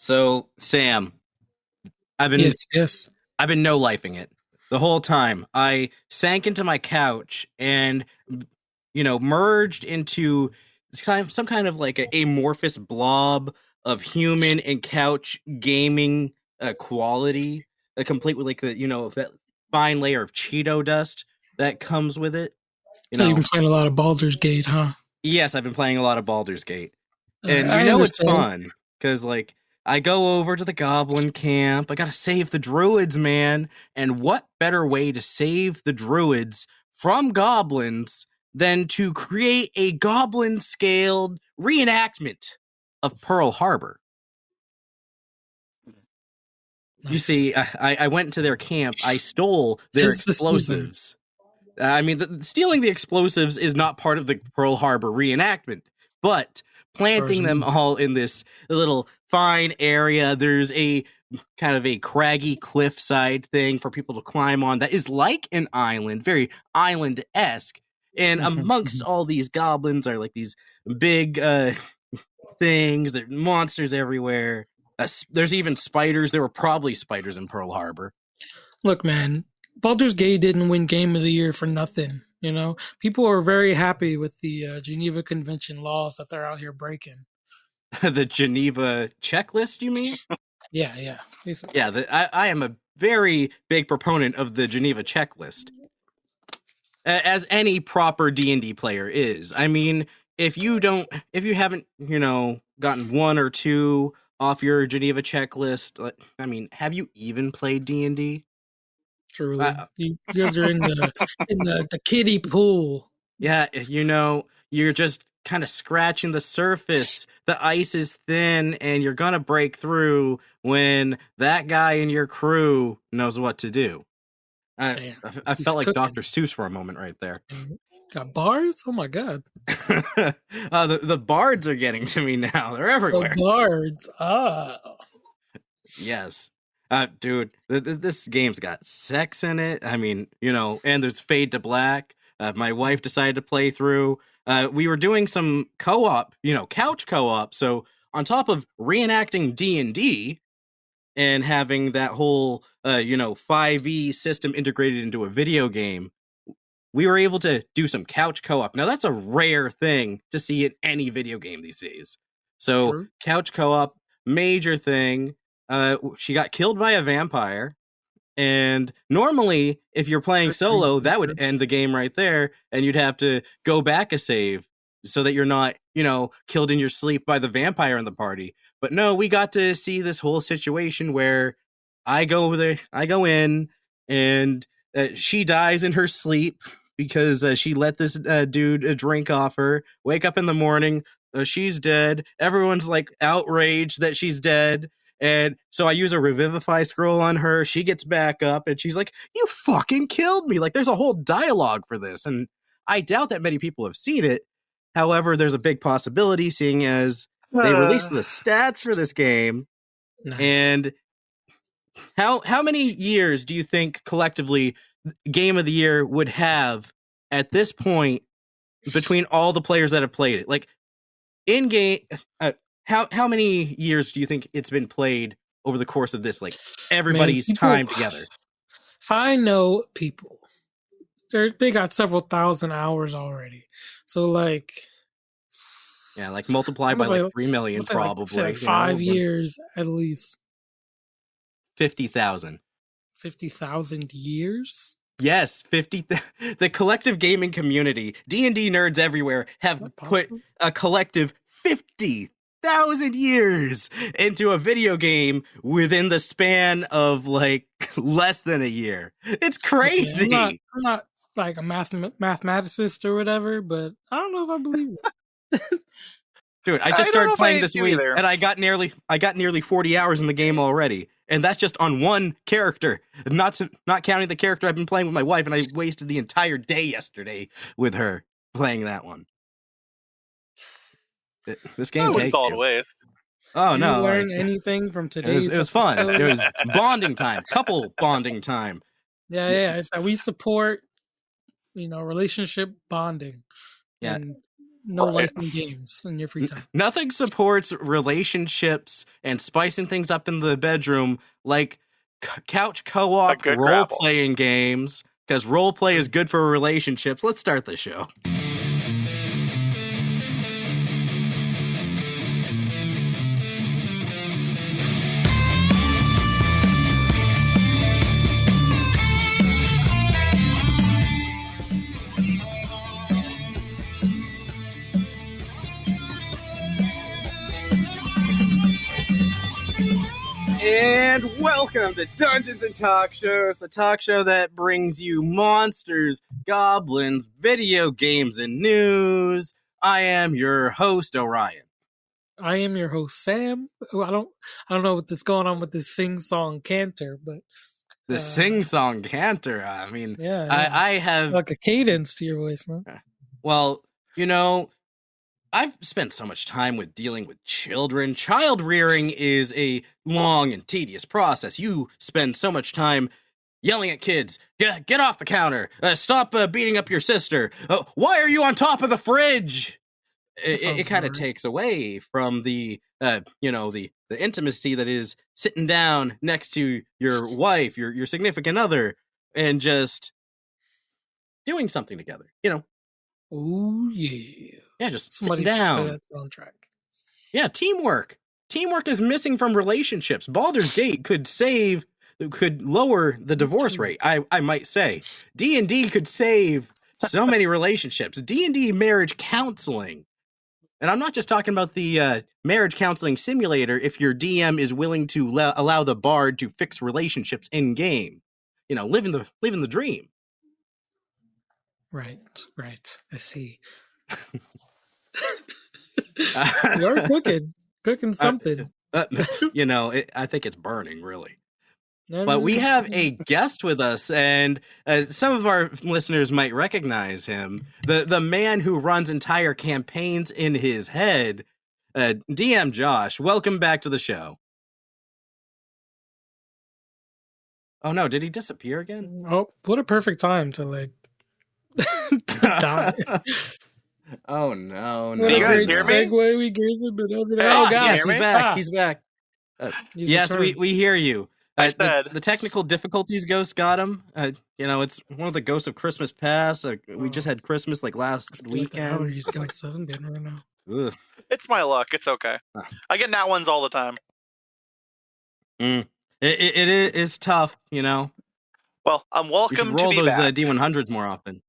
So, Sam, I've been Yes, yes. I've been no-lifing it the whole time. I sank into my couch and merged into some kind of like a amorphous blob of human and couch gaming quality, complete with like that fine layer of Cheeto dust that comes with it. You So you've know, been playing a lot of Baldur's Gate, huh? yes, I've been playing a lot of Baldur's Gate. And I it's understand. fun because like I go over to the goblin camp. I gotta save the druids, man. And what better way to save the druids from goblins than to create a goblin scaled reenactment of Pearl Harbor? You Nice. see, I went to their camp. I stole their 'Tis the season. explosives. I mean, stealing the explosives is not part of the Pearl Harbor reenactment, but As far as planting I them know. all in this little fine area, there's a kind of a craggy cliffside thing for people to climb on that is like an island, very island-esque. And Mhm, amongst mhm. all these goblins are like these big things, there are monsters everywhere. There's even spiders. There were probably spiders in Pearl Harbor. Look, man, Baldur's Gate didn't win Game of the Year for nothing. People are very happy with the Geneva Convention laws that they're out here breaking. The Geneva checklist, you mean? Yeah, yeah. Basically. Yeah, I am a very big proponent of the Geneva checklist, as any proper D&D player is. I mean, if you haven't, gotten one or two off your Geneva checklist, I mean, have you even played D&D? Truly, you guys are in the kiddie pool. Yeah, you're just kind of scratching the surface. The ice is thin, and you're gonna break through when that guy in your crew knows what to do. I, Damn, I he's felt like cooking. Dr. Seuss for a moment right there. And got bars? Oh my god. The bards are getting to me now. They're The everywhere. bards. Ah. Yes. Dude, this game's got sex in it. I mean, and there's Fade to Black. My wife decided to play through. We were doing some co-op, couch co-op. So on top of reenacting D&D and having that whole, 5e system integrated into a video game, we were able to do some couch co-op. Now that's a rare thing to see in any video game these days. So True. couch co-op, major thing. She got killed by a vampire. And normally, if you're playing solo, that would end the game right there, and you'd have to go back a save so that you're not, killed in your sleep by the vampire in the party. But no, we got to see this whole situation where I go over there, I go in, and she dies in her sleep because she let this dude drink off her. Wake up in the morning, she's dead. Everyone's like outraged that she's dead. And so I use a revivify scroll on her. She gets back up and she's like, "You fucking killed me." Like, there's a whole dialogue for this. And I doubt that many people have seen it. However, there's a big possibility, seeing as they released the stats for this game. Nice. And how many years do you think collectively Game of the Year would have at this point between all the players that have played it? Like, in game, how many years do you think it's been played over the course of this, like, everybody's time together? If I know people, they got several thousand hours already. So like, yeah, like multiply by like 3 million, probably. Like 5 years at least. 50,000. 50,000 years? Yes, 50. The collective gaming community, D&D nerds everywhere, have put a collective 50,000 years into a video game within the span of like less than a year. It's crazy. I'm not like a mathematicist or whatever, but I don't know if I believe it. Dude, I just started playing this week, and I got nearly 40 hours in the game already, and that's just on one character, not counting the character I've been playing with my wife, and I wasted the entire day yesterday with her playing that one. This game takes you. Away. Oh, Did no! you learn anything from today's? It was fun. It was bonding time, couple bonding time. Yeah. It's that we support, relationship bonding. Yeah. And No Right. life in games in your free time. Nothing supports relationships and spicing things up in the bedroom like couch co-op A good role-playing games, because role-play is good for relationships. Let's start the show. And welcome to Dungeons and Talkshows, the talk show that brings you monsters, goblins, video games, and news. I am your host, Orion. I am your host, Sam. Who I don't know what's going on with this sing-song canter, but The sing-song canter. I mean, yeah. I have like a cadence to your voice, man. Well, you know, I've spent so much time with dealing with children. Child rearing is a long and tedious process. You spend so much time yelling at kids. Get off the counter. Stop beating up your sister. Why are you on top of the fridge? It kind of takes away from the the intimacy that is sitting down next to your wife, your significant other, and just doing something together. Oh yeah. Yeah, just Somebody sitting down. play that soundtrack. Yeah, teamwork. Teamwork is missing from relationships. Baldur's Gate could lower the divorce rate. I might say D&D could save so many relationships. D&D marriage counseling, and I'm not just talking about the marriage counseling simulator. If your DM is willing to allow the bard to fix relationships in game, living the dream. Right. I see. You are cooking something. I think it's burning, really. But we have a guest with us, and some of our listeners might recognize him. The man who runs entire campaigns in his head, DM Josh. Welcome back to the show. Oh no, did he disappear again? Oh, what a perfect time to to die. Oh no! What a great segue we gave him. Oh God! Yes, he's back. He's back. Yes, we hear you. The technical difficulties ghost got him. It's one of the ghosts of Christmas past. We just had Christmas last weekend. He's got right now. Ugh. It's my luck. It's okay. I get nat ones all the time. It is tough, Well, I'm welcome to roll be those back. D100s more often.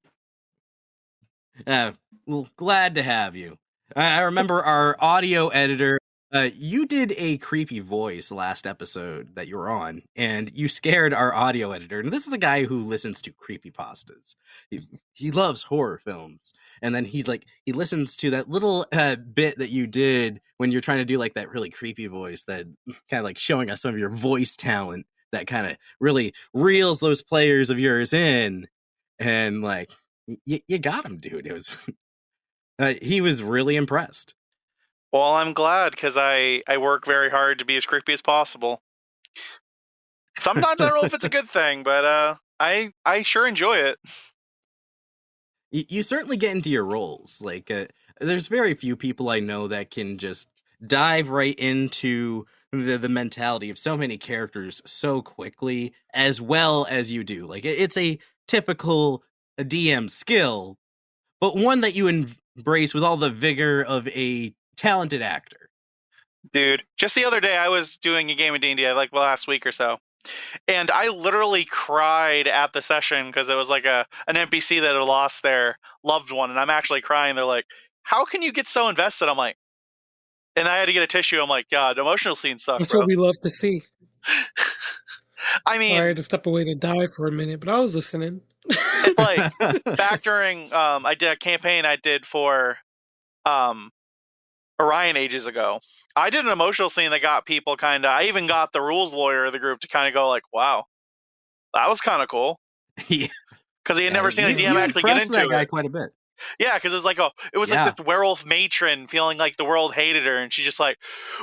Well, glad to have you. I remember our audio editor. You did a creepy voice last episode that you were on, and you scared our audio editor. And this is a guy who listens to creepypastas. He loves horror films. And then he listens to that little bit that you did when you're trying to do that really creepy voice, that kind of showing us some of your voice talent that kind of really reels those players of yours in. And you got him, dude. It was he was really impressed. Well, I'm glad, because I work very hard to be as creepy as possible. Sometimes I don't know if it's a good thing, but I sure enjoy it. You certainly get into your roles. There's very few people I know that can just dive right into the mentality of so many characters so quickly, as well as you do. It's a typical DM skill, but one that you embrace with all the vigor of a talented actor. Dude, just the other day I was doing a game of D&D last week or so, and I literally cried at the session because it was an NPC that had lost their loved one, and I'm actually crying. They're like, how can you get so invested? I'm like, and I had to get a tissue. I'm like, God, emotional scenes suck. That's what we love to see. I mean, I had to step away to die for a minute, but I was listening. Back during I did a campaign I did for Orion ages ago. I did an emotional scene that got people I even got the rules lawyer of the group to kind of go wow, that was kind of cool. Yeah. Because he had never seen a DM actually get into that guy it. Quite a bit. Yeah, because it was like this werewolf matron feeling like the world hated her, and she's just like,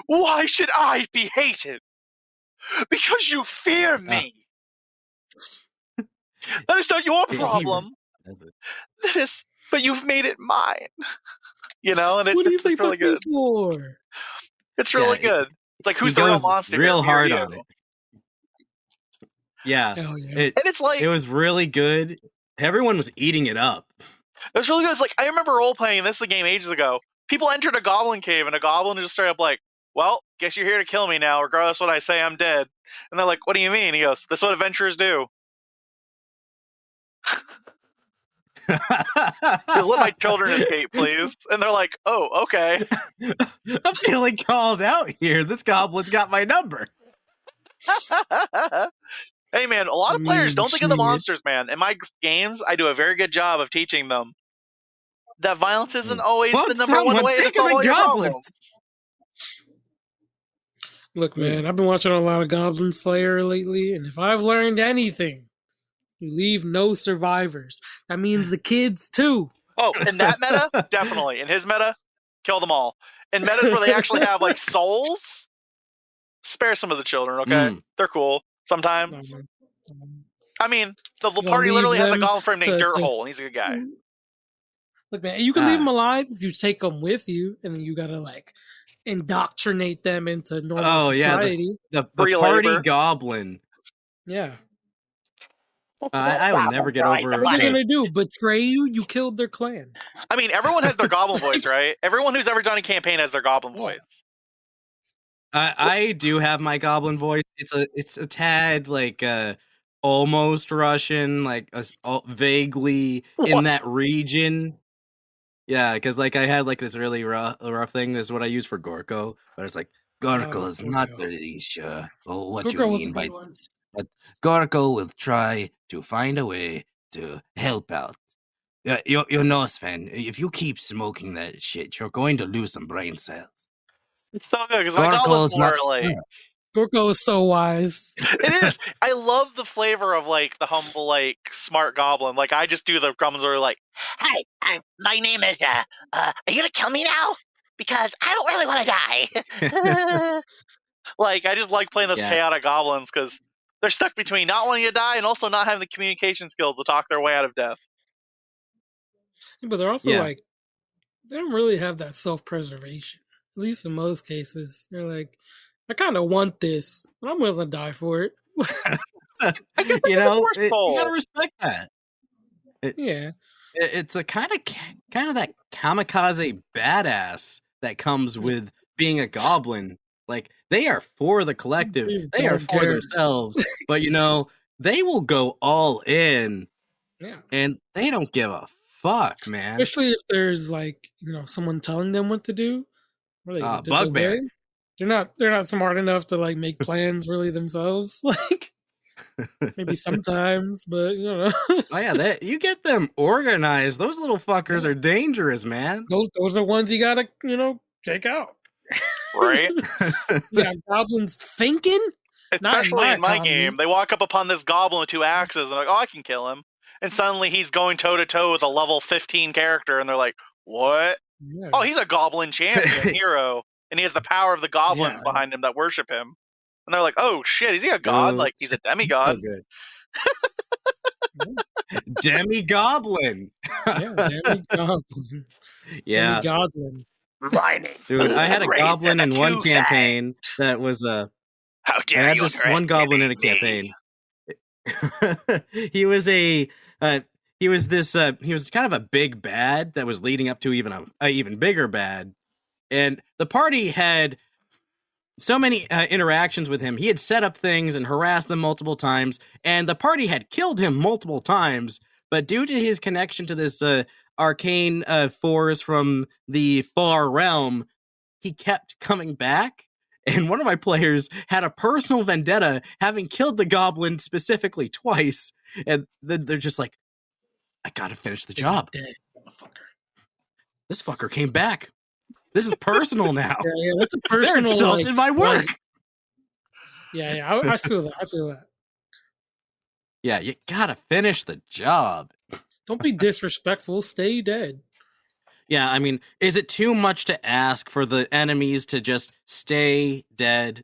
why should I be hated? Because you fear me. That is not your problem. That is, but you've made it mine. you know, and What do you it's say really fuck me good. for? It's really Yeah, good. It's like, he who's the real goes monster here? real Me or hard you? on it. Yeah, Hell yeah. And it's like, it was really good. Everyone was eating it up. it was really good. It's like, I remember role playing this game ages ago. People entered a goblin cave, and a goblin just straight up like, well, guess you're here to kill me now, regardless of what I say, I'm dead. And they're like, what do you mean? He goes, that's what adventurers do. Let my children escape, please. And they're like, oh, okay. I'm feeling called out here. This goblin's got my number. Hey, man, a lot I of players mean, don't think of the shit. monsters, man. In my games, I do a very good job of teaching them that violence isn't always Won't the number one someone way to think of solve the all your goblins? problems. Look, man, I've been watching a lot of Goblin Slayer lately, and if I've learned anything, you leave no survivors. That means the kids too. Oh, in that meta, definitely. In his meta, kill them all. In metas where they actually have like souls, spare some of the children, okay? They're cool sometimes. I mean, the You gonna party leave literally has a them goblin friend named to- Dirthole, and he's a good guy. Look, man, you can leave them alive if you take them with you, and then you gotta like indoctrinate them into normal society. the Free party labor. goblin. Yeah. I will never get over. What are they gonna do? Betray you? You killed their clan. I mean, everyone has their goblin voice, right? Everyone who's ever done a campaign has their goblin voice. I do have my goblin voice. It's a tad like almost Russian, like vaguely in that region. Yeah, because like I had like this really rough thing. This is what I use for Gorko, but it's like Gorko is not really sure what Gorko you was mean a by good one. this, but Gorko will try to find a way to help out. You know, Sven, if you keep smoking that shit, you're going to lose some brain cells. It's so good because my goblin's more like. Gorko is so wise. It is. I love the flavor of like the humble, like smart goblin. Like I just do the goblins where like, "Hi, my name is. Are you gonna kill me now? Because I don't really want to die." Like I just like playing those chaotic goblins because they're stuck between not wanting to die and also not having the communication skills to talk their way out of death. But they're also like, they don't really have that self-preservation. At least in most cases, they're like, I kind of want this, but I'm willing to die for it. You know, you gotta respect that. It's a kind of that kamikaze badass that comes with being a goblin. Like they are for the collective, they are for themselves, but you know they will go all in. And they don't give a fuck, man. Especially if there's like, you know, someone telling them what to do. Bugbear. They're not smart enough to like make plans really themselves. Like maybe sometimes, but you know. Oh yeah, you get them organized. Those little fuckers are dangerous, man. Those are the ones you gotta, you know, take out. Right? Yeah, goblins thinking. Especially in my game, they walk up upon this goblin with 2 axes and they're like, oh, I can kill him. And suddenly he's going toe to toe with a level 15 character, and they're like, what? Yeah. Oh, he's a goblin champion hero, and he has the power of the goblins behind him that worship him. And they're like, oh shit, is he a god? Like he's a demigod. So Demi-goblin. Demi-goblin. Yeah. Demi-goblin. Dude, I had a goblin in one campaign that was how dare I had this one goblin in a campaign. He was he was kind of a big bad that was leading up to even a even bigger bad, and the party had so many interactions with him. He had set up things and harassed them multiple times, and the party had killed him multiple times. But due to his connection to this arcane force from the far realm, he kept coming back. And one of my players had a personal vendetta, having killed the goblin specifically twice. And then they're just like, I gotta finish the job. Dead, motherfucker. This fucker came back. This is personal now. Yeah, that's a personal. They're insulted my work. Yeah, I feel that. I feel that. Yeah, you gotta finish the job. Don't be disrespectful. Stay dead. Yeah, I mean, is it too much to ask for the enemies to just stay dead,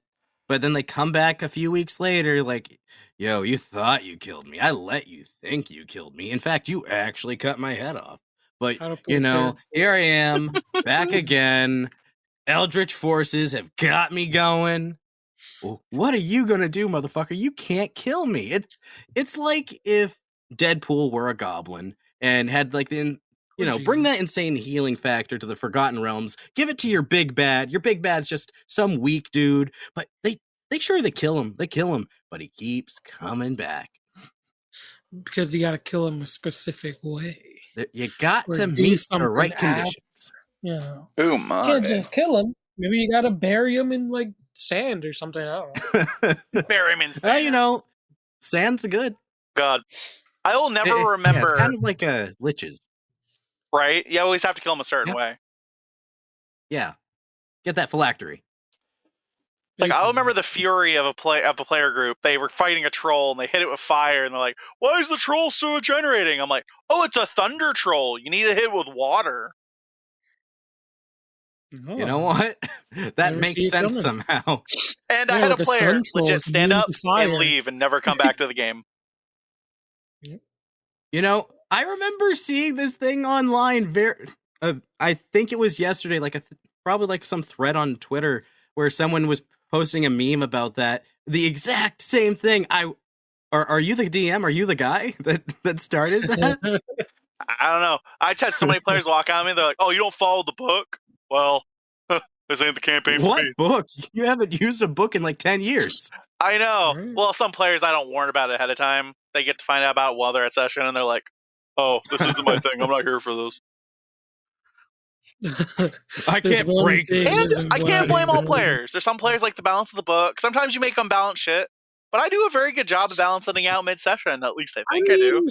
but then they come back a few weeks later like, yo, you thought you killed me. I let you think you killed me. In fact, you actually cut my head off. But, here I am, back again. Eldritch forces have got me going. Well, what are you gonna do, motherfucker? You can't kill me. It's like if Deadpool were a goblin and had like bring that insane healing factor to the Forgotten Realms. Give it to your big bad. Your big bad's just some weak dude, but they kill him. They kill him, but he keeps coming back. Because you got to kill him a specific way. You got to meet the right conditions. Oh my! You can't just kill him. Maybe you got to bury him in like sand or something. I don't know. Bury him in sand. Sand's good. God, I will never remember. Yeah, it's kind of like liches, right? You always have to kill him a certain way. Yeah, get that phylactery. Like I remember the fury of a player group. They were fighting a troll and they hit it with fire and they're like, "Why is the troll still regenerating?" I'm like, "Oh, it's a thunder troll. You need to hit it with water." Oh. You know what? That makes sense somehow. And I had a player legit stand up and leave and never come back to the game. I remember seeing this thing online. I think it was yesterday, probably like some thread on Twitter where someone was posting a meme about that. The exact same thing. Are you the DM? Are you the guy that started that? I don't know. I just had so many players walk on me. They're like, "Oh, you don't follow the book? Well, this ain't the campaign for me." What book? You haven't used a book in like 10 years. I know. Right. Well, some players I don't warn about it ahead of time. They get to find out about it while they're at session, and they're like, "Oh, this isn't my thing. I'm not here for this." I can't break this. And I can't blame all players. There's some players like the balance of the book. Sometimes you make unbalanced shit, but I do a very good job of balancing out mid-session. At least I think I do.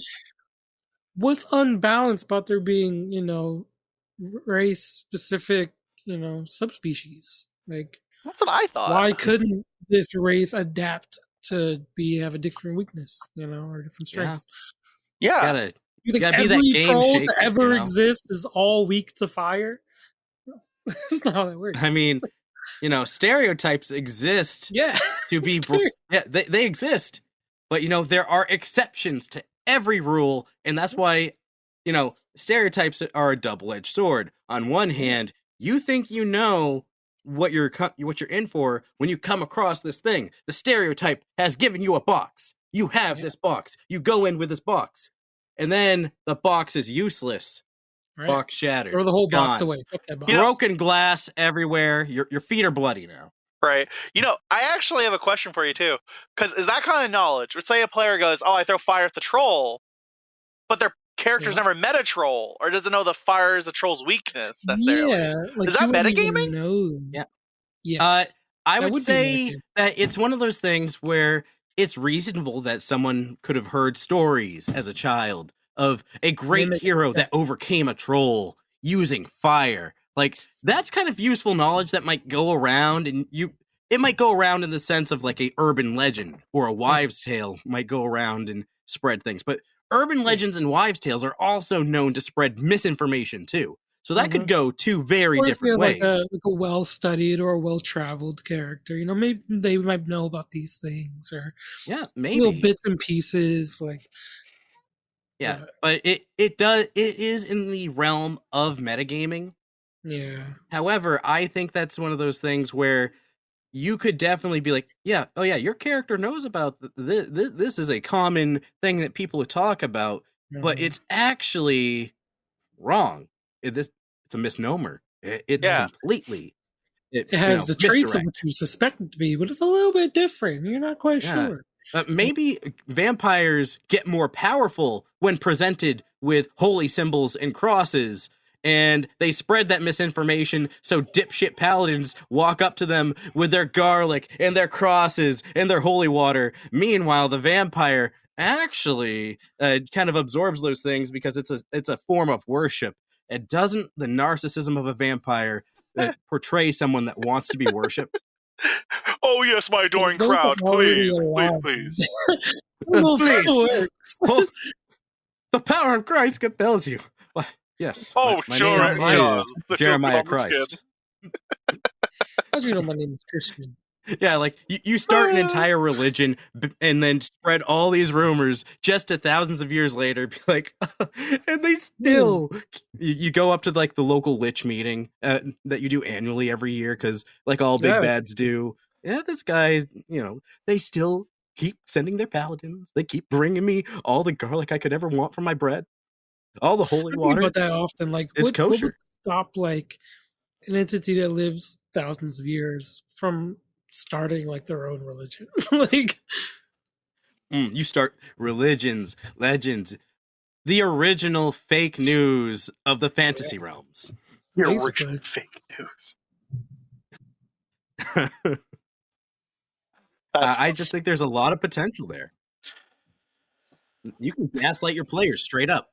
What's unbalanced about there being, race-specific, subspecies? Like, that's what I thought. Why couldn't this race adapt to have a different weakness, or different strength? Yeah. You think every troll to ever exist is all weak to fire? That's not how that works. I mean, stereotypes exist. Yeah. To be they exist. But there are exceptions to every rule, and that's why stereotypes are a double-edged sword. On one hand, you think you know what you're in for when you come across this thing. The stereotype has given you a box. You have this box. You go in with this box. And then the box is useless. Right. Box shattered. Throw the whole box away. Fuck that box. Broken glass everywhere. Your feet are bloody now. Right. I actually have a question for you too. Because is that kind of knowledge? Let's say a player goes, "Oh, I throw fire at the troll," but their character's never met a troll, or doesn't know the fire is the troll's weakness necessarily. Yeah. Is that metagaming? No. Yeah. Yes. I would say that it's one of those things where it's reasonable that someone could have heard stories as a child of a great hero that overcame a troll using fire. Like, that's kind of useful knowledge that might go around, and it might go around in the sense of like a urban legend or a wives' tale might go around and spread things. But urban legends and wives' tales are also known to spread misinformation too. So that could go two very different ways. Like a well-studied or a well-traveled character, maybe they might know about these things, or maybe little bits and pieces, like. But it is in the realm of metagaming. Yeah. However, I think that's one of those things where you could definitely be like, your character knows about this is a common thing that people talk about, but it's actually wrong. It's a misnomer. It's completely. It has the traits of what you suspect it to be, but it's a little bit different. You're not quite sure. Maybe vampires get more powerful when presented with holy symbols and crosses, and they spread that misinformation so dipshit paladins walk up to them with their garlic and their crosses and their holy water. Meanwhile, the vampire actually kind of absorbs those things because it's a form of worship. It doesn't the narcissism of a vampire portray someone that wants to be worshipped. Oh yes, my adoring crowd, please. Please. The power of Christ compels you. Well, yes. Oh, my name is Jeremiah Christ. How'd you know my name is Christian? Yeah, like you start an entire religion and then spread all these rumors just to thousands of years later be like, and they still, you go up to like the local lich meeting that you do annually every year because like all big bads do. Yeah, this guy, they still keep sending their paladins. They keep bringing me all the garlic I could ever want from my bread, all the holy water. I think about that often. Like, it's kosher. What would stop like an entity that lives thousands of years from starting like their own religion? Like, you start religions, legends, the original fake news of the fantasy realms. The original fake news. I just think there's a lot of potential there. You can gaslight your players straight up.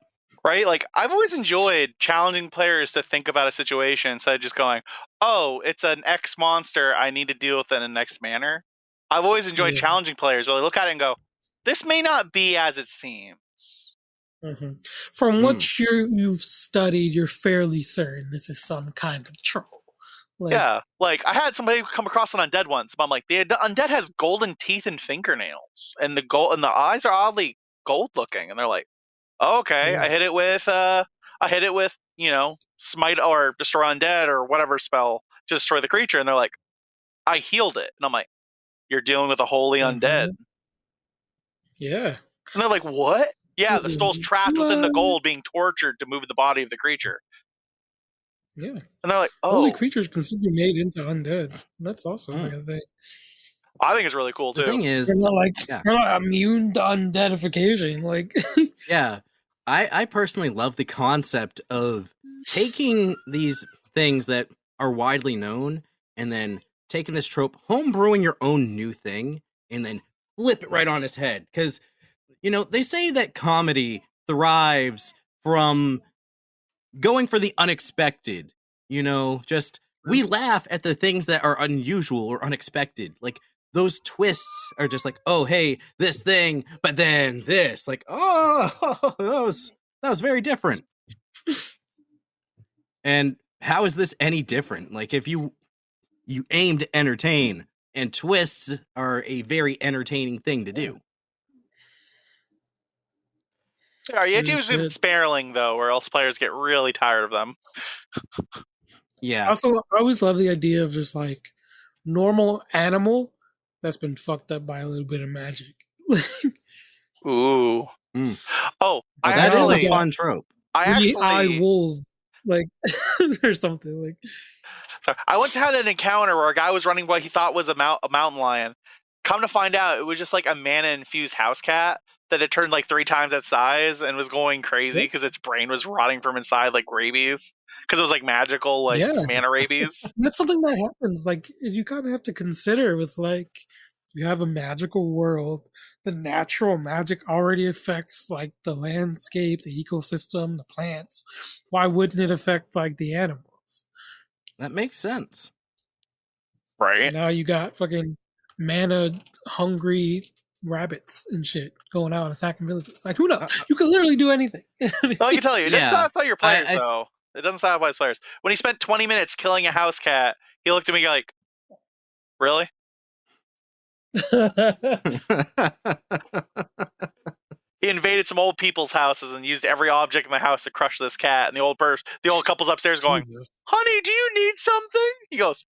Right? Like, I've always enjoyed challenging players to think about a situation instead of just going, oh, it's an X monster, I need to deal with it in an X manner. I've always enjoyed challenging players where they look at it and go, this may not be as it seems. Mm-hmm. From what you've studied, you're fairly certain this is some kind of troll. Like I had somebody come across an undead once, but I'm like, the undead has golden teeth and fingernails, and the eyes are oddly gold looking, and they're like, oh, okay, I hit it with smite or destroy undead or whatever spell to destroy the creature, and they're like, I healed it, and I'm like, you're dealing with a holy undead. Yeah. And they're like, what? Yeah, the soul's trapped within the gold, being tortured to move the body of the creature. Yeah. And they're like, oh. Holy creatures can still be made into undead. That's awesome. I think it's really cool, too. The thing is, they're not immune to undeadification. Like, yeah. I personally love the concept of taking these things that are widely known and then taking this trope, homebrewing your own new thing, and then flip it right on its head. Because, they say that comedy thrives from going for the unexpected. We laugh at the things that are unusual or unexpected. Like, those twists are just like, oh, hey, this thing, but then this. Like, oh, that was very different. And how is this any different? Like, if you aim to entertain, and twists are a very entertaining thing to do. You have to use them sparingly, though, or else players get really tired of them. Yeah. Also, I always love the idea of just like normal animal that's been fucked up by a little bit of magic. Ooh. Oh, that is a fun trope. Three-eyed wolf, like, or something like. Sorry. I once had an encounter where a guy was running what he thought was a mountain lion. Come to find out, it was just like a mana-infused house cat that had turned like 3 times that size and was going crazy because its brain was rotting from inside like rabies. Because it was like magical, like mana rabies. That's something that happens. Like, you kind of have to consider with like, you have a magical world, the natural magic already affects like the landscape, the ecosystem, the plants. Why wouldn't it affect like the animals? That makes sense. Right. And now you got fucking mana hungry rabbits and shit going out and attacking villages. Like, who knows? You can literally do anything. I can tell you, it doesn't satisfy your players, though. It doesn't satisfy his players. When he spent 20 minutes killing a house cat, he looked at me like, really? He invaded some old people's houses and used every object in the house to crush this cat. And the old couple's upstairs going, honey, do you need something? He goes,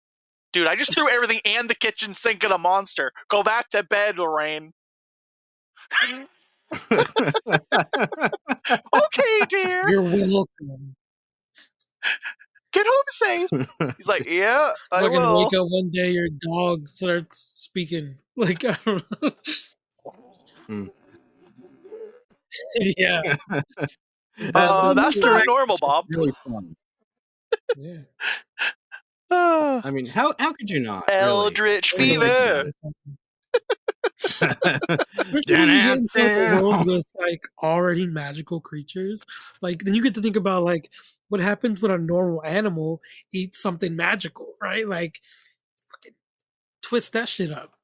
dude, I just threw everything and the kitchen sink at a monster. Go back to bed, Lorraine. Okay, dear. You're welcome. Get home safe. He's like, yeah, I will. Wake up one day, your dog starts speaking. Like, I don't know. Yeah. That's not normal, Bob. Really fun. Yeah. I mean, how could you not? Eldritch Fever. World with like already magical creatures, like then you get to think about like what happens when a normal animal eats something magical, right? Like, fucking twist that shit up.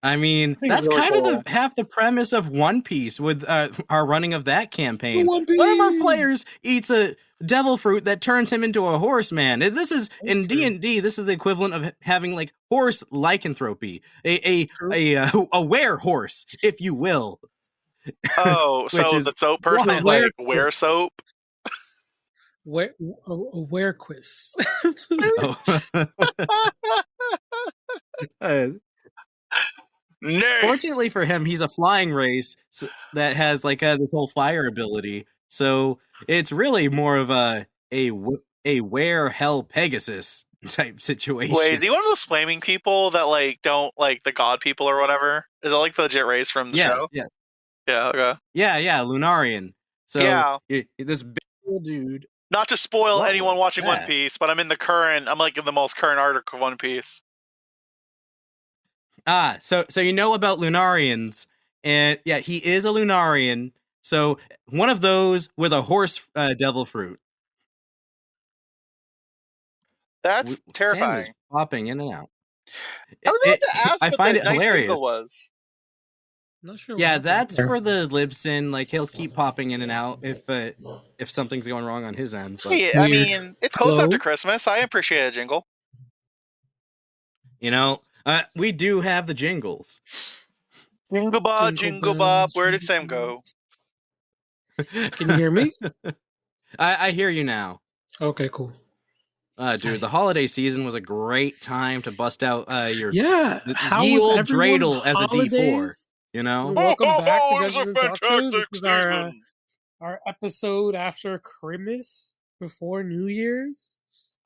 I mean, think that's it's really kind cool. of half the premise of One Piece with our running of that campaign. One One of our Piece! players eats a devil fruit that turns him into a horseman. And this is in That's true. D&D. This is the equivalent of having like horse lycanthropy, a were horse, if you will. Oh, Which so is the soap person wild. like wear soap. Where quiz? Oh. Nay. Fortunately for him, he's a flying race that has like this whole fire ability. So it's really more of a where hell Pegasus type situation. Wait, are you one of those flaming people that like don't like the god people or whatever? Is that like the legit race from the show? Yeah. Yeah, okay. Yeah, Lunarian. So Yeah. This big old dude. Not to spoil What anyone was watching One that? Piece, but I'm like in the most current arc of One Piece. So you know about Lunarians, and yeah, he is a Lunarian. So one of those with a horse devil fruit. That's terrifying. Sam is popping in and out. I was about to ask I what find the it nice hilarious. jingle was. Not sure. Yeah, what that's happened. for the Libsyn. Like he'll keep popping in and out if something's going wrong on his end. But Hey, I Weird. mean, it's close Hello? up to Christmas. I appreciate a jingle. you know, we do have the jingles. Jingle bob, jingle bob. Where did Sam go? Can you hear me? I hear you now. Okay, cool. Dude, the holiday season was a great time to bust out your How ye was old everyone's dreidel as a D4. holidays? You know, Welcome back to it was Dungeons a and Talkshows. This fantastic is our season. our episode after Christmas, before New Year's.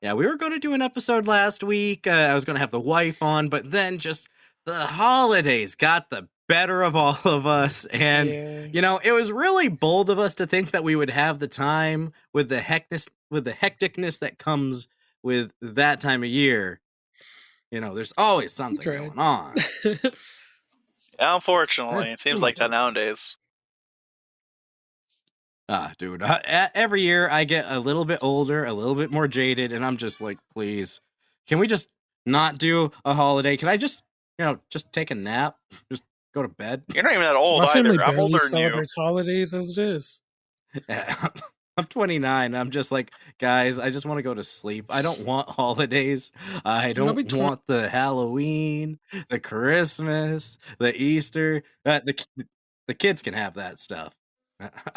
yeah, we were going to do an episode last week. I was going to have the wife on, but then just the holidays got the better of all of us, and Yeah. you know, it was really bold of us to think that we would have the time with the hecticness that comes with that time of year. You know, there's always something tried. going on. Unfortunately, it Too seems like much. that nowadays. Dude, every year I get a little bit older, a little bit more jaded, and I'm just like, please, can we just not do a holiday? Can I just, just take a nap? Just go to bed? You're not even that old My family either. I'm barely older than you. celebrates holidays as it is. I'm 29. I'm just like, guys, I just want to go to sleep. I don't want holidays. I I'll be don't want the Halloween, the Christmas, the Easter. The kids can have that stuff.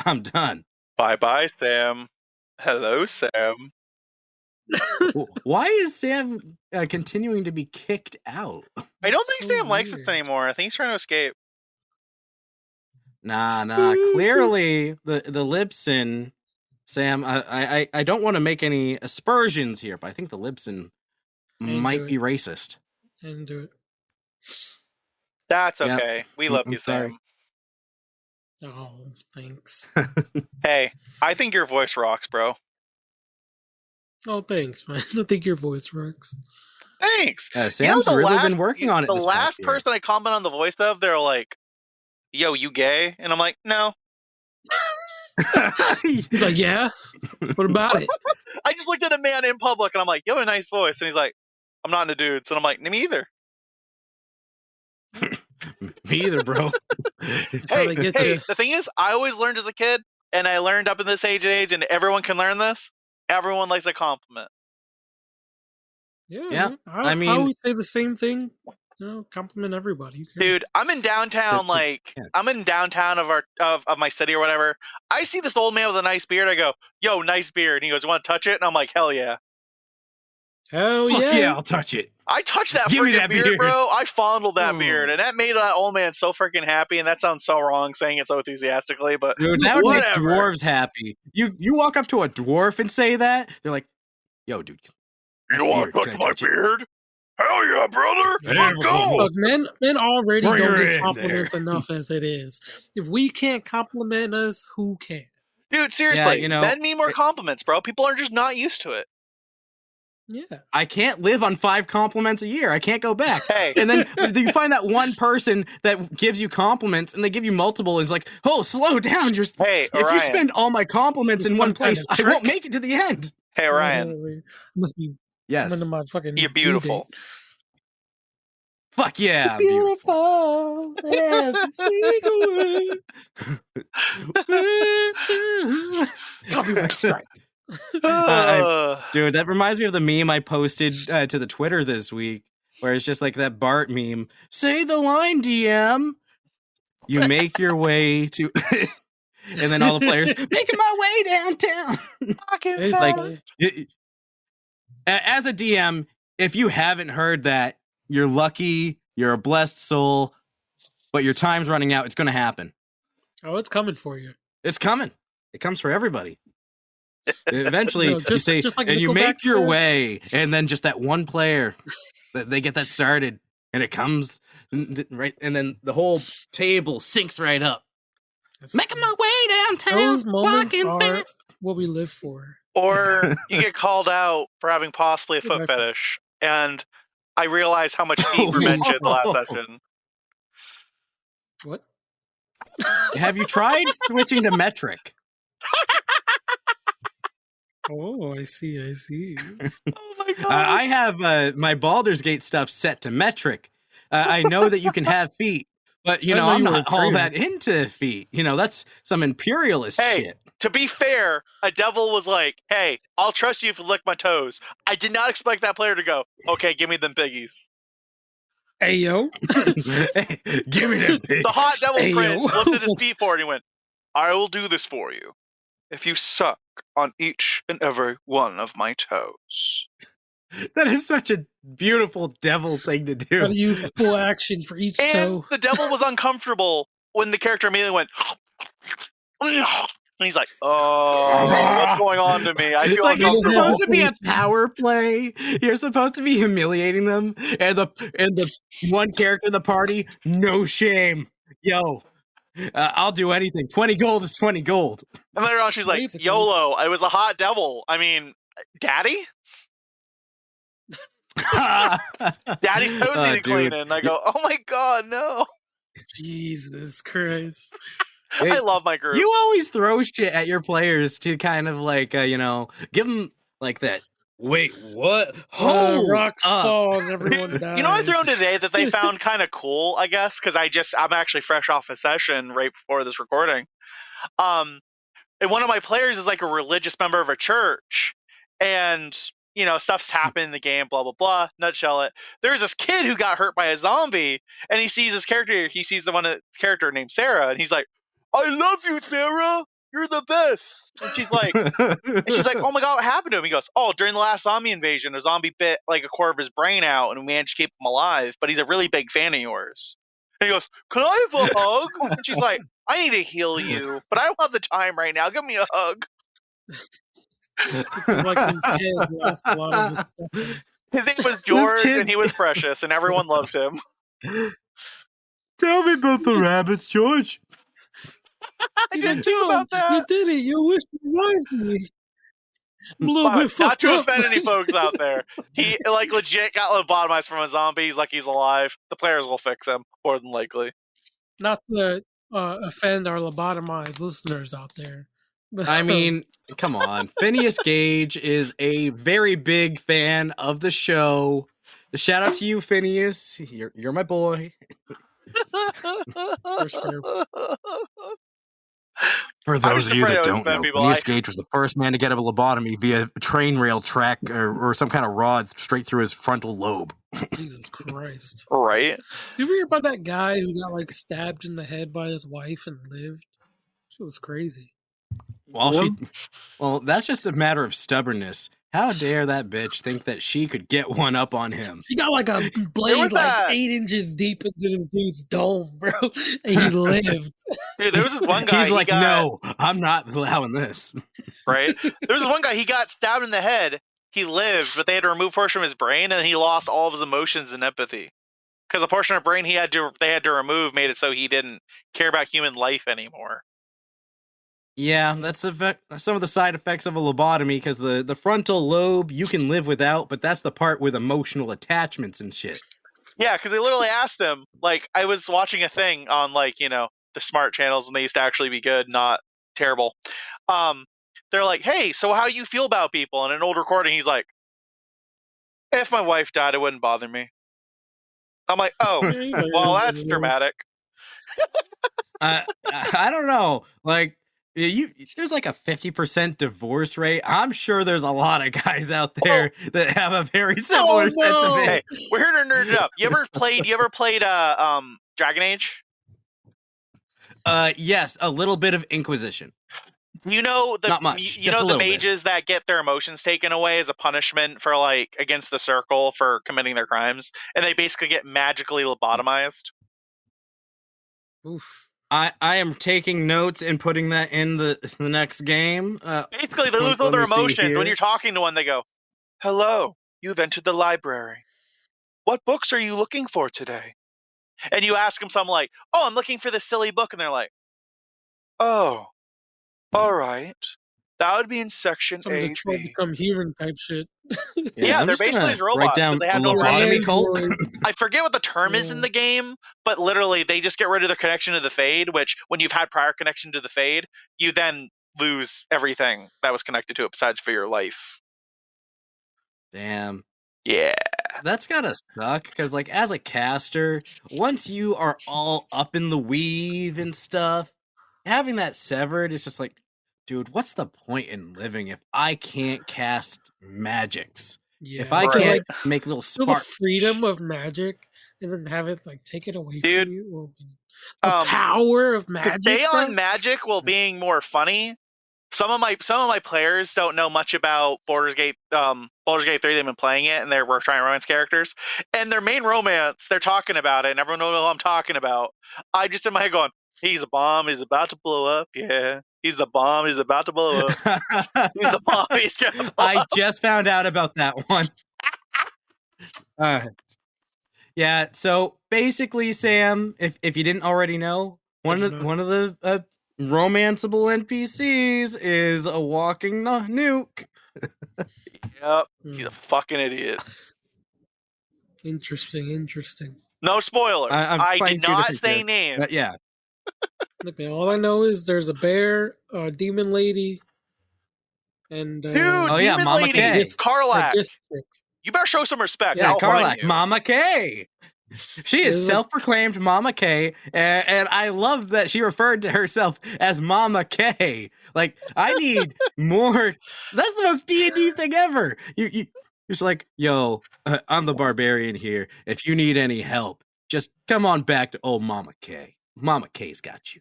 I'm done. Bye, Sam. Hello, Sam. Why is Sam continuing to be kicked out? I don't That's think so Sam likes weird. us anymore. I think he's trying to escape. Nah. Clearly, the Libsyn, Sam. I don't want to make any aspersions here, but I think the Libsyn might be racist. I didn't do it. That's Yep. okay. We love I'm you, sorry. Sam. Oh, thanks. Hey, I think your voice rocks, bro. Oh, thanks, man. I think your voice works. Thanks. Sam's really been working on it. The this last past year. person I comment on the voice of, they're like, "Yo, you gay?" And I'm like, "No." He's like, yeah. What about it? I just looked at a man in public and I'm like, "You have a nice voice," and he's like, "I'm not into dudes," and I'm like, "Me either." Me either, bro. Hey, The thing is, I always learned as a kid, and I learned up in this age, and everyone can learn this. Everyone likes a compliment. Yeah. I mean, I always say the same thing. Compliment everybody. Dude, I'm in downtown, I'm in downtown of my city or whatever. I see this old man with a nice beard. I go, "Yo, nice beard." And he goes, "You want to touch it?" And I'm like, "Hell yeah." Hell Fuck yeah. yeah, I'll touch it. I touched that Give me freaking that beard, beard. bro. I fondled that Ooh. beard, and that made that old man so freaking happy. And that sounds so wrong saying it so enthusiastically, but Dude, that would whatever. make dwarves happy. You walk up to a dwarf and say that, they're like, "Yo, dude, You want to touch my beard? Hell yeah, brother! Let's go!" Look, men already Bring don't her get in compliments there. enough as it is. If we can't compliment us, who can? Dude, seriously, Yeah, men need more compliments, bro. People are just not used to it. Yeah. I can't live on 5 compliments a year. I can't go back." Hey. And then you find that one person that gives you compliments, and they give you multiple, and it's like, "Oh, slow down. Hey, if Orion. you spend all my compliments in Some one kind place, of I won't trick. make it to the end." Hey, Ryan. Holy. Must be Yes. coming to my fucking You're due beautiful. date. Fuck yeah, I'm beautiful. Every single word. Copyright strike. Dude, that reminds me of the meme I posted to the Twitter this week, where it's just like that Bart meme. Say the line, DM. You make your way to, and then all the players making my way downtown. It's like, as a DM, if you haven't heard that, you're lucky. You're a blessed soul, but your time's running out. It's going to happen. Oh, it's coming for you. It's coming. It comes for everybody. Eventually, No, just like and you make Nickelback your said. way, and then just that one player, they get that started, and it comes right, and then the whole table sinks right up. Making my way downtown, Those moments walking are fast. what we live for. Or you get called out for having possibly a foot fetish, and I realize how much feet were mentioned in the last session. What? Have you tried switching to metric? Oh, I see. Oh my god! I have my Baldur's Gate stuff set to metric. I know that you can have feet, but you know I'm not all that into feet. You know that's some imperialist shit. To be fair, a devil was like, "Hey, I'll trust you if you lick my toes." I did not expect that player to go, "Okay, give me them piggies." Hey yo, give me them piggies. The hot devil Hey, prince yo. lifted his feet forward and he went, "I will do this for you if you suck on each and every one of my toes." That is such a beautiful devil thing to do. Gotta use the full action for each toe. The devil was uncomfortable when the character immediately went, and he's like, "Oh, what's going on to me? I feel like uncomfortable." It's supposed to be a power play. You're supposed to be humiliating them, and the one character in the party, no shame. Yo, I'll do anything. 20 gold is 20 gold. And later on, she's like, Basically. "YOLO, I was a hot devil. I mean, daddy? Daddy's toes needed cleaning." And I go, "Oh my god, no." Jesus Christ. I love my group. You always throw shit at your players to kind of like, give them like that. Wait, what? Rocks fall and everyone dies. You know what I threw in today that they found kind of cool, I guess, because I'm actually fresh off a session right before this recording. And one of my players is like a religious member of a church, and you know, stuff's happened in the game, blah blah blah. Nutshell it. There's this kid who got hurt by a zombie, and he sees this character. He sees the character named Sarah, and he's like, "I love you, Sarah. You're the best." And she's like, "Oh my god, what happened to him?" He goes, "Oh, during the last zombie invasion, a zombie bit like a quarter of his brain out, and we managed to keep him alive. But he's a really big fan of yours." And he goes, "Can I have a hug?" And she's like, "I need to heal you, but I don't have the time right now. Give me a hug." This is like when kids lost a lot of his stuff. His name was George, and he was precious, and everyone loved him. Tell me about the rabbits, George. I didn't think about that. You did it. You wish you revived me. I'm a little bit Not fucked to up. offend any folks out there. He like legit got lobotomized from a zombie. He's like he's alive. The players will fix him, more than likely. Not to offend our lobotomized listeners out there. I mean, come on. Phineas Gage is a very big fan of the show. Shout out to you, Phineas. You're my boy. For those of you that don't know, Phineas Gage was the first man to get a lobotomy via a train rail track or some kind of rod straight through his frontal lobe. Jesus Christ. Right? You ever hear about that guy who got like stabbed in the head by his wife and lived? She was crazy. Well, that's just a matter of stubbornness. How dare that bitch think that she could get one up on him? He got like a blade like 8 inches deep into this dude's dome, bro. And he lived. Dude, there was this one guy. He's like, no, I'm not allowing this. Right? There was this one guy, he got stabbed in the head. He lived, but they had to remove a portion of his brain, and he lost all of his emotions and empathy. Because a portion of brain they had to remove made it so he didn't care about human life anymore. Yeah, that's some of the side effects of a lobotomy, because the frontal lobe you can live without, but that's the part with emotional attachments and shit. Yeah, because they literally asked him, like, I was watching a thing on, like, you know, the smart channels, and they used to actually be good, not terrible. They're like, hey, so how you feel about people? And in an old recording, he's like, if my wife died, it wouldn't bother me. I'm like, oh, Yeah, you know, well, it that's is. dramatic. I don't know. Like there's like a 50% divorce rate. I'm sure there's a lot of guys out there that have a very similar no. sentiment. Hey, we're here to nerd it up. You ever played Dragon Age? Yes, a little bit of Inquisition. You know the Not much, you just know a the little bit. mages that get their emotions taken away as a punishment for like against the circle for committing their crimes, and they basically get magically lobotomized. Oof. I am taking notes and putting that in the next game. Basically, they lose all let their me see emotions. When here. you're talking to one, they go, "Hello, you've entered the library. What books are you looking for today?" And you ask them something like, "Oh, I'm looking for this silly book," and they're like, "Oh, all right. That would be in section Some of the A, troll B." become human type shit. Yeah, I'm they're just basically gonna these write robots down because they have no lobotomy brain. cult. I forget what the term is in Yeah. the game, but literally they just get rid of the connection to the Fade, which when you've had prior connection to the Fade, you then lose everything that was connected to it besides for your life. Damn. Yeah. That's gotta suck, because like as a caster, once you are all up in the weave and stuff, having that severed, it's just like, dude, what's the point in living if I can't cast magics? Yeah. If I to, Right. can't like, make little feel the sparks. freedom of magic and then have it like taken away Dude, from you. The power of to magic. stay bro? on magic while being more funny. Some of my players don't know much about Baldur's Gate 3. They've been playing it, and we're trying romance characters. And their main romance, they're talking about it, and everyone knows what I'm talking about. I just in my head going, "He's a bomb. He's about to blow up. Yeah, he's the bomb. He's about to blow up. He's the bomb. He's gonna blow I up." just found out about that one. Yeah, so basically, Sam, if you didn't already know, one of the romanceable NPCs is a walking nuke. Yep, he's a fucking idiot. Interesting. No spoilers. I'm I playing did two not different say characters, names. but yeah. Look, man, all I know is there's a bear, a demon lady, and Dude, Oh, yeah, Demon Mama Lady, K. a Karlak. gift trick. You better show some respect. Yeah, I'll find Karlak, you. Mama K. She is There's a- self-proclaimed Mama K, and I love that she referred to herself as Mama K. Like, I need more. That's the most D&D thing ever. You're just like, yo, I'm the barbarian here. If you need any help, just come on back to old Mama K. Mama K's got you.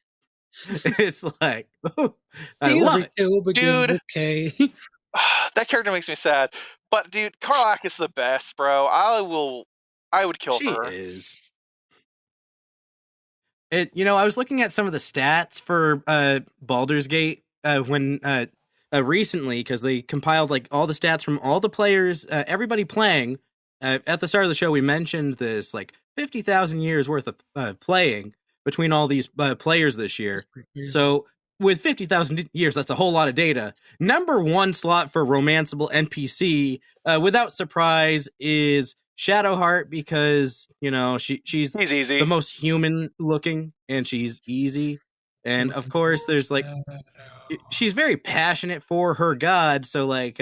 It's like, I love it. It will begin Dude. with K. That character makes me sad. But dude, Karlak is the best, bro. I would kill She her. is. I was looking at some of the stats for Baldur's Gate when recently, because they compiled like all the stats from all the players, everybody playing. At the start of the show, we mentioned this like 50,000 years worth of playing between all these players this year. So with 50,000 years, that's a whole lot of data. Number one slot for romanceable NPC, without surprise, is Shadowheart, because she's He's easy. the most human looking and she's easy. And of course, there's like she's very passionate for her god, so like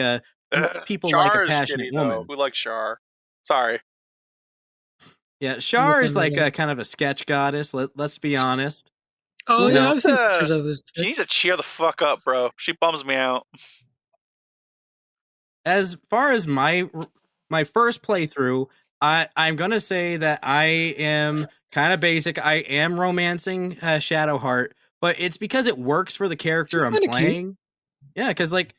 people like a Char's passionate shitty, though. woman. Who likes Char? Sorry. Yeah, Char is like a kind of a sketch goddess. Let's be honest. Oh You yeah, know, I've seen pictures of this. She needs to cheer the fuck up, bro. She bums me out. As far as my first playthrough, I'm gonna say that I am kind of basic. I am romancing Shadowheart, but it's because it works for the character I'm playing. Cute. Yeah, because like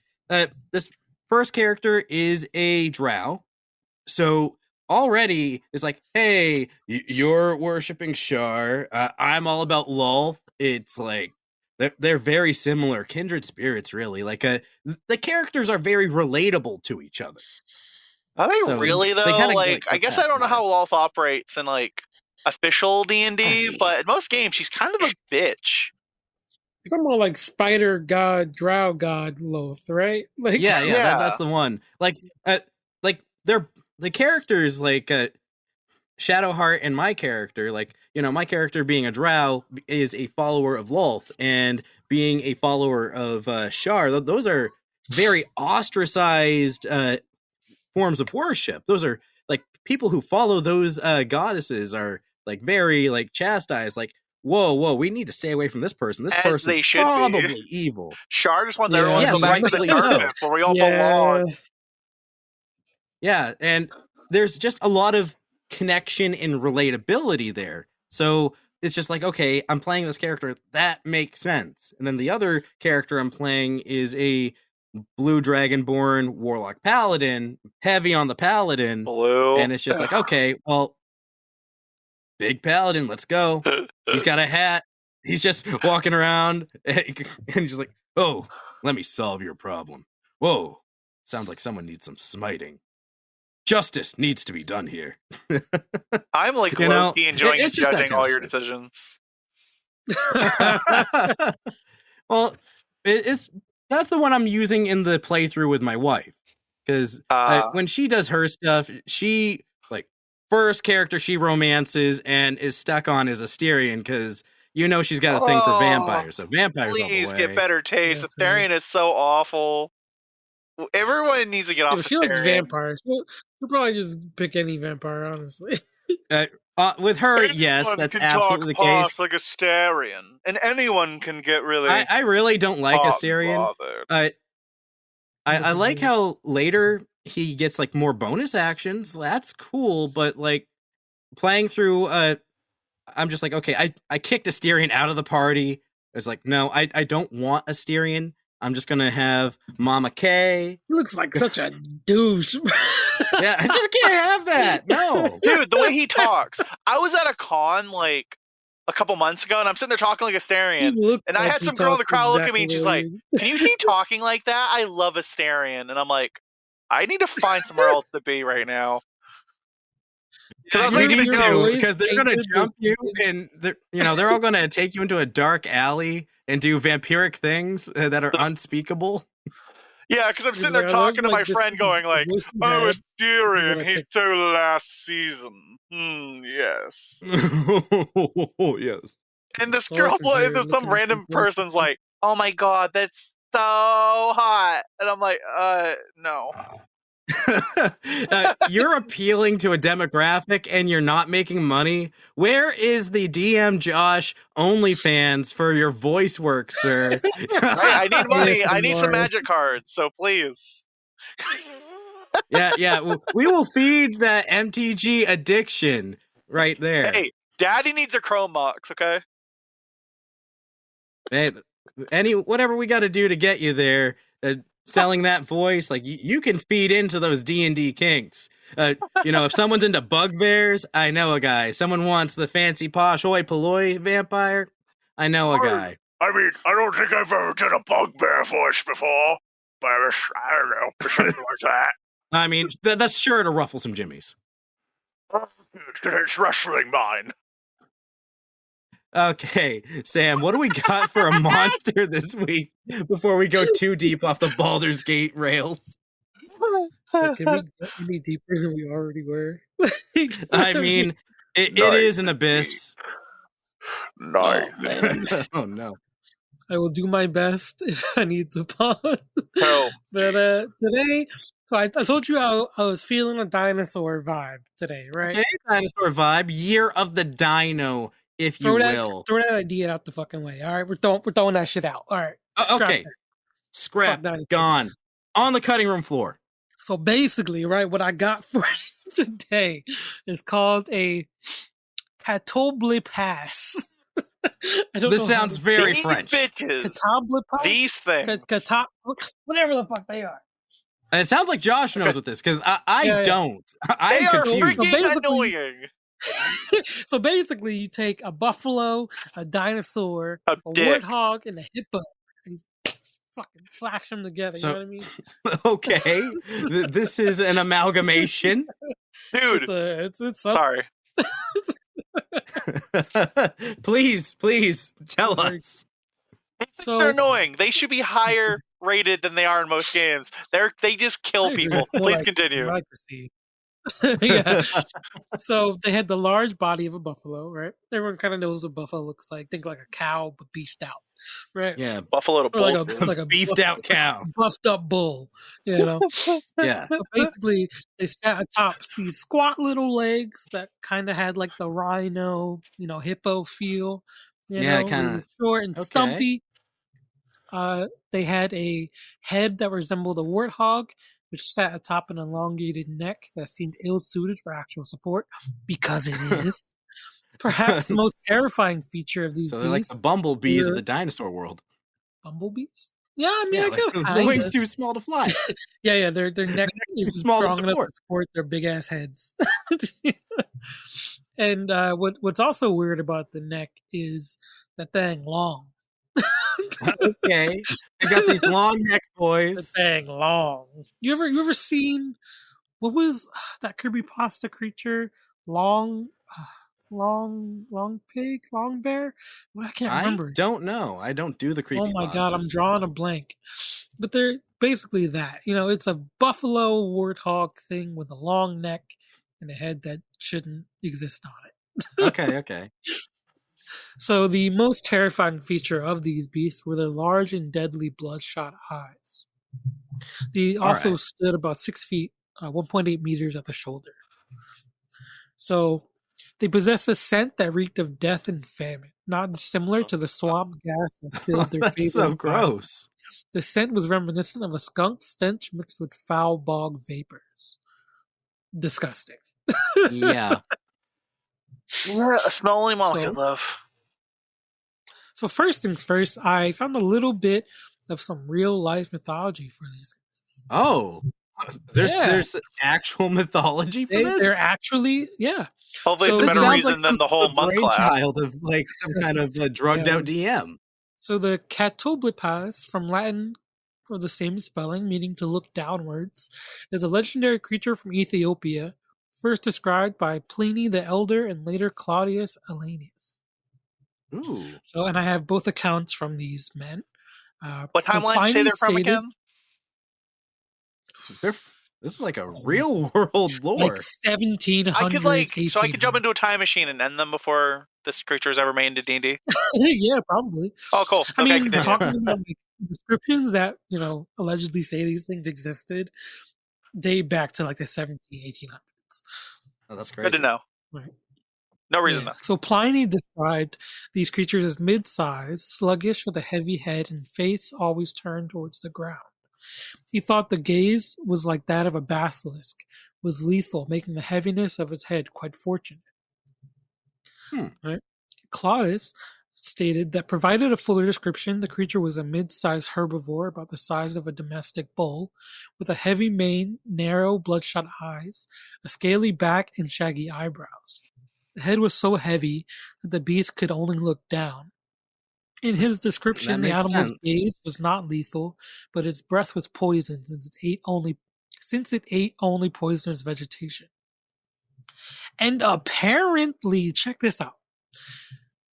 this first character is a drow, so already it's like, hey, you're worshiping Shar. I'm all about Lolth. It's like they're very similar, kindred spirits, really. Like the characters are very relatable to each other. Are they really though? Like, I guess I don't know how Lolth operates in like official D&D, but in most games she's kind of a bitch. You're talking about like spider god, drow god Loth, right? Like yeah. That's the one. Like they're the characters like Shadowheart and my character, like, my character being a drow is a follower of Lolth, and being a follower of Shar. Those are very ostracized forms of worship. Those are like people who follow those goddesses are like very like chastised, like, whoa, we need to stay away from this person. This As person's they should be. probably evil. Char just wants everyone to Yes, go back to the rightfully so. darkness where we all belong. Yeah, and there's just a lot of connection and relatability there. So it's just like, okay, I'm playing this character, that makes sense. And then the other character I'm playing is a blue dragonborn warlock paladin, heavy on the paladin. Blue. And it's just like, okay, well, big paladin, let's go. He's got a hat. He's just walking around and he's just like, oh, let me solve your problem. Whoa, sounds like someone needs some smiting. Justice needs to be done here. I'm like low-key enjoying judging all your decisions. Well, that's the one I'm using in the playthrough with my wife. Because when she does her stuff, she, like, first character she romances and is stuck on is Asterion, because you know she's got a thing for vampires. So vampires all the way. Please get better taste. Asterion is so awful. Everyone needs to get off. If she likes vampires, you'll probably just pick any vampire, honestly. With her, anyone that's can absolutely the case. Like Asterion, and anyone can get really. I really don't like Asterion. I like how later he gets like more bonus actions. That's cool, but like playing through, I'm just like, okay, I kicked Asterion out of the party. It's like, no, I don't want Asterion. I'm just gonna have Mama K. He looks like such a douche. Yeah, I just can't have that. No, dude, the way he talks. I was at a con like a couple months ago, and I'm sitting there talking like Asterion, and I had some girl in the crowd look at me, and she's like, "Can you keep talking like that? I love Asterion," and I'm like, I need to find somewhere else to be right now. Because they're gonna jump you, and they're all gonna take you into a dark alley and do vampiric things that are unspeakable. Yeah, because I'm sitting there talking to my friend, going like, "Oh, Asterion, he's so last season." Yes. Yes. And this girl, some random person's like, "Oh my god, that's so hot," and I'm like, no. You're appealing to a demographic and you're not making money. Where is the DM Josh OnlyFans for your voice work, sir? I need money. I need some magic cards, so please. Yeah. We will feed that MTG addiction right there. Hey, Daddy needs a Chrome box, okay? Hey, whatever we got to do to get you there. Selling that voice, like you can feed into those D&D kinks. If someone's into bugbears, I know a guy. Someone wants the fancy posh hoi polloi vampire, I know a guy. I mean, I don't think I've ever done a bugbear voice before, but I don't know, something like that. I mean, that's sure to ruffle some jimmies. It's wrestling mine. Okay, Sam, what do we got for a monster this week before we go too deep off the Baldur's Gate rails? Can we get any deeper than we already were? I mean, it is an abyss. Nice. Oh, no. I will do my best if I need to pause. Oh, but today, so I told you I was feeling a dinosaur vibe today, right? Okay, dinosaur vibe, year of the dino. If you will. Throw that idea out the fucking way. All right, we're throwing that shit out. All right. Okay. Scrapped. Gone. On the cutting room floor. So basically, right, what I got for today is called a Catobli Pass. This sounds very French. These things. Whatever the fuck they are. And it sounds like Josh knows what this, because I don't. I'm confused. Freaking annoying. So basically, you take a buffalo, a dinosaur, a warthog, and a hippo, and you fucking slash them together. You know what I mean? Okay, this is an amalgamation, dude. It's sorry. Please tell us. So they're annoying. They should be higher rated than they are in most games. They just kill people. Please continue. Yeah. So they had the large body of a buffalo, right? Everyone kind of knows what buffalo looks like. Think like a cow, but beefed out, right? Yeah, Buffalo to Or like bull. a beefed out cow. buffed up bull, you know. Yeah, So basically, they sat atop these squat little legs that kind of had like the rhino, hippo feel. yeah, They kind were of. short and Okay. stumpy. They had a head that resembled a warthog, which sat atop an elongated neck that seemed ill-suited for actual support, because it is. Perhaps the most terrifying feature of these So they're like the beasts bumblebees of were the dinosaur world. bumblebees. Yeah, I mean, Yeah, I like, guess the kind wings of. too small to fly. Yeah, their neck Too isn't small to strong enough to support. support their big ass heads. And what's also weird about the neck is that thing long. Okay, they got these long neck The boys. thing long. You ever seen what was that creepypasta creature? Long, long pig, long bear. Well, I can't I remember. don't know. I don't do the Oh my god, I'm creepypastas. drawing a blank. But they're basically that. It's a buffalo warthog thing with a long neck and a head that shouldn't exist on it. Okay. So the most terrifying feature of these beasts were their large and deadly bloodshot eyes. They also right. stood about 6 feet, 1.8 meters at the shoulder. So they possessed a scent that reeked of death and famine, not dissimilar to the swamp gas that filled their That's favorite so body. gross. The scent was reminiscent of a skunk stench mixed with foul bog vapors. Disgusting. Yeah. Yeah, a smell only Mom So- can love. So first things first, I found a little bit of some real life mythology for these guys. Oh, Yeah. there's actual mythology for this. They're actually, yeah. Hopefully, So it's a this better sounds reason than the whole month class. brainchild of like some kind of drugged Yeah. out DM. So the Catoblipas, from Latin for the same spelling, meaning to look downwards, is a legendary creature from Ethiopia, first described by Pliny the Elder and later Claudius Aelianus. Ooh, So, and I have both accounts from these men. What so timeline did you say Pliny they're from stated, again? this is like a real world lore. like 1700s, I could so I could jump 1800s. into a time machine and end them before this creature is ever made into D&D. Yeah, probably. Oh, cool. I Okay, mean, continue. talking about like, descriptions that allegedly say these things existed, date back to like the 1800s. Oh, that's crazy. Good to know. Right. No reason Yeah. though. So Pliny described these creatures as mid-sized, sluggish, with a heavy head and face always turned towards the ground. He thought the gaze was like that of a basilisk, was lethal, making the heaviness of its head quite fortunate. Right? Claudius stated that provided a fuller description, the creature was a mid-sized herbivore about the size of a domestic bull, with a heavy mane, narrow, bloodshot eyes, a scaly back, and shaggy eyebrows. The head was so heavy that the beast could only look down. In his description, That the makes animal's sense. gaze was not lethal, but its breath was poisoned since it ate only poisonous vegetation. And apparently, check this out.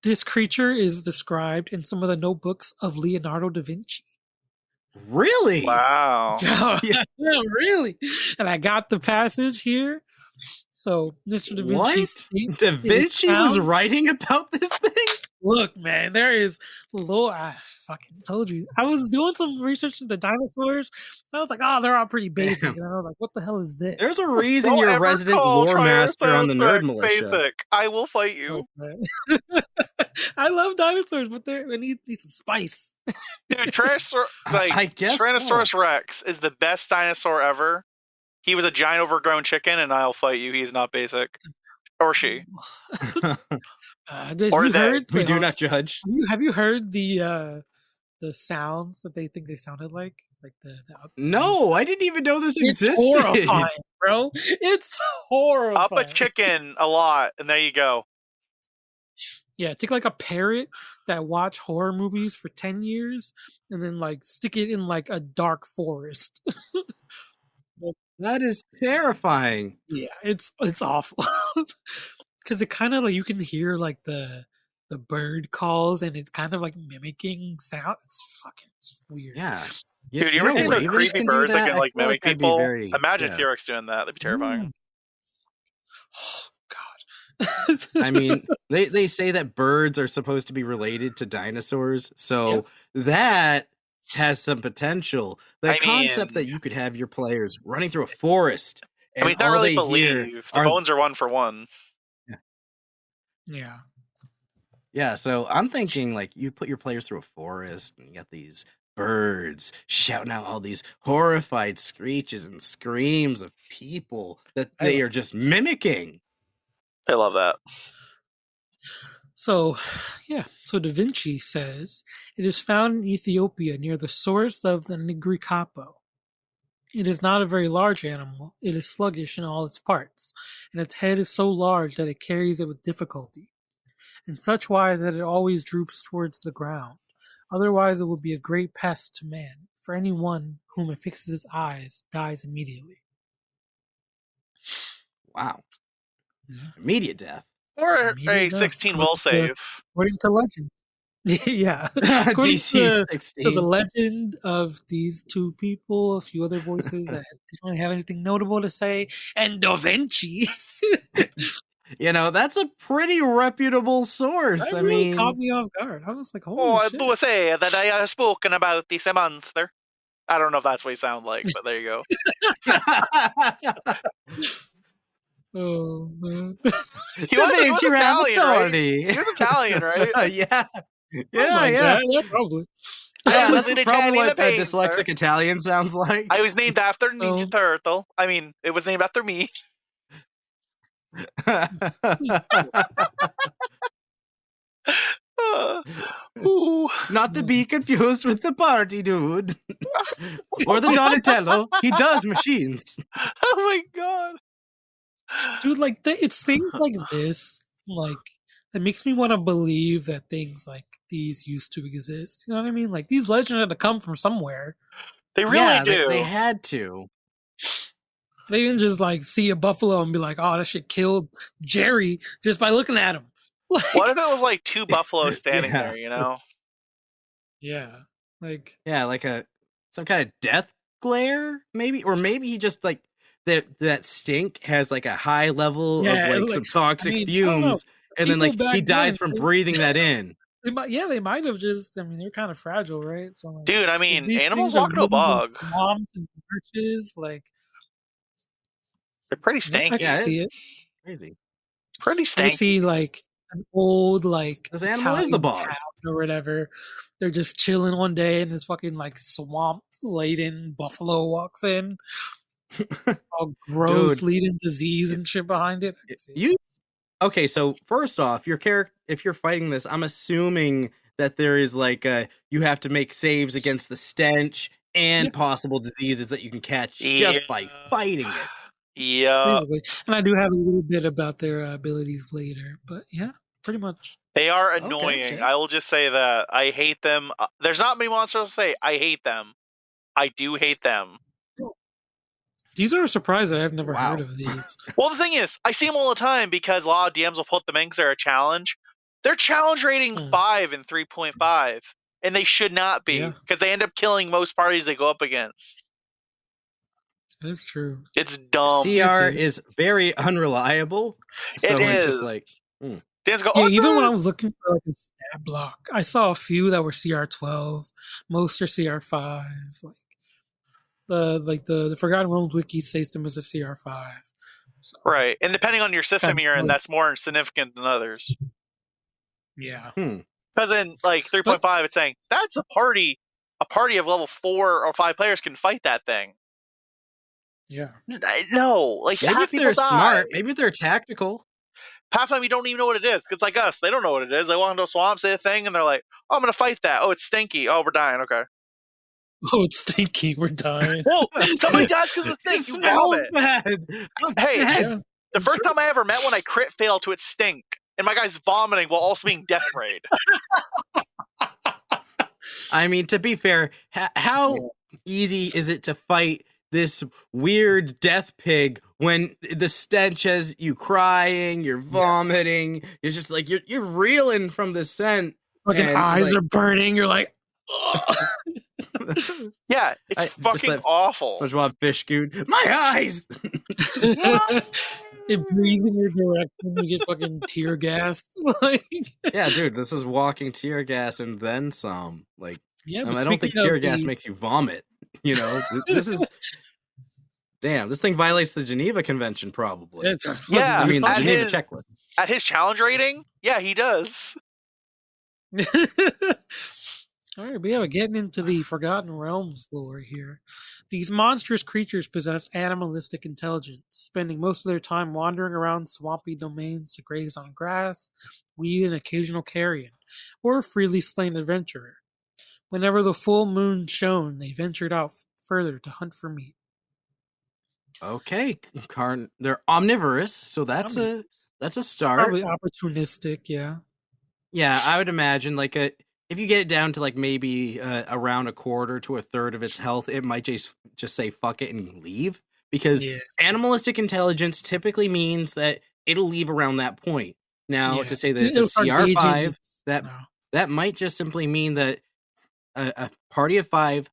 This creature is described in some of the notebooks of Leonardo da Vinci. Really? Wow. Yeah, really. And I got the passage here. So, Mr. Da Vinci What? states Da it is Vinci was found- writing about this thing? Look, man, there is Lord. I fucking told you. I was doing some research into dinosaurs. And I was like, oh, they're all pretty basic. Damn. And then I was like, what the hell is this? There's a reason Don't you're a ever resident call lore master on the Nerd Triceratops Militia. basic. I will fight you. Oh, man. I love dinosaurs, but they need some spice. Dude, I guess Tyrannosaurus Rex is the best dinosaur ever. He was a giant overgrown chicken, and I'll fight you. He's not basic. Or she. Have Or you they. heard? We wait, do hold on. not judge. Have you heard the sounds that they think they sounded like the No, I didn't even know this It's existed. horrifying, bro. It's horrifying. Up a chicken a lot, and there you go. Yeah, take like a parrot that watched horror movies for 10 years and then like stick it in like a dark forest. That is terrifying. Yeah, it's awful. Cuz it kind of like you can hear like the bird calls and it's kind of like mimicking sound. It's weird. Yeah. Dude, you ever know think those ravens creepy can do birds that that? can I like feel mimic that'd be people? very- Imagine yeah. T-Rex doing that. That'd be terrifying. Oh God. I mean, they say that birds are supposed to be related to dinosaurs, so that has some potential. The I concept that mean, you could have your players running through a forest and not all really they hear believe. The are bones are 1-for-1. Yeah. yeah, so I'm thinking like you put your players through a forest and you got these birds shouting out all these horrified screeches and screams of people that I they love are just mimicking. I love that. So, yeah. So Da Vinci says it is found in Ethiopia near the source of the Nigri Capo. It is not a very large animal. It is sluggish in all its parts, and its head is so large that it carries it with difficulty, in such wise that it always droops towards the ground. Otherwise, it would be a great pest to man, for any one whom it fixes its eyes dies immediately. Wow. Yeah. Immediate death. Or Immediate a death, 16 will save. according to legend. Yeah. According DC to the 16. legend of these two people, a few other voices that didn't really have anything notable to say, and Da Vinci. You know, that's a pretty reputable source. That I really mean, caught me off guard. I was like, holy Oh, I shit. do say that I have spoken about this monster. I don't know if that's what you sound like, but there you go. Oh, man. He was you have Italian, right? authority. He was Italian, right? Yeah. Something Yeah, like yeah. that. Yeah, probably. Yeah, I was that's an probably Italian what a painter. dyslexic Italian sounds like. I was named after Ninja Oh. Turtle. I mean, it was named after me. Ooh. Not to be confused with the party dude. Or the Donatello. He does machines. Oh my god. Dude, like, it's things like this, like, that makes me want to believe that things like these used to exist. You know what I mean? Like, these legends had to come from somewhere. They really Yeah, do. they had to. They didn't just, like, see a buffalo and be like, oh, that shit killed Jerry just by looking at him. Like, What if it was like two buffaloes standing Yeah. there, you know? yeah. Like, Yeah, like some kind of death glare, maybe? Or maybe he just like that stink has like a high level Yeah, of like like, some toxic I mean, I don't know. fumes, and then People like he back dies then, from breathing that in. they might have just, I mean, they're kind of fragile, right? So, like, Dude, I if mean, these animals things are walk into a living in bog. swamps and marshes, like, They're pretty yeah, I stanky. can Yeah, see it. Crazy. Pretty I could stanky. see like an old like This animal is the Italian bog. town or whatever. They're just chilling one day, and this fucking like swamp laden buffalo walks in, all gross, Dude. leading disease and shit behind it. I can see it. Okay, so first off, your character, if you're fighting this, I'm assuming that there is like you have to make saves against the stench and Yeah. possible diseases that you can catch just by fighting it. Yeah. Basically, and I do have a little bit about their abilities later, but yeah, pretty much. They are annoying. Okay. I will just say that. I hate them. There's not many monsters to say I hate them. I do hate them. These are a surprise that I've never Wow. heard of these. Well, the thing is, I see them all the time because a lot of DMs will put them in because they're a challenge. They're challenge rating 5 and 3.5, and they should not be Yeah. because they end up killing most parties they go up against. That's true. It's dumb. CR is very unreliable. So It it's is. just like DMs go, Yeah, "Oh, even when no." I was looking for like a stat block, I saw a few that were CR12, most are CR5. Like the Forgotten Realms wiki states them as a CR5. So, Right, and depending on your system kinda you're in, funny. that's more significant than others. yeah. Because in like 3.5, it's saying that's a party of level 4 or 5 players can fight that thing. Yeah. No, like maybe half if people they're die. smart, maybe if they're tactical. Half the time you don't even know what it is. It's like us; they don't know what it is. They walk into a swamp, say a thing, and they're like, "Oh, I'm gonna fight that. Oh, it's stinky. Oh, we're dying. Okay." Oh, it's stinky. We're dying. Whoa! Somebody dies because of It stink. You smells vomit. bad. I'm Hey, dead. Yeah. the first time I ever met one, I crit failed to its stink, and my guy's vomiting while also being death sprayed. I mean, to be fair, how easy is it to fight this weird death pig when the stench has you crying, you're vomiting, you're just like you're reeling from the scent. Fucking and, eyes like, are burning. You're like, Yeah, it's just fucking that awful. SpongeBob fish goon. My eyes. It breathes in your direction. You get fucking tear gassed. Like, Yeah, dude, this is walking tear gas and then some. Like, yeah, but I don't speaking think of tear gas the, makes you vomit. You know, this is damn. This thing violates the Geneva Convention, probably. it's a fucking Yeah, I mean, the at Geneva his checklist. at his challenge rating, yeah, he does. All right, but yeah, we're getting into the Forgotten Realms lore here. These monstrous creatures possess animalistic intelligence, spending most of their time wandering around swampy domains to graze on grass, weed, and occasional carrion, or freely slain adventurer. Whenever the full moon shone, they ventured out further to hunt for meat. Okay, they're omnivorous, so that's a start. Probably opportunistic, yeah. Yeah, I would imagine like if you get it down to like maybe around a quarter to a third of its health, it might just say fuck it and leave, because Yeah, animalistic intelligence typically means that it'll leave around that point. Now, yeah. to say that it's a It'll start gauging CR5, its, that that might just simply mean that a party of 5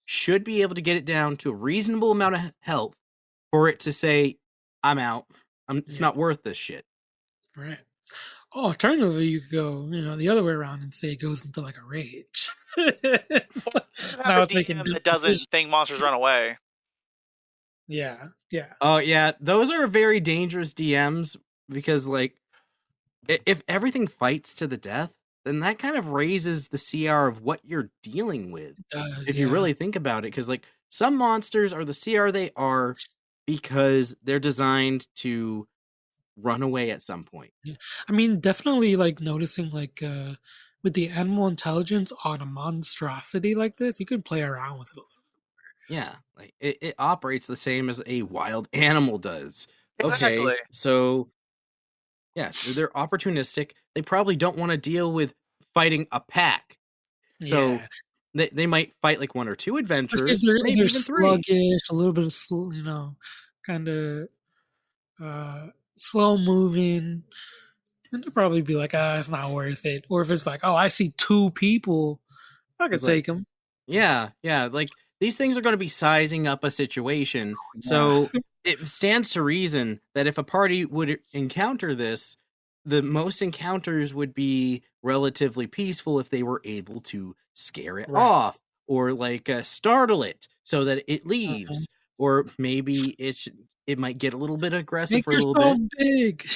should be able to get it down to a reasonable amount of health for it to say, I'm out. It's Yeah. not worth this shit. Right. Oh, alternatively, you could go, the other way around and say it goes into like a rage. You have Now a it's making DM dumb that doesn't decisions. think monsters run away. Yeah, yeah. Oh yeah, those are very dangerous DMs, because like if everything fights to the death, then that kind of raises the CR of what you're dealing with. It does. If you Yeah. really think about it, because like some monsters are the CR they are because they're designed to run away at some point. I mean, definitely like noticing like with the animal intelligence on a monstrosity like this, you could play around with it a little. Yeah, like it operates the same as a wild animal does. Okay, Exactly. so yeah, they're opportunistic. They probably don't want to deal with fighting a pack. So Yeah. they might fight like 1 or 2 Especially adventurers, if maybe they're even 3. sluggish, a little bit of kind of slow moving, then they'll probably be like, it's not worth it. Or if it's like, oh, I see 2 people, I could It's like, take them. yeah, like these things are going to be sizing up a situation. Yeah. So it stands to reason that if a party would encounter this, the most encounters would be relatively peaceful if they were able to scare it Right. off, or like startle it so that it leaves, Mhm. or maybe it might get a little bit aggressive Make for a little yourself bit. big.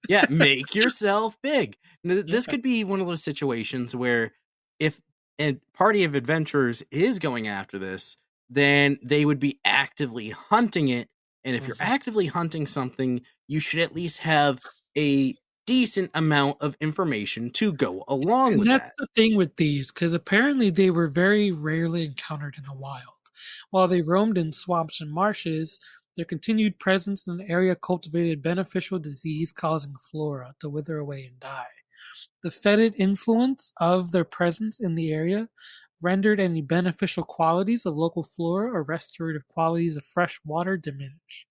Yeah, make yourself big. Yeah. This could be one of those situations where if a party of adventurers is going after this, then they would be actively hunting it. And if you're Mhm. actively hunting something, you should at least have a decent amount of information to go along And with that's that. the thing with these, because apparently they were very rarely encountered in the wild. While they roamed in swamps and marshes, their continued presence in the area cultivated beneficial disease causing flora to wither away and die. The fetid influence of their presence in the area rendered any beneficial qualities of local flora or restorative qualities of fresh water diminished.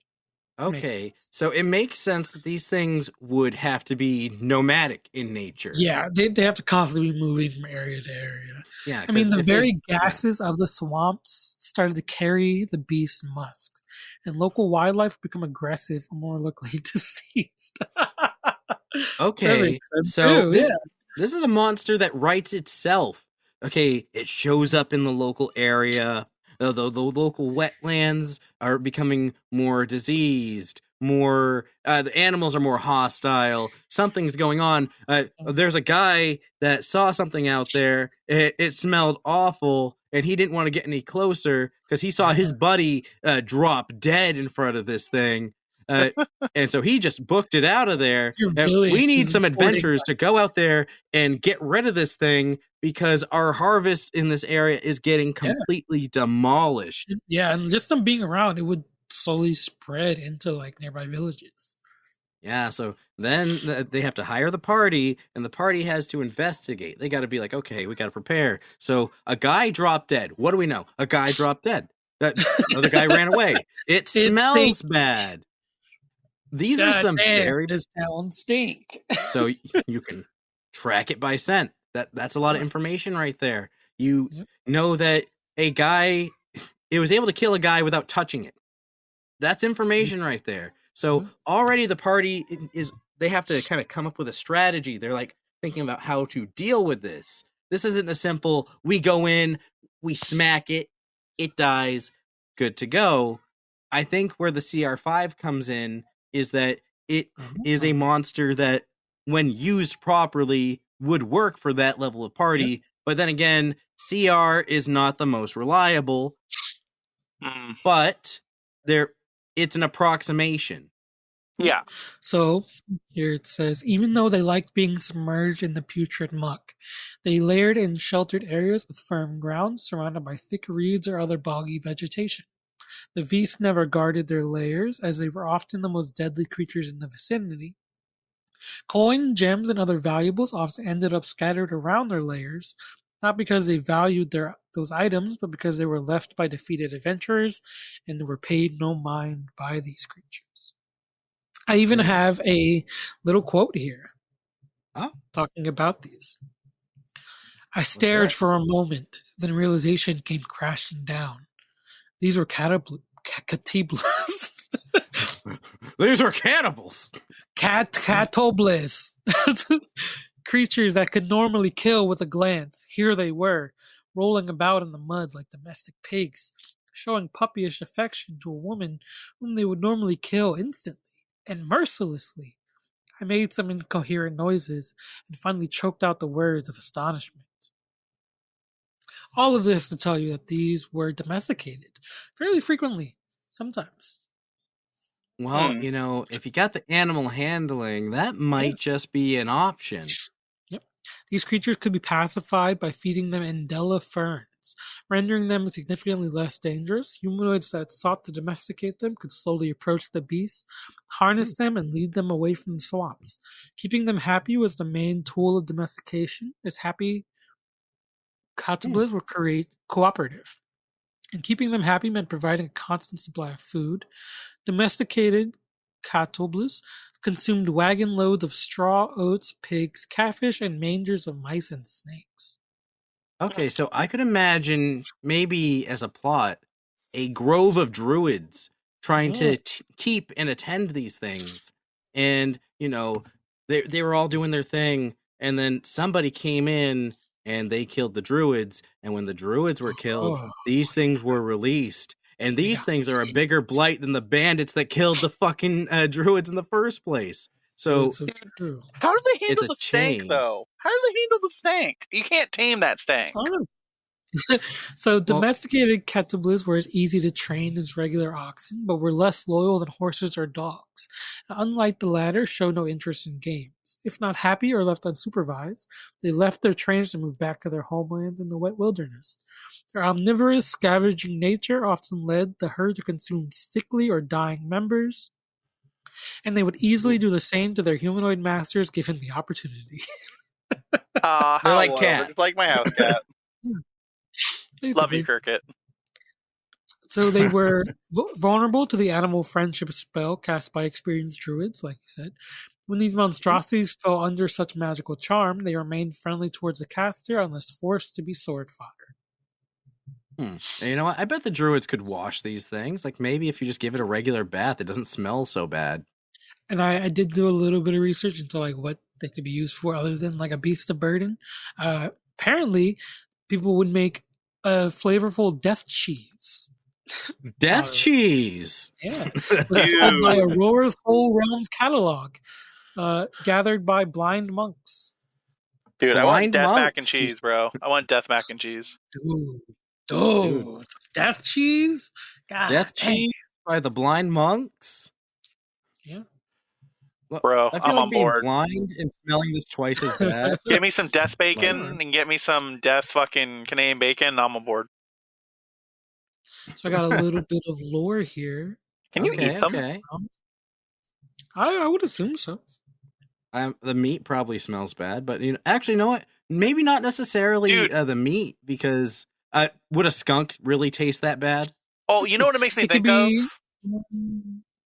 Makes Okay, sense. so it makes sense that these things would have to be nomadic in nature. Yeah, they have to constantly be moving from area to area. Yeah, I mean, because the if they, very yeah. gases of the swamps started to carry the beast's musks, and local wildlife become aggressive and more likely deceased. That Okay, makes sense so too. Yeah. this is a monster that writes itself. Okay, it shows up in the local area. The local wetlands are becoming more diseased. More, the animals are more hostile. Something's going on. There's a guy that saw something out there. It smelled awful, and he didn't want to get any closer because he saw his buddy drop dead in front of this thing. Uh, and so he just booked it out of there. Your village We need is some reporting. adventurers to go out there and get rid of this thing, because our harvest in this area is getting completely demolished. Yeah, and just them being around, it would slowly spread into like nearby villages. Yeah, so then they have to hire the party, and the party has to investigate. They got to be like, okay, we got to prepare. So a guy dropped dead. What do we know? A guy dropped dead. That other guy ran away. It It smells stinks. bad. These are God some damn, very this town stink. so you can track it by scent. That's a lot of information right there. You Yep. know that a guy, it was able to kill a guy without touching it. That's information right there. So already the party is, they have to kind of come up with a strategy. They're like thinking about how to deal with this. This isn't a simple, we go in, we smack it, it dies, good to go. I think where the CR5 comes in is that it is a monster that, when used properly, would work for that level of party. Yeah. But then again, CR is not the most reliable, but it's an approximation. Yeah. So here it says, even though they liked being submerged in the putrid muck, they layered in sheltered areas with firm ground surrounded by thick reeds or other boggy vegetation. The beasts never guarded their lairs, as they were often the most deadly creatures in the vicinity. Coin, gems, and other valuables often ended up scattered around their lairs, not because they valued those items, but because they were left by defeated adventurers and were paid no mind by these creatures. I even have a little quote here talking about these. I stared for a moment, then realization came crashing down. These were catiblas. These are cannibals. Catobles. Creatures that could normally kill with a glance. Here they were, rolling about in the mud like domestic pigs, showing puppyish affection to a woman whom they would normally kill instantly and mercilessly. I made some incoherent noises and finally choked out the words of astonishment. All of this to tell you that these were domesticated fairly frequently, sometimes. Well, if you got the animal handling, that might just be an option. Yep. These creatures could be pacified by feeding them Endella ferns, rendering them significantly less dangerous. Humanoids that sought to domesticate them could slowly approach the beasts, harness them, and lead them away from the swamps. Keeping them happy was the main tool of domestication, as happy catiblas were cooperative. And keeping them happy meant providing a constant supply of food. Domesticated catiblas consumed wagon loads of straw, oats, pigs, catfish, and mangers of mice and snakes. Okay, so I could imagine, maybe as a plot, a grove of druids trying to keep and attend these things. And, they were all doing their thing, and then somebody came in and they killed the druids. And when the druids were killed, these things were released. And these things are a bigger blight than the bandits that killed the fucking druids in the first place. So true. How do they handle the stank, though? How do they handle the stank? You can't tame that stank. So domesticated catiblas were as easy to train as regular oxen, but were less loyal than horses or dogs. Unlike the latter, showed no interest in games. If not happy or left unsupervised, they left their trainers and moved back to their homeland in the wet wilderness. Their omnivorous, scavenging nature often led the herd to consume sickly or dying members, and they would easily do the same to their humanoid masters given the opportunity. They're like cats. It's like my house cat. Basically. Love you, Cricket. So they were vulnerable to the animal friendship spell cast by experienced druids, like you said. When these monstrosities fell under such magical charm, they remained friendly towards the caster unless forced to be sword fodder. You know what? I bet the druids could wash these things. Like, maybe if you just give it a regular bath, it doesn't smell so bad. And I did do a little bit of research into like what they could be used for other than like a beast of burden. Apparently, people would make a flavorful death cheese. Death cheese? Yeah. It was sold by Aurora's Whole Realms catalog, gathered by blind monks. Dude, I want death mac and cheese, bro. I want death mac and cheese. Dude. Death cheese? God, death cheese by the blind monks? Yeah. Bro, I feel I'm like on being board. blind and smelling this twice as bad. Get me some death bacon and get me some death fucking Canadian bacon, and I'm on board. So I got a little bit of lore here. Can you eat them? Okay. I would assume so. The meat probably smells bad, but actually, you know what? Maybe not necessarily the meat, because would a skunk really taste that bad? Oh, you know what it makes me think of?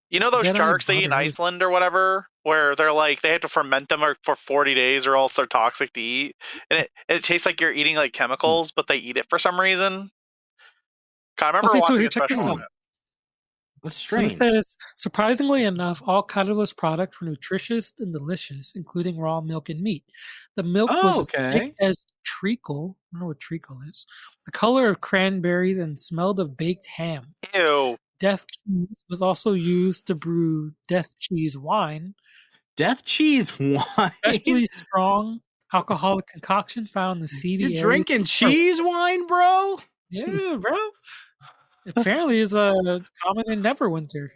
You know those sharks they eat in Iceland or whatever, where they're like they have to ferment them for 40 days or else they're toxic to eat, and it tastes like you're eating like chemicals, but they eat it for some reason. I remember watching a special on it. That's So it strange. says, surprisingly enough, all Catalyst products were nutritious and delicious, including raw milk and meat. The milk was Oh, as thick okay. as treacle. I don't know what treacle is. The color of cranberries and smelled of baked ham. Ew. Death cheese was also used to brew death cheese wine, Death cheese especially wine. strong alcoholic concoction found in the seedy You're areas. drinking cheese wine, bro? Yeah, bro. Apparently, it's common in Neverwinter.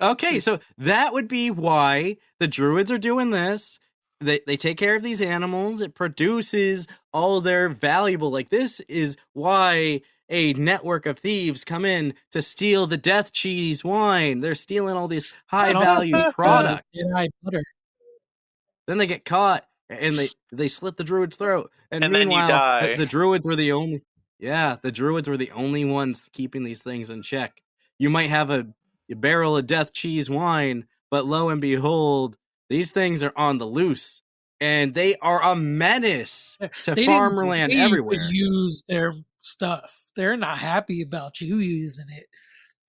Okay, so that would be why the druids are doing this. They take care of these animals. It produces all their valuable. Like, this is why a network of thieves come in to steal the death cheese wine. They're stealing all this high And also value take product. AI butter. Then they get caught and they slit the druid's throat. And And then you meanwhile, die. the druids were the only the druids were the only ones keeping these things in check. You might have a barrel of death cheese wine, but lo and behold, these things are on the loose. And they are a menace to They farmland didn't everywhere. use their stuff. They're not happy about you using it.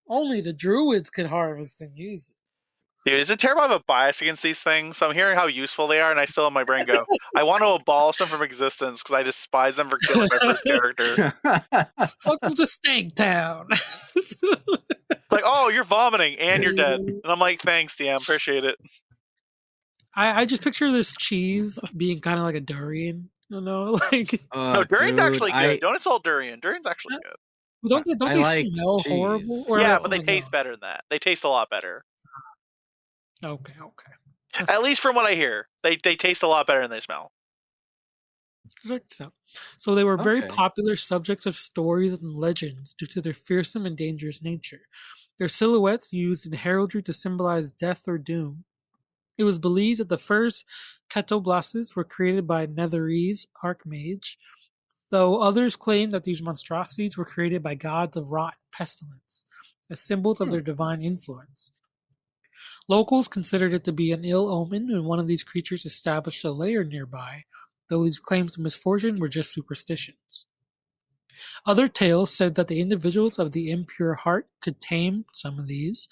Only the druids could harvest and use it. Dude, isn't it terrible I have a bias against these things? So I'm hearing how useful they are, and I still have my brain go, I want to abolish them from existence because I despise them for killing my first character. Welcome to Stank Town. Like, oh, you're vomiting and you're dead. And I'm like, thanks, DM, appreciate it. I just picture this cheese being kind of like a durian, you know, like No, durian's actually good. I Don't insult durian. Durian's actually good. don't I they like smell cheese. horrible? Or Yeah, that's but they something taste else? better than that. They taste a lot better. Okay. At least from what I hear. They taste a lot better than they smell. So they were very Okay. popular subjects of stories and legends due to their fearsome and dangerous nature. Their silhouettes used in heraldry to symbolize death or doom. It was believed that the first Catoblasts were created by Netherese Archmage, though others claim that these monstrosities were created by gods of rot and pestilence, as symbols of their divine influence. Locals considered it to be an ill omen when one of these creatures established a lair nearby, though these claims of misfortune were just superstitions. Other tales said that the individuals of the impure heart could tame some of these.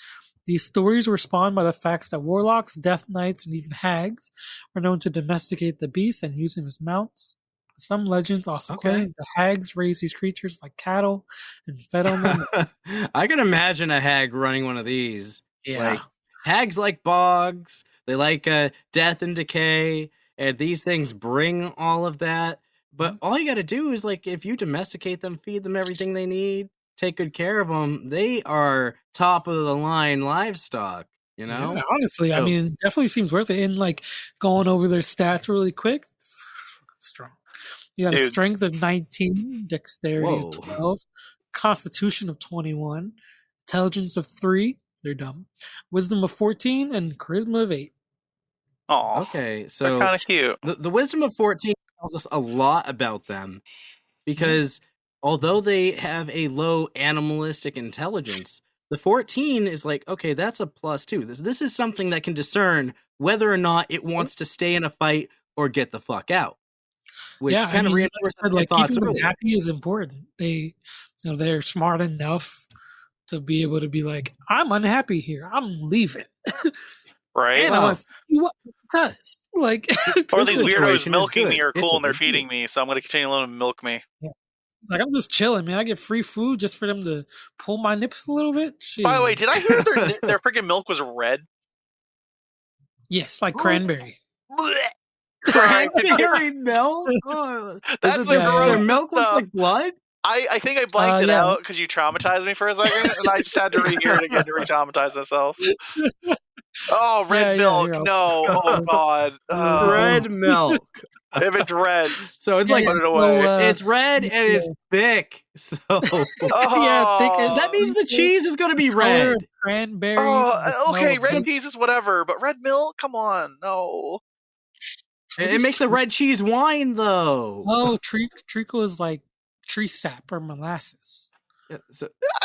These stories were spawned by the facts that warlocks, death knights, and even hags were known to domesticate the beasts and use them as mounts. Some legends also claim the hags raised these creatures like cattle and fed on them. I can imagine a hag running one of these. Yeah. Like, hags like bogs. They like death and decay. And these things bring all of that. But all you got to do is, like, if you domesticate them, feed them everything they need, take good care of them, they are top of the line livestock, you know? Yeah, honestly, I mean, it definitely seems worth it. And like going over their stats really quick, strong. You got a strength of 19, dexterity of 12, constitution of 21, intelligence of 3, they're dumb, wisdom of 14, and charisma of 8. Oh, okay, so they're kind of cute. The wisdom of 14 tells us a lot about them because although they have a low animalistic intelligence, the 14 is like, okay, that's a +2. This is something that can discern whether or not it wants to stay in a fight or get the fuck out. Which kind of reinforces like keeping them happy is important. They're smart enough to be able to be like, I'm unhappy here, I'm leaving. Right? Because like, or these weirdos milking me are cool and they're feeding me, so I'm going to continue to let them milk me. Yeah. Like, I'm just chilling, man. I get free food just for them to pull my nips a little bit. Jeez. By the way, did I hear their freaking milk was red? Yes, like cranberry. Cranberry milk? Oh, that's their milk looks like blood? I think I blanked it out because you traumatized me for a second, and I just had to rehear it again to re-traumatize myself. Oh, red milk. No. Oh, God. Red milk. If it's red. So it's like, put it away. It's red and it's thick. So thick. That means the cheese is going to be red. Cranberry. Okay, red cheese is whatever, but red milk? Come on. No. It makes a red cheese wine, though. Oh, treacle is like tree sap or molasses. Yeah,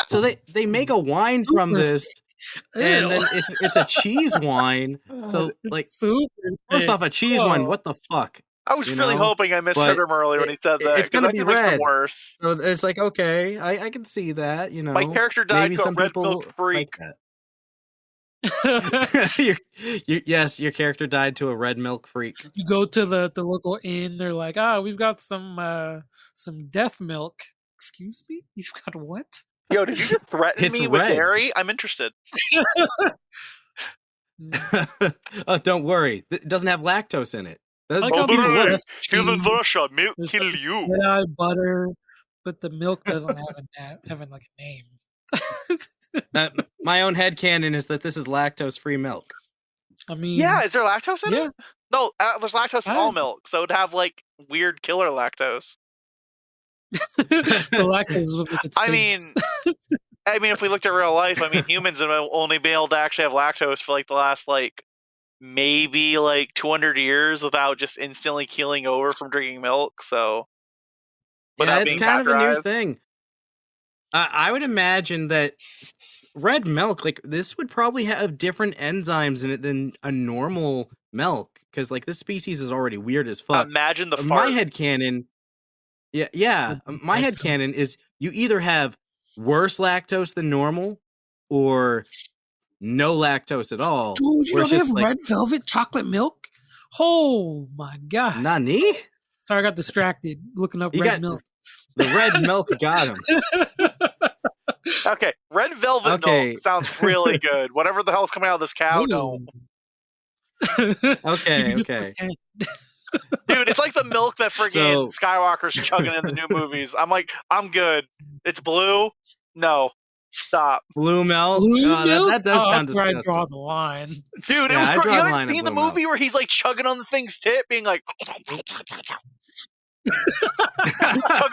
so they make a wine from this, and then it's a cheese wine. So, like, first off, a cheese wine. What the fuck? I was really hoping I misheard him earlier when he said that. It's going to be red. Worse. So it's like, okay, I can see that. You know, my character died. Maybe some red milk freak. Like that. Yes, your character died to a red milk freak. You go to the local inn. They're like, we've got some death milk. Excuse me, you've got what? Yo, did you just threaten It's me with red. dairy? I'm interested. Oh, don't worry. It doesn't have lactose in it. I like how People there's would. left Here in cheese, Russia, milk there's kill like you. red-eye butter, but the milk doesn't have like a name. My own headcanon is that this is lactose-free milk. I mean, Yeah, is there lactose in yeah. it? No, there's lactose in all milk, so it'd have like weird killer lactose. The lactose would make it I mean, if we looked at real life, I mean, humans have only been able to actually have lactose for like the last maybe 200 years without just instantly keeling over from drinking milk. So, yeah, it's kind of a new thing. I would imagine that red milk, this would probably have different enzymes in it than a normal milk, because this species is already weird as fuck. Imagine the fart. My headcanon. Yeah. My headcanon is you either have worse lactose than normal or no lactose at all. Dude, you know they have red velvet chocolate milk? Oh my god. Nani? Sorry, I got distracted looking up red milk. The red milk got him. Okay, red velvet milk sounds really good. Whatever the hell's coming out of this cow, don't. Okay. Dude, it's like the milk that friggin' Skywalker's chugging in the new movies. I'm like, I'm good. It's blue? No. Stop. Blue milk? That does sound disgusting. I draw the line. Dude, it was great. You haven't seen the movie where he's chugging on the thing's tit, being like... chugging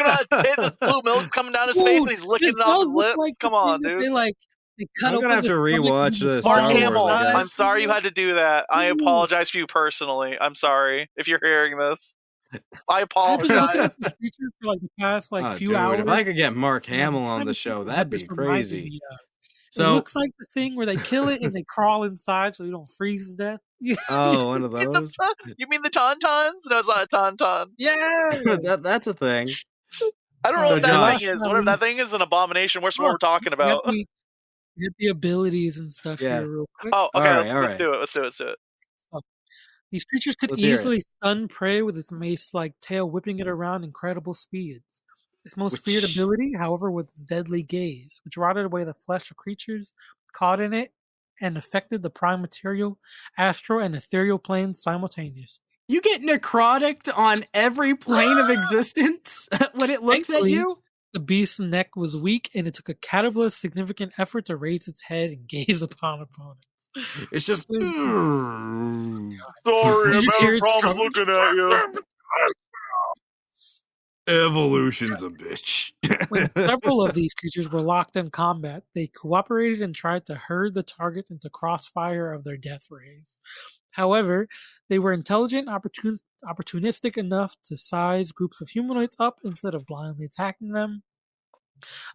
on a tit, the blue milk coming down his face, and he's licking it off his lip. Come on, dude. They cut I'm gonna have to rewatch the Star Mark Hamill, Wars, I guess. I'm sorry you had to do that. I apologize for you personally. I'm sorry if you're hearing this. I apologize. I've been looking at this creature for the past few hours. If I could get Mark Hamill on the show, that'd be crazy. So it looks like the thing where they kill it and they crawl inside so you don't freeze to death. Oh, one of those. You mean the tauntauns? No, it's not a tauntaun. Yeah, that's a thing. I don't know what that thing is. Whatever that thing is, an abomination. What's what we're talking about? Get the abilities and stuff here real quick. Oh, okay. All right. Let's do it. These creatures could easily stun prey with its mace-like tail, whipping it around incredible speeds. Its most feared ability, however, was its deadly gaze, which rotted away the flesh of creatures caught in it and affected the prime material, astral, and ethereal planes simultaneously. You get necrotic on every plane of existence when it looks at you? The beast's neck was weak, and it took a caterpillar's significant effort to raise its head and gaze upon opponents. It's just... Sorry, I'm having problems looking at you. Evolution's a bitch. When several of these creatures were locked in combat, they cooperated and tried to herd the target into crossfire of their death rays. However, they were intelligent and opportunistic enough to size groups of humanoids up instead of blindly attacking them.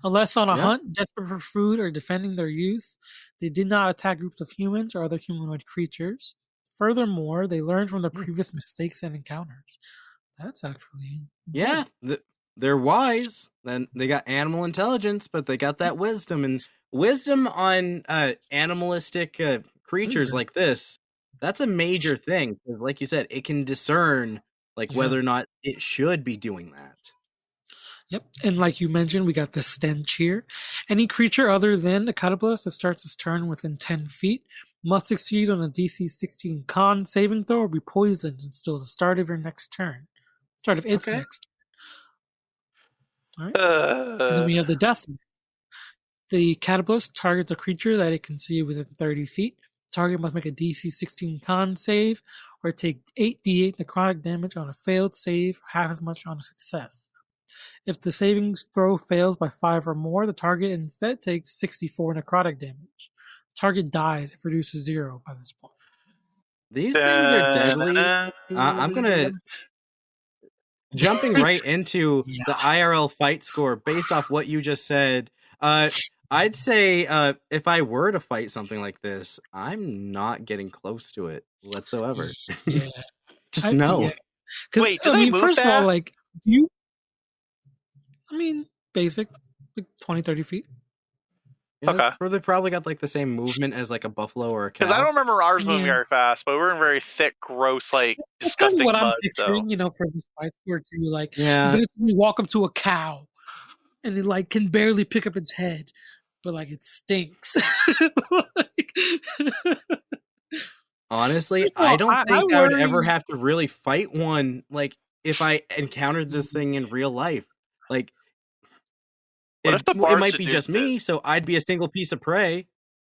Unless on a hunt, desperate for food, or defending their youth, they did not attack groups of humans or other humanoid creatures. Furthermore, they learned from their previous mistakes and encounters. That's actually... Yeah, they're wise. Then they got animal intelligence, but they got that wisdom. And wisdom on animalistic creatures like this, that's a major thing. Because like you said, it can discern whether or not it should be doing that. Yep, and like you mentioned, we got the stench here. Any creature other than the caterpillar that starts its turn within 10 feet must succeed on a DC 16 con saving throw or be poisoned until the start of your next turn. Start of its next turn. All right. And then we have the death. The caterpillar targets a creature that it can see within 30 feet. The target must make a DC 16 con save or take 8d8 necrotic damage on a failed save, half as much on a success. If the saving throw fails by 5 or more, the target instead takes 64 necrotic damage. The target dies if reduces 0 by this point. These things are deadly. I'm going to... Jumping right into the IRL fight score based off what you just said, I'd say if I were to fight something like this, I'm not getting close to it whatsoever. Yeah. Just no. Yeah. Wait, first of all, you... basic, 20, 30 feet. Yeah, Okay. they probably got like the same movement as like a buffalo or a Because I cow. don't remember ours moving Yeah. very fast, but we were in very thick, gross, like That's kind of disgusting what I'm mud. picturing, for the Spice World too. Like, Yeah. you basically walk up to a cow, and it like can barely pick up its head, but like it stinks. Like, Honestly, first of I all, don't I think I would ever worry. have to really fight one, like, if I encountered this thing in real life. Like, What if the it bar might be just seduced it? me, so I'd be a single piece of prey.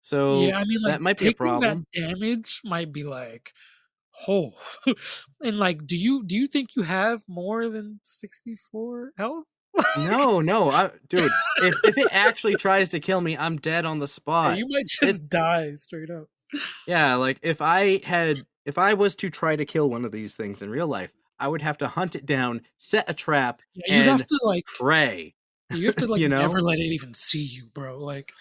So Yeah, I mean, like that might be a taking that problem. damage might be like, oh, and like, do you think you have more than 64 health? No, dude, if it actually tries to kill me, I'm dead on the Yeah, spot. you might just die straight up. Yeah, like if I was to try to kill one of these things in real life, I would have to hunt it down, set a trap, Yeah, you'd have and to like, pray. you have to like You know? never let it even see you, bro. Like,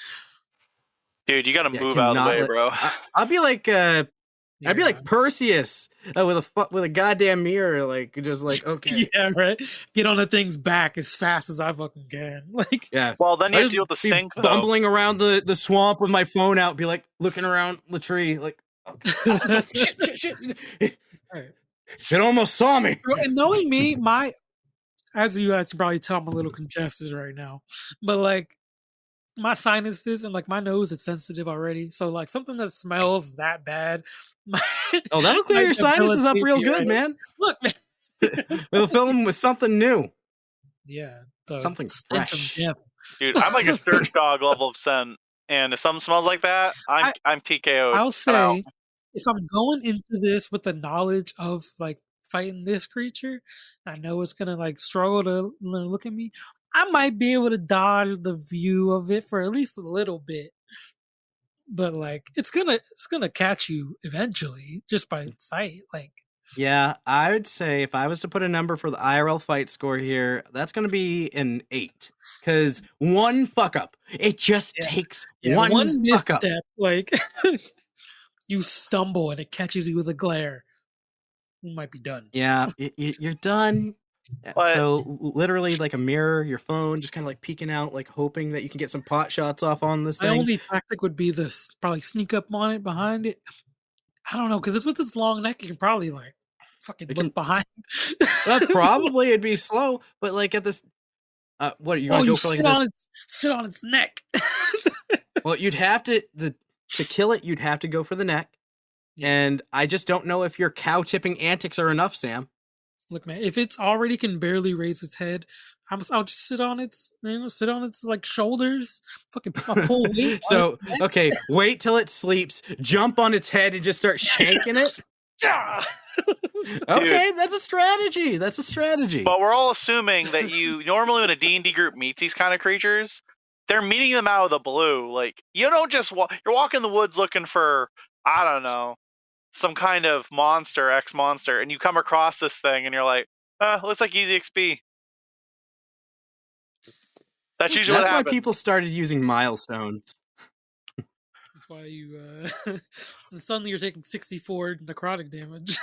Dude, you gotta Yeah, move out of the way, bro. I'd be like I'd be yeah. like Perseus with a goddamn mirror, like just like okay, Yeah, right. Get on the thing's back as fast as I fucking can. Like, yeah. Well, then you I have just to deal with the be stink, though. bumbling around the swamp with my phone out, be like looking around the tree, like okay. Shit. right. It almost saw me. Bro, and knowing me, as you guys can probably tell, I'm a little congested right now, but like my sinuses and like my nose is sensitive already. So like something that smells that bad, my, Oh, that'll clear your sinuses up debilitate real me, good, right? man. Look, man. We'll fill them with something new, Yeah, the something stench of fresh. death. Dude, I'm like a search dog level of scent, and if something smells like that, I'm TKO'd. I'll I'm out. say, if I'm going into this with the knowledge of like fighting this creature, I know it's gonna like struggle to look at me. I might be able to dodge the view of it for at least a little bit, but like it's gonna catch you eventually just by sight. Like, Yeah, I would say if I was to put a number for the IRL fight score here, that's going to be an 8. Because one fuck up, it just takes one one fuck up. misstep, like you stumble and it catches you with a glare, you might be done. Yeah, you're done. But- So literally, like a mirror, your phone, just kind of like peeking out, like hoping that you can get some pot shots off on this My thing. only tactic would be this: probably sneak up on it behind it. I don't know, because it's with its long neck, you can probably like fucking look behind. Probably it'd be slow, but like at this, what you gonna go for? Like sit on its neck. Well, you'd have to kill it. You'd have to go for the neck, and I just don't know if your cow tipping antics are enough, Sam. Look, man, if it's already can barely raise its head, I'll just sit on its like shoulders. Fucking pull weight. So okay, wait till it sleeps, jump on its head, and just start shanking it. Okay, that's a strategy. But we're all assuming that you normally when a D&D group meets these kind of creatures, they're meeting them out of the blue. Like you don't just you're walking the woods looking for I don't know some kind of monster, X monster, and you come across this thing and you're like, looks like easy XP. That's usually what why happens. people started using milestones. That's why you suddenly you're taking 64 necrotic damage.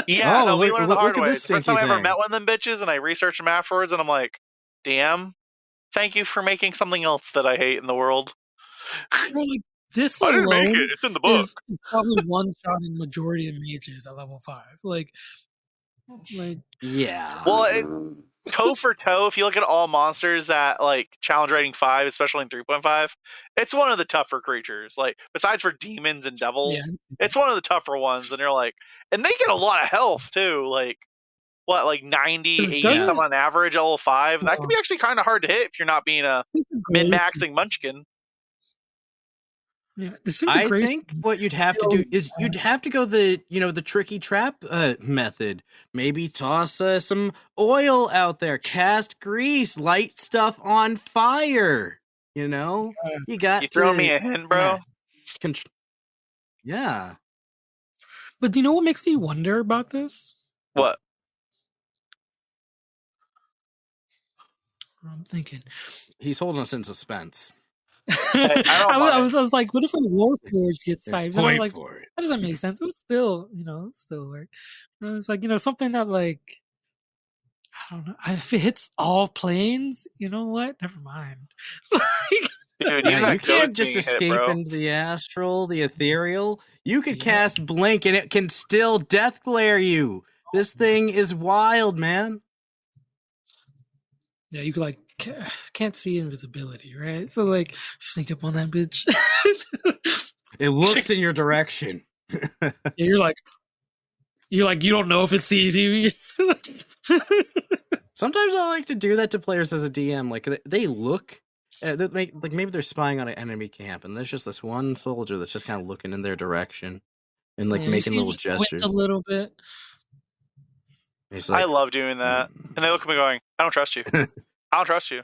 Yeah, Oh, no, we look- learned the look hard at way. this The first time I stinky ever thing. met one of them bitches, and I researched them afterwards, and I'm like, damn, thank you for making something else that I hate in the world. Well, like, this I didn't make alone it. It's in the book. is probably one-shotting majority of mages at level 5. Like Yeah. Well, toe for toe, if you look at all monsters that like challenge rating 5, especially in 3.5, it's one of the tougher creatures. Like besides for demons and devils, it's one of the tougher ones. And you're like, and they get a lot of health too. Like what, like 90, 80 some on average, level 5. That can be actually kind of hard to hit if you're not being a min-maxing munchkin. Yeah, I think what you'd have to do is you'd have to go the tricky trap method. Maybe toss some oil out there, cast grease, light stuff on fire. You got you throwing me a hint, bro? Yeah. But do you know what makes me wonder about this? What? I'm thinking. He's holding us in suspense. I was like, what if a Warforged gets sight? Point like, for it. That doesn't make sense. It would still, still work. And it was like, something that like, I don't know. If it hits all planes, you know what? Never mind. Dude, Yeah, even you that can't ghost just being hit, escape bro. into the astral, the ethereal. You could Yeah. cast blink and it can still death glare you. This thing is wild, man. Yeah, you like can't see invisibility, right? So like sneak up on that bitch. It looks in your direction. Yeah, you're like you don't know if it sees you. Sometimes I like to do that to players as a DM. Like they look, they make like maybe they're spying on an enemy camp, and there's just this one soldier that's just kind of looking in their direction and like Yeah, you making see him little squint gestures. a little bit. He's I like, love doing that. And they look at me going, I don't trust you. I don't trust you.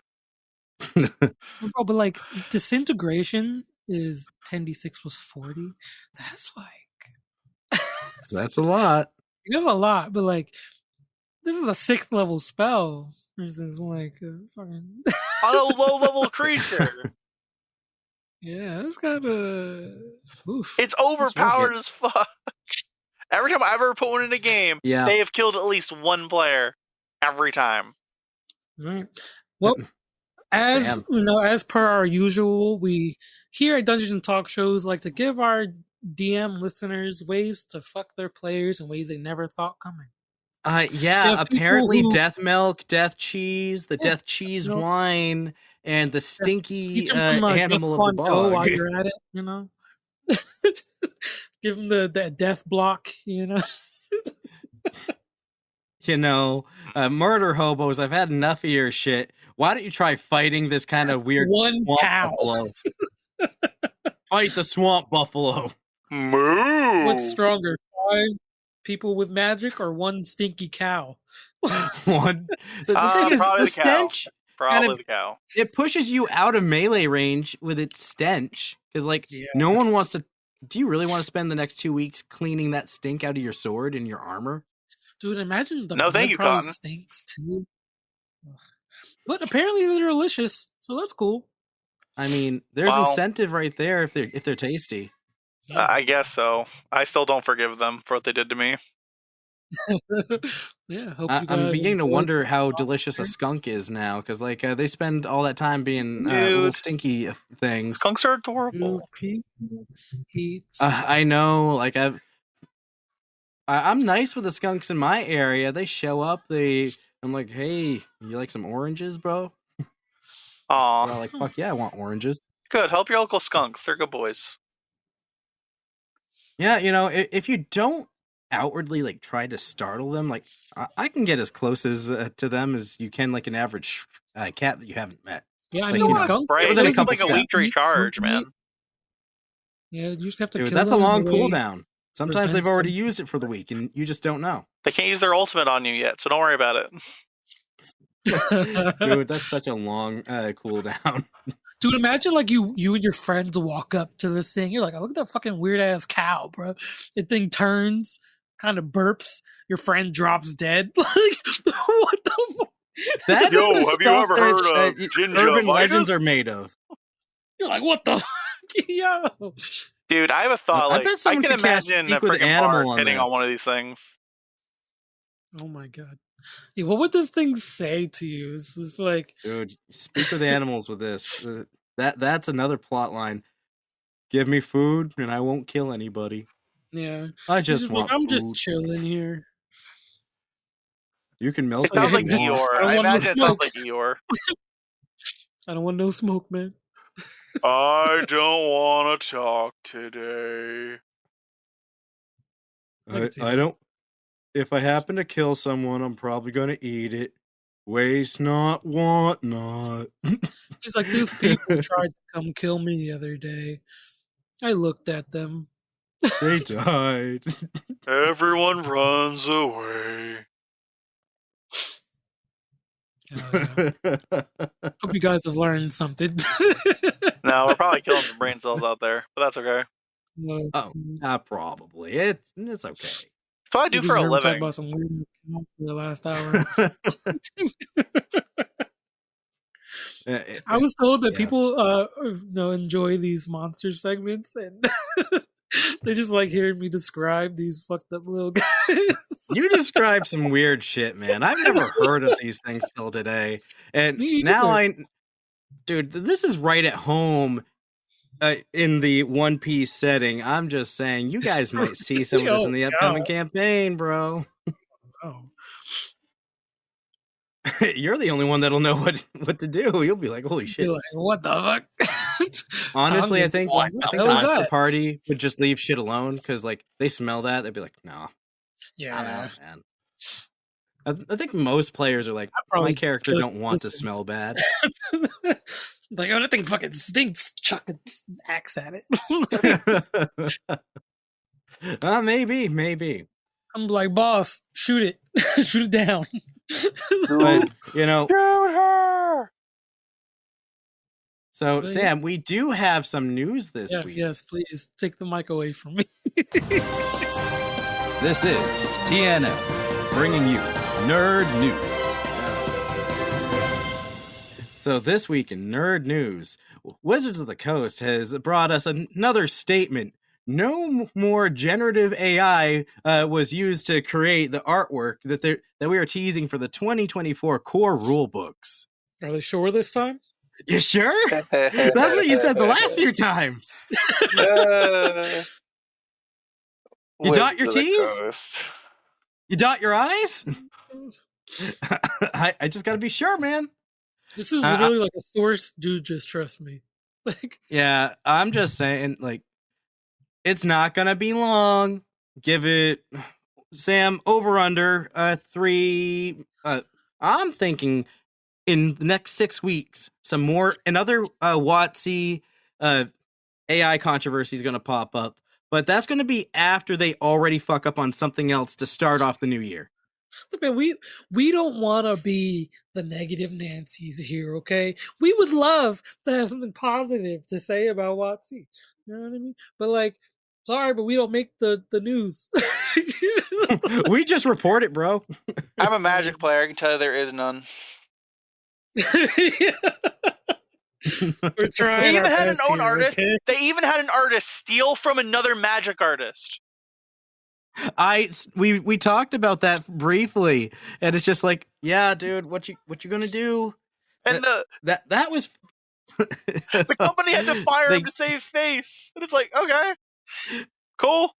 Bro, but like disintegration is 10d6 plus 40. That's like that's a lot. That's a lot, but like this is a 6th level spell versus like fucking On a low level creature. yeah, that's kind of oof. It's overpowered as fuck. Every time I ever put one in a game, Yeah. they have killed at least one player. Every time. Right. Well, as you know, as per our usual, we here at Dungeon and Talk Shows like to give our DM listeners ways to fuck their players in ways they never thought coming. Yeah, apparently death milk, death cheese, the death cheese wine, and the stinky animal of the bog. While you're at it, you know. Give them the death block, you know. You know, murder hobos, I've had enough of your shit. Why don't you try fighting this kind of weird one cow? Fight the swamp buffalo. Moo! What's stronger, 5 people with magic or one stinky cow? One. The thing is, probably the stench. Probably the cow. It pushes you out of melee range with its stench. Because, like, no one wants to. Do you really want to spend the next 2 weeks cleaning that stink out of your sword and your armor? Dude, imagine the blood probably Cotton. Stinks too. But apparently they're delicious, so that's cool. I mean, there's incentive right there if they're tasty. I guess so. I still don't forgive them for what they did to me. Yeah, I'm beginning to wonder how delicious a skunk is now, because like they spend all that time being little stinky things. Skunks are adorable. I know, like I'm nice with the skunks in my area. They show up. I'm like, hey, you like some oranges, bro? Aw. They're like, fuck yeah, I want oranges. Good. Help your local skunks. They're good boys. Yeah, you know, if you don't outwardly like try to startle them, like I can get as close as to them as you can, like an average cat that you haven't met. Yeah, I like, mean, skunks. Right? It's like a week to recharge, man. Yeah, you just have to. Dude, kill that's them a long cooldown. Sometimes they've already them. used it for the week, and you just don't know. They can't use their ultimate on you yet, so don't worry about it. Dude, that's such a long cooldown. Dude, imagine like you and your friends walk up to this thing. You're like, oh, look at that fucking weird ass cow, bro. The thing turns, kind of burps. Your friend drops dead. Like, what the fuck? That is the stuff that urban legends are made of. You're like, what the fuck? Yo. Dude, I have a thought. Like, I can imagine a freaking animal hitting on one of these things. Oh my god. Yeah, what would this thing say to you? It's just like, dude, speak with animals with this. That's another plot line. Give me food and I won't kill anybody. Yeah, I just want like, I'm food. just chilling here. You can milk it. Sounds like Eeyore. I imagine it sounds like Eeyore. I don't want no smoke, man. I don't want to talk today. I don't. If I happen to kill someone, I'm probably going to eat it. Waste not, want not. He's like, these people tried to come kill me the other day. I looked at them. They died. Everyone runs away. Hope you guys have learned something. No, we're probably killing some brain cells out there, but that's okay. No. Oh, probably. It's okay. That's what I do for a living. Talk about some weird for the last hour. I was told that people enjoy these monster segments, and they just like hearing me describe these fucked up little guys. You describe some weird shit, man. I've never heard of these things till today, and now dude, this is right at home in the One Piece setting. I'm just saying, you guys might see some of this in the upcoming campaign, bro. Oh. You're the only one that'll know what to do. You'll be like, holy shit. Like, what the fuck? Honestly, I think the rest of the that? party would just leave shit alone because like they smell that. They'd be like, nah. Yeah. I'm out, man. I think most players are like, my character don't want to smell bad. Like, oh, that thing fucking stinks. Chuck an axe at it. Maybe. I'm like, boss, shoot it. Shoot it down. But, you know. Shoot her! So, Sam, we do have some news this week. Yes, please take the mic away from me. This is D&amp, bringing you nerd news. So this week in nerd news, Wizards of the Coast has brought us another statement. No more generative AI was used to create the artwork that we are teasing for the 2024 core rulebooks. Are they sure this time? You sure? That's what you said the last few times. You dot your T's? You dot your I's? I just gotta be sure, man. This is literally like a source, dude, just trust me. Like, yeah, I'm just saying, like, it's not gonna be long. Give it, Sam, over under 3. I'm thinking in the next 6 weeks, another WotC AI controversy is gonna pop up, but that's gonna be after they already fuck up on something else to start off the new year. Look, man, we don't want to be the negative Nancy's here, okay? We would love to have something positive to say about WotC. You know what I mean? But like, sorry, but we don't make the news. We just report it, bro. I'm a Magic player. I can tell you there is none. We're trying. They even had an own here, artist. Okay? They even had an artist steal from another Magic artist. We talked about that briefly, and it's just like, yeah, dude, what you gonna do? And that was the company had to fire him to save face, and it's like, okay, cool.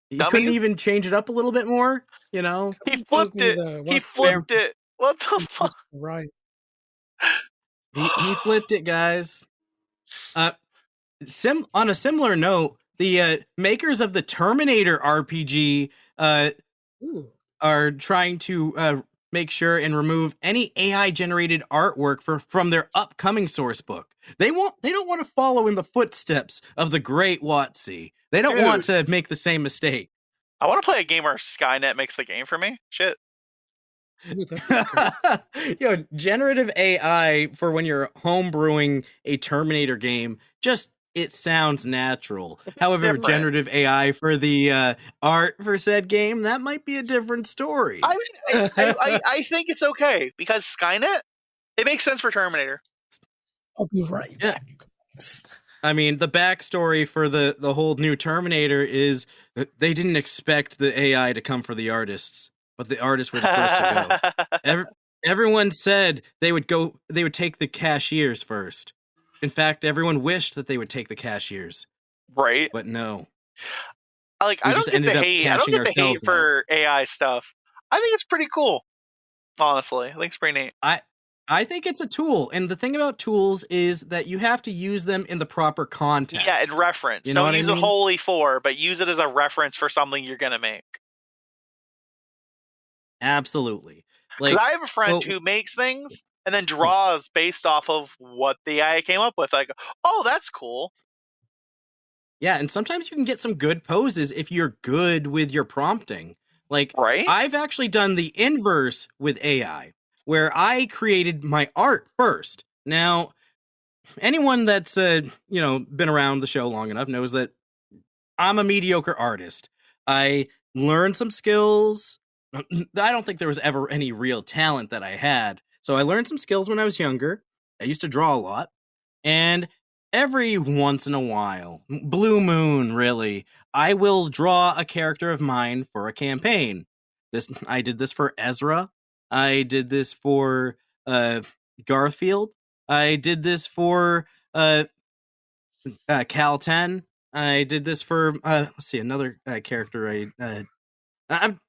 You couldn't even change it up a little bit more, you know? He flipped it. He flipped it. What the fuck? Right. He flipped it, guys. On a similar note, the makers of the Terminator RPG are trying to make sure and remove any AI-generated artwork from their upcoming source book. They don't want to follow in the footsteps of the great WotC. They don't want to make the same mistake. I want to play a game where Skynet makes the game for me. Shit. Generative AI for when you're homebrewing a Terminator game, it sounds natural. However, generative AI for the art for said game, that might be a different story. I think it's okay because Skynet, it makes sense for Terminator. I'll be right back. I mean, the backstory for the whole new Terminator is they didn't expect the AI to come for the artists, but the artists were the first to go. Everyone said they would take the cashiers first. In fact, everyone wished that they would take the cashiers. Right. But no. I don't get the hate for AI stuff. I think it's pretty cool. Honestly, I think it's pretty neat. I think it's a tool, and the thing about tools is that you have to use them in the proper context. Yeah, in reference. Don't use it wholly for, but use it as a reference for something you're gonna make. Absolutely. Because I have a friend who makes things and then draws based off of what the AI came up with. Like, oh, that's cool. Yeah, and sometimes you can get some good poses if you're good with your prompting. Like, I've actually done the inverse with AI, where I created my art first. Now, anyone that's been around the show long enough knows that I'm a mediocre artist. I learned some skills. I don't think there was ever any real talent that I had. So I learned some skills when I was younger. I used to draw a lot. And every once in a while, blue moon, really, I will draw a character of mine for a campaign. I did this for Ezra. I did this for Garfield. I did this for Cal 10. I did this for let's see, another character. I'm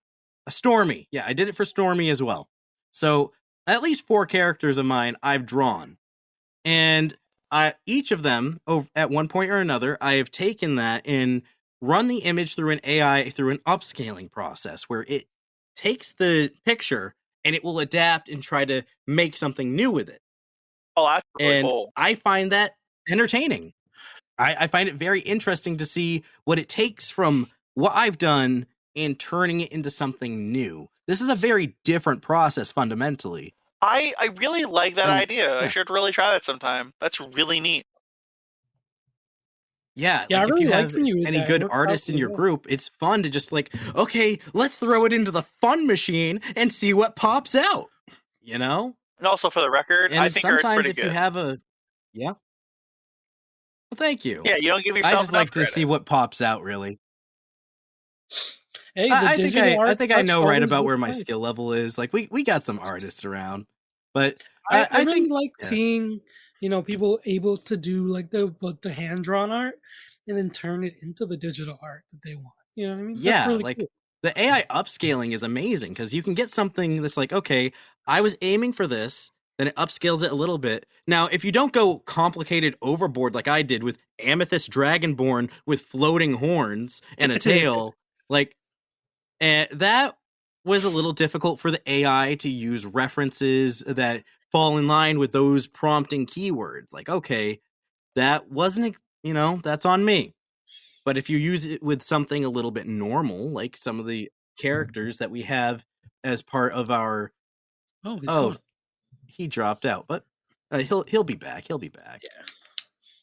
Stormy. Yeah, I did it for Stormy as well. So at least 4 characters of mine I've drawn, and each of them, at one point or another, I have taken that and run the image through an AI through an upscaling process where it takes the picture and it will adapt and try to make something new with it. Oh, that's really And cool. I find that entertaining. I find it very interesting to see what it takes from what I've done and turning it into something new. This is a very different process fundamentally. I really like that And, idea. I yeah. should really try that sometime. That's really neat. Yeah, Yeah, I like if really you liked have when you did any that. It good worked out artists in really your well. group, it's fun to just like, okay, let's throw it into the fun machine and see what pops out, you know? And also, for the record, I And think you're sometimes pretty if you good. have yeah, well, thank you. Yeah, you don't give I yourself just enough like to credit. see what pops out, really. Hey, the digital art I think I touch know right always about looks where my nice. skill level is. Like we got some artists around, but I I really think like yeah. seeing, people able to do like the hand drawn art and then turn it into the digital art that they want. You know what I mean? That's Yeah, really like cool. the AI upscaling is amazing because you can get something that's like, okay, I was aiming for this, then it upscales it a little bit. Now, if you don't go complicated overboard like I did with Amethyst Dragonborn with floating horns and a tail, like that was a little difficult for the AI to use references that fall in line with those prompting keywords. Like, okay, that wasn't, that's on me. But if you use it with something a little bit normal, like some of the characters that we have as part of our Oh, he's oh, gone. he dropped out, but he'll be back. He'll be back. Yeah.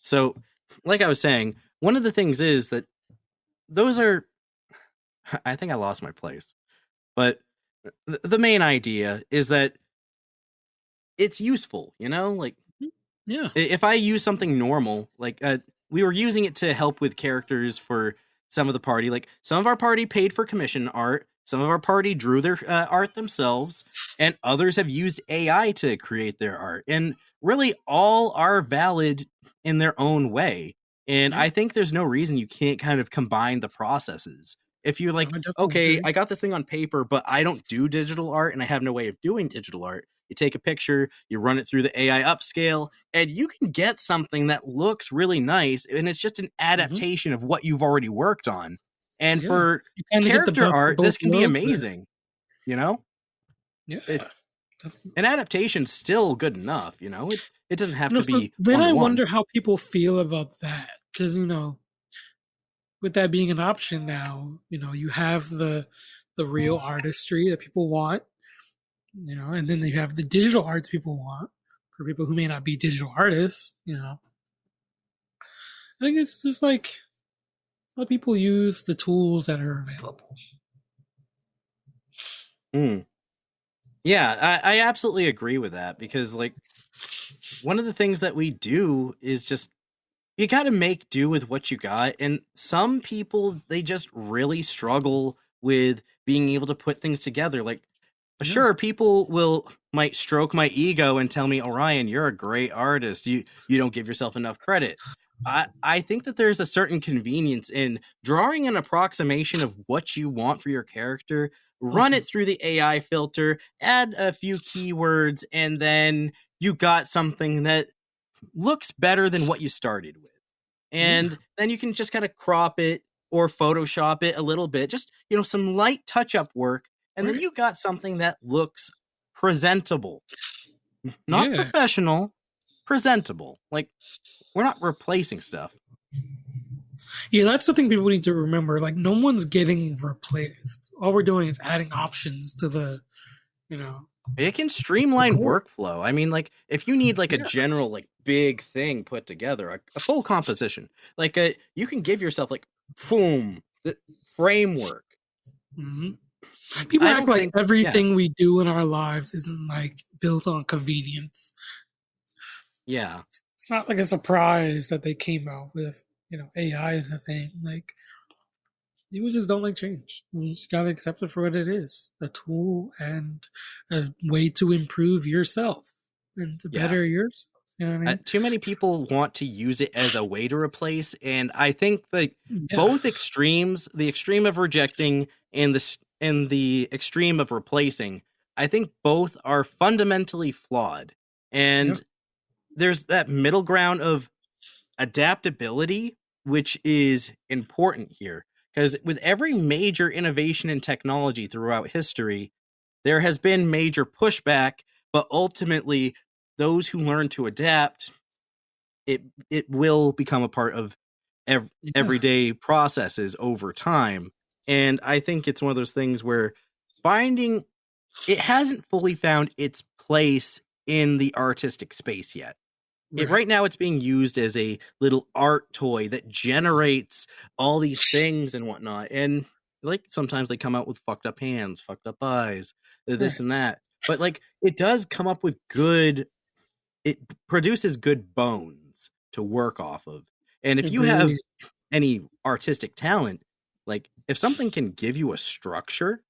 So, like I was saying, one of the things is that those are I think I lost my place. But the main idea is that it's useful, like Yeah. if I use something normal, like we were using it to help with characters for some of the party. Like some of our party paid for commission art, some of our party drew their art themselves, and others have used AI to create their art. And really, all are valid in their own way. And Yeah. I think there's no reason you can't kind of combine the processes. If you're No, like, I definitely okay, agree. I got this thing on paper, but I don't do digital art and I have no way of doing digital art. You take a picture, you run it through the AI upscale, and you can get something that looks really nice. And it's just an adaptation of what you've already worked on. And Yeah. for You kind of get the character best of art, both this can be worlds there. amazing. You know, Yeah. an adaptation's still good enough. It doesn't have to So be then I 1-to-1. wonder how people feel about that because with that being an option now, you have the real artistry that people want, and then you have the digital art that people want for people who may not be digital artists. I think it's just like let people use the tools that are available. Yeah, I absolutely agree with that because like one of the things that we do is just you got to make do with what you got. And some people, they just really struggle with being able to put things together. Like, sure, people might stroke my ego and tell me, Orion, you're a great artist. You don't give yourself enough credit. I think that there's a certain convenience in drawing an approximation of what you want for your character, run it through the AI filter, add a few keywords, and then you got something that looks better than what you started with. And then you can just kind of crop it or Photoshop it a little bit, just, some light touch up work. And then you got something that looks presentable, not professional, presentable. Like we're not replacing stuff. Yeah, that's the thing people need to remember. Like, no one's getting replaced. All we're doing is adding options to the, It can streamline workflow. I mean, like if you need like a general like big thing put together, a full composition, like you can give yourself like the framework. People act like everything we do in our lives isn't like built on convenience. Yeah, it's not like a surprise that they came out with AI is a thing. Like people just don't like change. You just gotta accept it for what it is, a tool and a way to improve yourself. and to Yeah. better yourself. You know what I mean? Too many people want to use it as a way to replace, and I think that Yeah. both extremes, the extreme of rejecting and the extreme of replacing, I think both are fundamentally flawed. And Yep. there's that middle ground of adaptability, which is important here. Because with every major innovation in technology throughout history, there has been major pushback, but ultimately, those who learn to adapt, it will become a part of Yeah. everyday processes over time. And I think it's one of those things where finding it hasn't fully found its place in the artistic space yet. Right. Right now, it's being used as a little art toy that generates all these things and whatnot. And like sometimes they come out with fucked up hands, fucked up eyes, this Right. and that. But like it does come up with it produces good bones to work off of. And if you have Agreed. any artistic talent, like if something can give you a structure,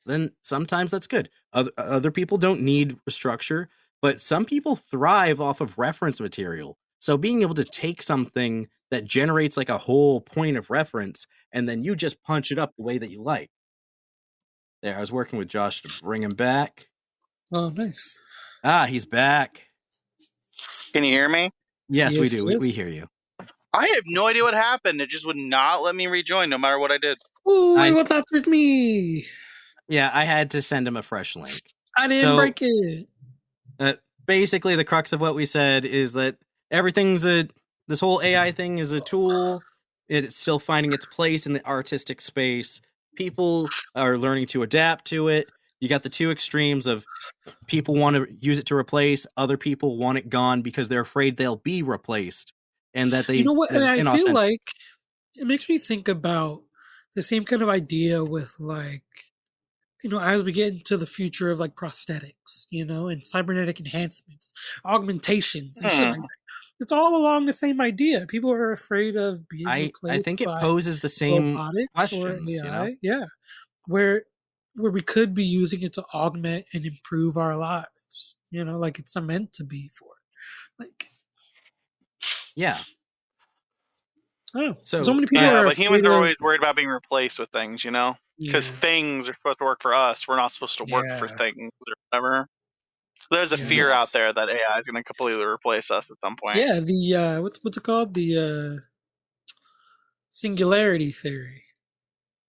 then sometimes that's good. Other people don't need a structure, but some people thrive off of reference material. So being able to take something that generates like a whole point of reference and then you just punch it up the way that you like. There, I was working with Josh to bring him back. Oh, nice. Ah, he's back. Can you hear me? Yes, we Yes, do. yes. We hear you. I have no idea what happened. It just would not let me rejoin no matter what I did. Ooh, I- what that's with me? Yeah, I had to send him a fresh link. I didn't So- break it. Basically, the crux of what we said is that this whole AI thing is a tool. It's still finding its place in the artistic space. People are learning to adapt to it. You got the two extremes of people want to use it to replace, other people want it gone because they're afraid they'll be replaced and that they You know what? And it's I feel inauthentic. like it makes me think about the same kind of idea with like, as we get into the future of like prosthetics, and cybernetic enhancements, augmentations, and shit like that. It's all along the same idea. People are afraid of being I replaced think it by poses the same robotics questions, or AI. Yeah, where we could be using it to augment and improve our lives. Like it's meant to be for. Like, Yeah. oh, So, so many people Yeah, are but humans afraid are of. always worried about being replaced with things, because Yeah. things are supposed to work for us. We're not supposed to work for Yeah. things or whatever. So there's a Yeah. fear out Yes. there that AI is going to completely replace us at some point. Yeah, the what's it called? The singularity theory.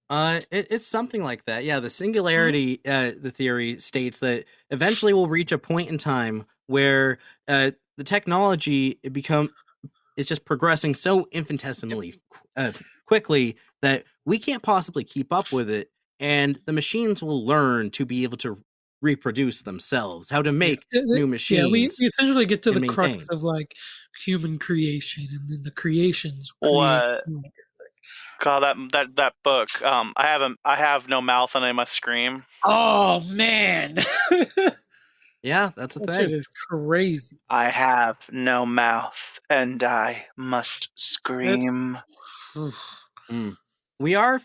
It's something like that. Yeah, the singularity, the theory states that eventually we'll reach a point in time where the technology it's just progressing so infinitesimally quickly that we can't possibly keep up with it, and the machines will learn to be able to reproduce themselves, how to make new machines. Yeah, we essentially get to and the crux maintain. of like human creation, and then the creations create. What? God, that book. I have no mouth and I must scream. Oh man, Yeah, that's the that shit thing. is crazy. I have no mouth and I must scream. We are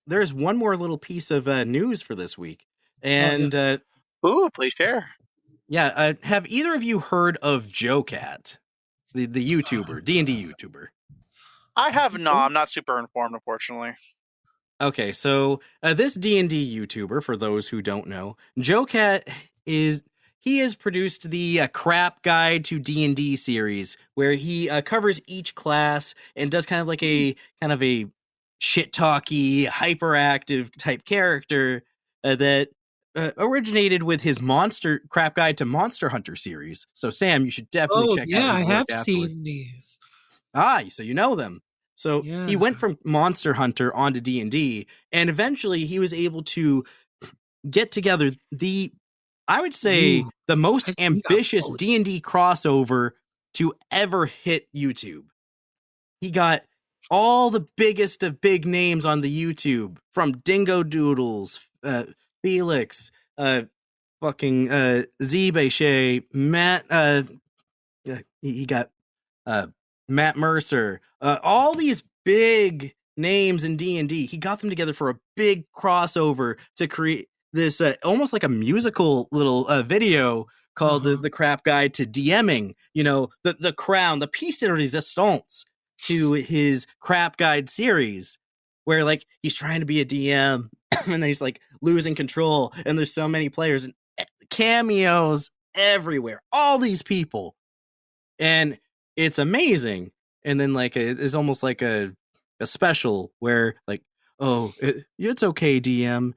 there's one more little piece of news for this week, and Ooh, please share. yeah, have either of you heard of JoeCat, the YouTuber, D&D YouTuber? I have not. I'm not super informed, unfortunately. Okay, so this D&D YouTuber, for those who don't know, JoeCat he has produced the Crap Guide to D&D series, where he covers each class and does kind of a shit talky, hyperactive type character that originated with his Monster Crap Guide to Monster Hunter series. So Sam, you should definitely Oh check out yeah, his I work have afterward. seen these. Ah, so you know them. So Yeah. he went from Monster Hunter onto D&D, and eventually he was able to get together I would say, the most I see, we got ambitious both. D&D crossover to ever hit YouTube. He got all the biggest of big names on the YouTube, from Dingo Doodles, Felix, fucking Z-Bashay, Matt, he got Matt Mercer, all these big names in D&D. He got them together for a big crossover to create this almost like a musical little video called the Crap Guide to DMing. You know, the crown, the piece de resistance to his Crap Guide series, where like he's trying to be a DM and then he's like losing control, and there's so many players and cameos everywhere, all these people, and it's amazing. And then like it's almost like a special where like, oh, it's okay, DM.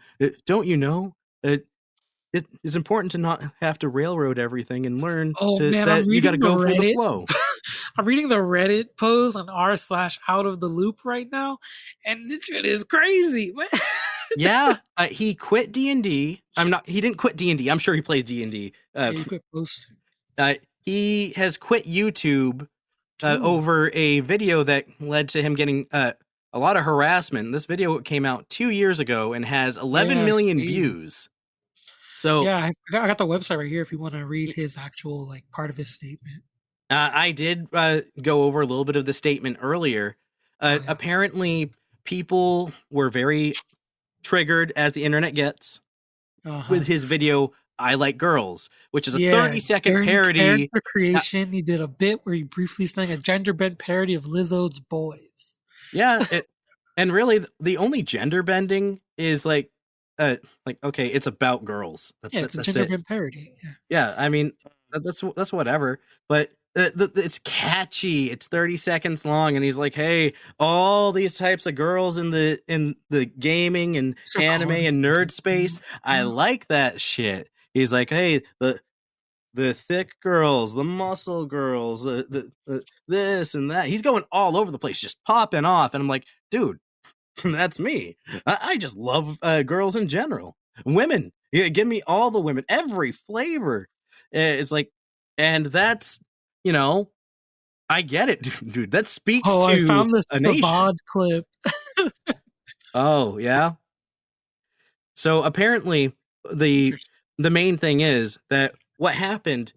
Don't you know it is important to not have to railroad everything and learn that you got to go for the flow. I'm reading the Reddit post on r/out of the loop right now, and this shit is crazy. Yeah, he quit D&D. He didn't quit D&D. I'm sure he plays D&D. He quit posting. He has quit YouTube over a video that led to him getting a lot of harassment. This video came out 2 years ago and has 11 million views. So yeah, I got the website right here if you want to read his actual like part of his statement. I did go over a little bit of the statement earlier. Apparently, people were very triggered, as the internet gets, with his video "I Like Girls," which is a 30-second parody. Character creation. He did a bit where he briefly sang a gender bend parody of Lizzo's "Boys." Yeah, and really, the only gender bending is like okay, it's about girls. It's a gender bend parody. Yeah, I mean that's whatever, but it's catchy. It's 30 seconds long, and he's like, "Hey, all these types of girls in the gaming and anime and nerd space, I like that shit." He's like, "Hey, the thick girls, the muscle girls, the this and that." He's going all over the place, just popping off, and I'm like, dude, that's me. I just love girls in general, women. Yeah, give me all the women, every flavor. It's like, and that's, you know, I get it, dude. That speaks to I found this a nation. VOD clip. Oh yeah. So apparently, the main thing is that what happened.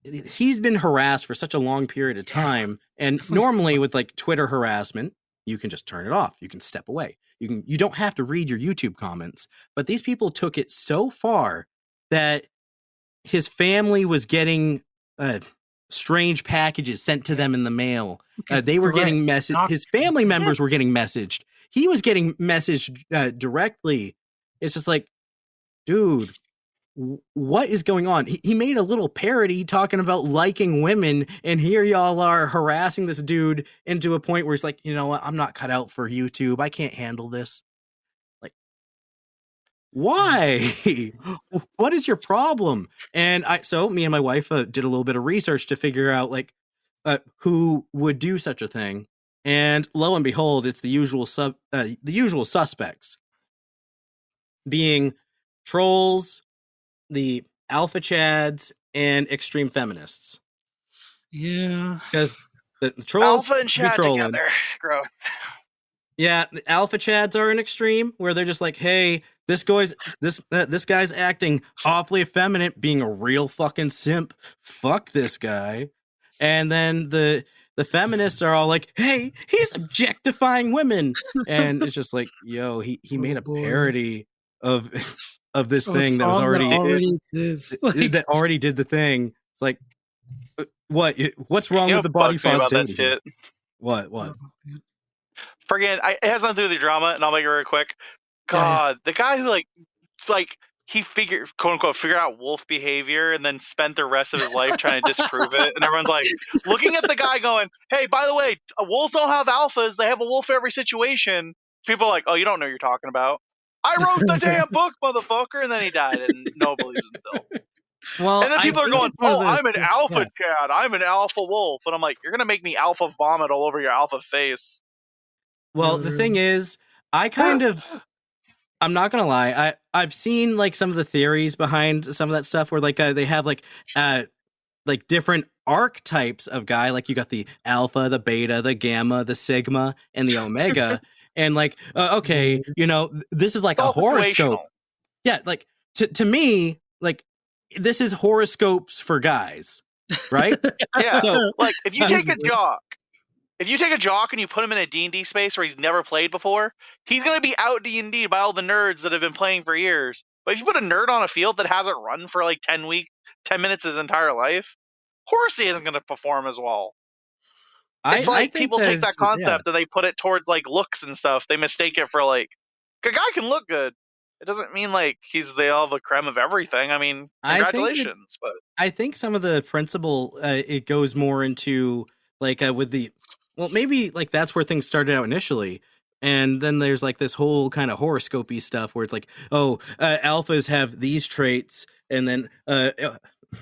He's been harassed for such a long period of time, and normally with like Twitter harassment, you can just turn it off. You can step away. You don't have to read your YouTube comments. But these people took it so far that his family was getting strange packages sent to them in the mail. They were getting messaged. His family members were getting messaged. He was getting messaged directly. It's just like, dude, what is going on? He made a little parody talking about liking women, and here y'all are harassing this dude into a point where he's like, you know what? I'm not cut out for YouTube. I can't handle this. Like, why? What is your problem? And so me and my wife did a little bit of research to figure out like who would do such a thing. And lo and behold, it's the usual suspects, being trolls, the alpha chads, and extreme feminists. Yeah, because the trolls alpha and chad together. Gross. Yeah, the alpha chads are an extreme where they're just like, hey, this guy's acting awfully effeminate, being a real fucking simp. Fuck this guy. And then the feminists are all like, hey, he's objectifying women. And it's just like, yo, he made a parody of this thing that was already exists. That already did the thing. It's like, what's wrong with the body positivity? What? Forget it has nothing to do with the drama, and I'll make it real quick. God, the guy who he quote unquote figured out wolf behavior and then spent the rest of his life trying to disprove it, and everyone's like looking at the guy going, hey, by the way, wolves don't have alphas, they have a wolf for every situation. People are like, oh, you don't know what you're talking about. I wrote the damn book, motherfucker, and then he died, and no one believes him still. Well, and then people are going, oh, I'm an alpha cat, I'm an alpha wolf, and I'm like, you're gonna make me alpha vomit all over your alpha face. Well, the thing is, I'm not gonna lie, I've seen like some of the theories behind some of that stuff where like they have like different archetypes of guy, like you got the alpha, the beta, the gamma, the sigma, and the omega. And like, okay, you know, this is like a horoscope. Yeah, like to me, like this is horoscopes for guys, right? Yeah. So like, if you take a jock and you put him in a D&D space where he's never played before, he's gonna be out D&D by all the nerds that have been playing for years. But if you put a nerd on a field that hasn't run for like 10 10 minutes his entire life, of course he isn't going to perform as well. I It's like think people take that yeah. concept and they put it toward like looks and stuff. They mistake it for like a guy can look good. It doesn't mean like he's all the creme of everything. I mean, congratulations, but I think some of the principle it goes more into like with the maybe like that's where things started out initially. And then there's like this whole kind of horoscopy stuff where it's like, alphas have these traits, and then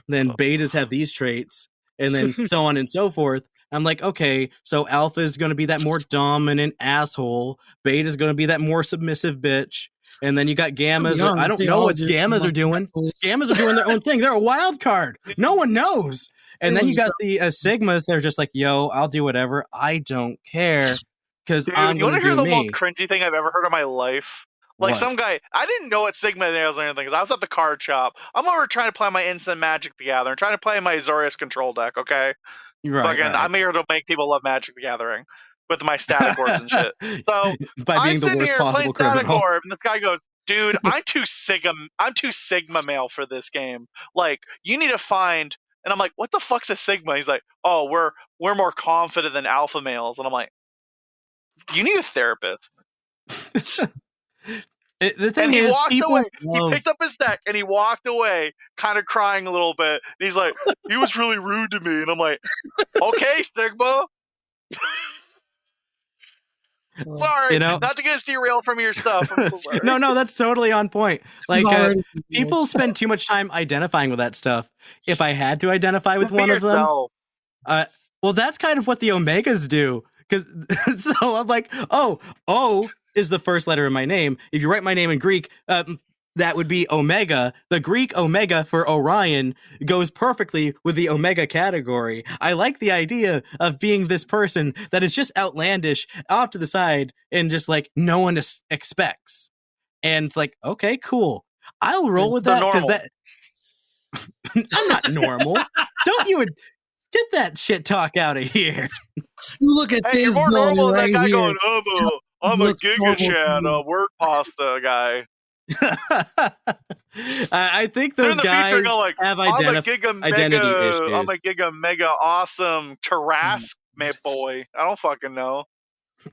betas have these traits, and then so on and so forth. I'm like, okay, so alpha is going to be that more dominant asshole. Beta is going to be that more submissive bitch. And then you got gammas. I don't know what gammas are doing. Gammas are doing their own thing. They're a wild card. No one knows. And then you got the sigmas. They're just like, yo, I'll do whatever. I don't care. Because I'm going to do me. You want to hear the most cringy thing I've ever heard in my life? Like some guy, I didn't know what Sigma nails or anything because I was at the card shop. I'm over trying to play my Instant Magic the Gathering, trying to play my Azorius control deck, okay? Right. I'm here to make people love Magic the Gathering with my static orbs and shit. So by being the worst possible criminal. Static orb, and this guy goes, dude, I'm too Sigma male for this game. Like, you need to find. And I'm like, what the fuck's a Sigma? He's like, oh, we're more confident than alpha males. And I'm like, you need a therapist. The thing is, he picked up his deck and he walked away, kind of crying a little bit. And he's like, he was really rude to me. And I'm like, okay, Sigma. Sorry, not to get us derailed from your stuff. I'm so sorry. No, that's totally on point. Like, people spend too much time identifying with that stuff. If I had to identify with one of them, well, that's kind of what the Omegas do. So I'm like, O is the first letter in my name. If you write my name in Greek, that would be Omega. The Greek Omega for Orion goes perfectly with the Omega category. I like the idea of being this person that is just outlandish, off to the side, and just like no one expects. And it's like, okay, cool. I'll roll with that because that I'm not normal. Don't you get that shit talk out of here. You look at this. You're more normal than right that guy here. going, I'm a Giga Chat, a word pasta guy. I think those guys have identity issues. I'm a Giga Mega Awesome Tarask boy. I don't fucking know.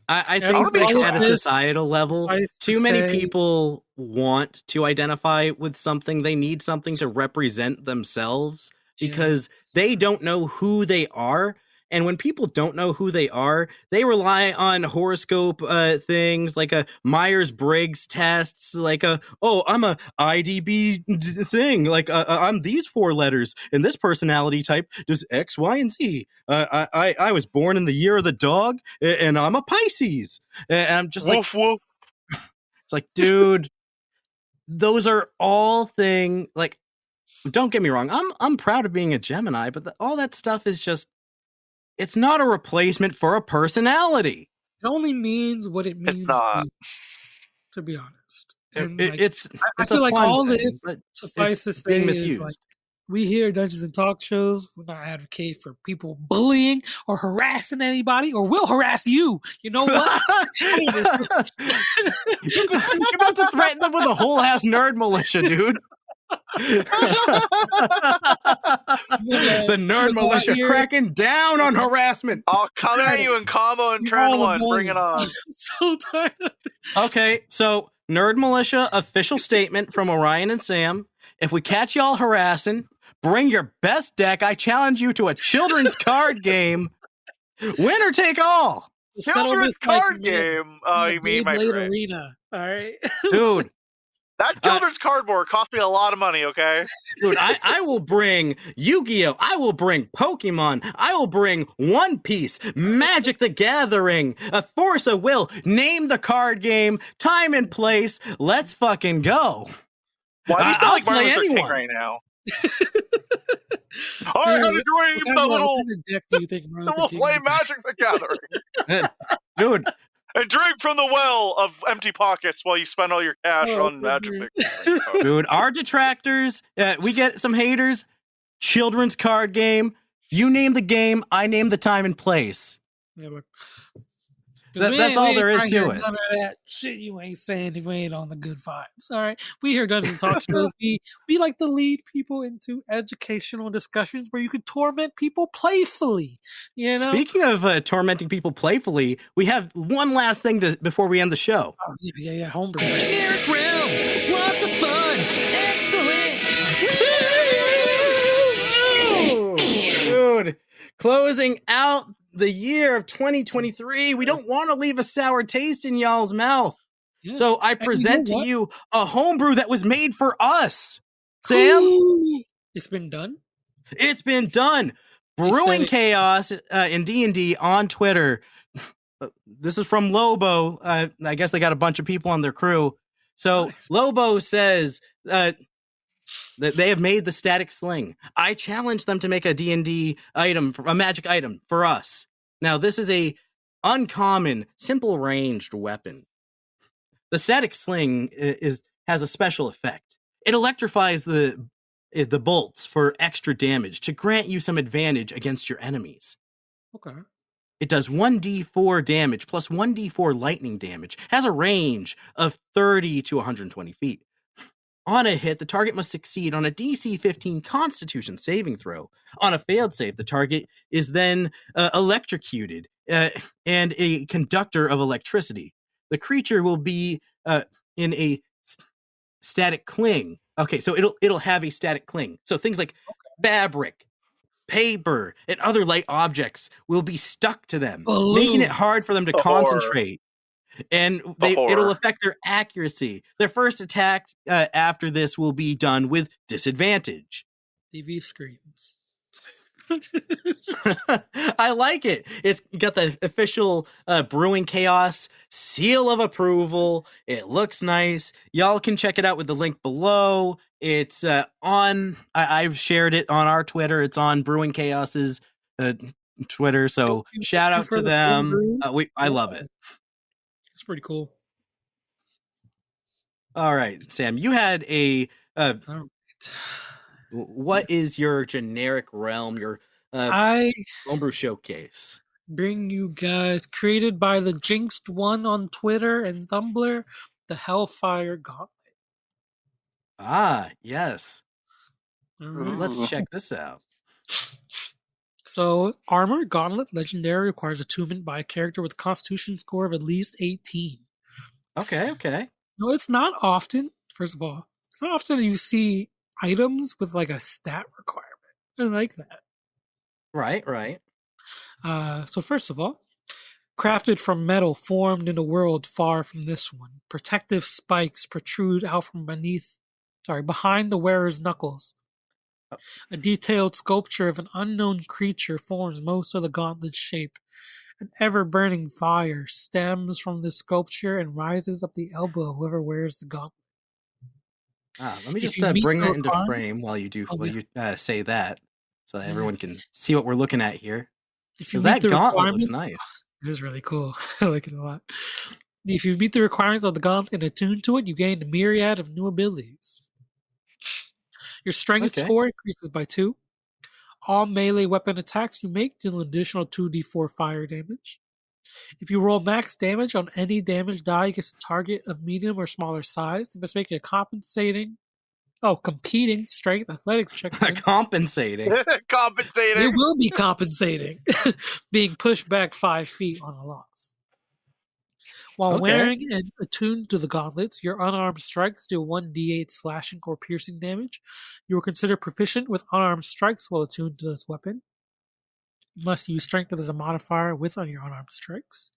I think like at a societal level, too many people want to identify with something. They need something to represent themselves because they don't know who they are. And when people don't know who they are, they rely on horoscope things like a Myers-Briggs tests, like I'm a IDB thing, like I'm these 4 letters, and this personality type does X, Y, and Z. I was born in the year of the dog, and I'm a Pisces. And I'm just woof, like, woof. It's like, dude, those are all things. Like, don't get me wrong, I'm proud of being a Gemini, but all that stuff is just. It's not a replacement for a personality. It only means what it means to be honest. And I feel like all thing, this suffice to say is like we here at Dungeons and Talk Shows, we're not advocate for people bullying or harassing anybody, or will harass you. You know what? You're about to threaten them with a whole ass nerd militia, dude. The nerd militia cracking down on harassment. I'll come at you in combo and turn 1. Bring it on. So tired. Okay, so nerd militia official statement from Orion and Sam. If we catch y'all harassing, bring your best deck. I challenge you to a children's card game. Winner take all. Children's card game. Oh, you mean my arena? All right, dude. That children's cardboard cost me a lot of money, okay? Dude, I will bring Yu-Gi-Oh! I will bring Pokemon. I will bring One Piece, Magic the Gathering, A Force of Will. Name the card game, time and place. Let's fucking go. Why do you feel like Martin Luther King right now? I had a dream that little deck do you think we'll play Magic the Gathering. Dude. And drink from the well of empty pockets while you spend all your cash on Magic. Dude, our detractors, we get some haters. Children's card game. You name the game, I name the time and place. Yeah, look. That's all there is to it. None of that shit you ain't saying if we ain't on the good vibes. All right, we here Dungeons and Talkshows. We like to lead people into educational discussions where you can torment people playfully. You know. Speaking of tormenting people playfully, we have one last thing before we end the show. Oh, yeah, homebrew. Generic realm, lots of fun, excellent. Dude, closing out the year of 2023, we don't want to leave a sour taste in y'all's mouth. Yeah. So I present to you a homebrew that was made for us. Sam? It's been done? It's been done. Brewing Chaos in D&D on Twitter. This is from Lobo. I guess they got a bunch of people on their crew. So nice. Lobo says that they have made the static sling. I challenge them to make a D&D item, a magic item for us. Now, this is a uncommon, simple ranged weapon. The static sling has a special effect. It electrifies the bolts for extra damage to grant you some advantage against your enemies. Okay. It does 1d4 damage plus 1d4 lightning damage. Has a range of 30 to 120 feet. On a hit, the target must succeed on a DC 15 Constitution saving throw. On a failed save, the target is then electrocuted and a conductor of electricity. The creature will be in a static cling. Okay, so it'll have a static cling. So things like fabric, paper, and other light objects will be stuck to them, making it hard for them to concentrate. And it'll affect their accuracy. Their first attack after this will be done with disadvantage. TV screens. I like it. It's got the official Brewing Chaos seal of approval. It looks nice. Y'all can check it out with the link below. It's on. I've shared it on our Twitter. It's on Brewing Chaos's Twitter. So shout out to them. I love it. It's pretty cool. All right, Sam, you had a what is your generic realm, your homebrew showcase? Bring you guys, created by the Jinxed One on Twitter and Tumblr, the Hellfire Gauntlet. Ah, yes. Let's check this out. So, Armor Gauntlet Legendary requires attunement by a character with a Constitution score of at least 18. Okay. No, it's not often, first of all, it's not often you see items with like a stat requirement. I like that. Right. So first of all, crafted from metal formed in a world far from this one. Protective spikes protrude out from behind the wearer's knuckles. A detailed sculpture of an unknown creature forms most of the gauntlet's shape. An ever-burning fire stems from the sculpture and rises up the elbow of whoever wears the gauntlet. Let me just bring that into frame while you say that, so that everyone can see what we're looking at here. Because that gauntlet looks nice. It is really cool. I like it a lot. If you meet the requirements of the gauntlet and attune to it, you gain a myriad of new abilities. Your strength score increases by 2. All melee weapon attacks you make deal an additional 2d4 fire damage. If you roll max damage on any damage die against a target of medium or smaller size, you must make a competing strength athletics check. Compensating. Compensating. It will be compensating. Being pushed back 5 feet on a loss. While wearing and attuned to the gauntlets, your unarmed strikes deal 1d8 slashing or piercing damage. You are considered proficient with unarmed strikes while attuned to this weapon. You must use strength as a modifier on your unarmed strikes.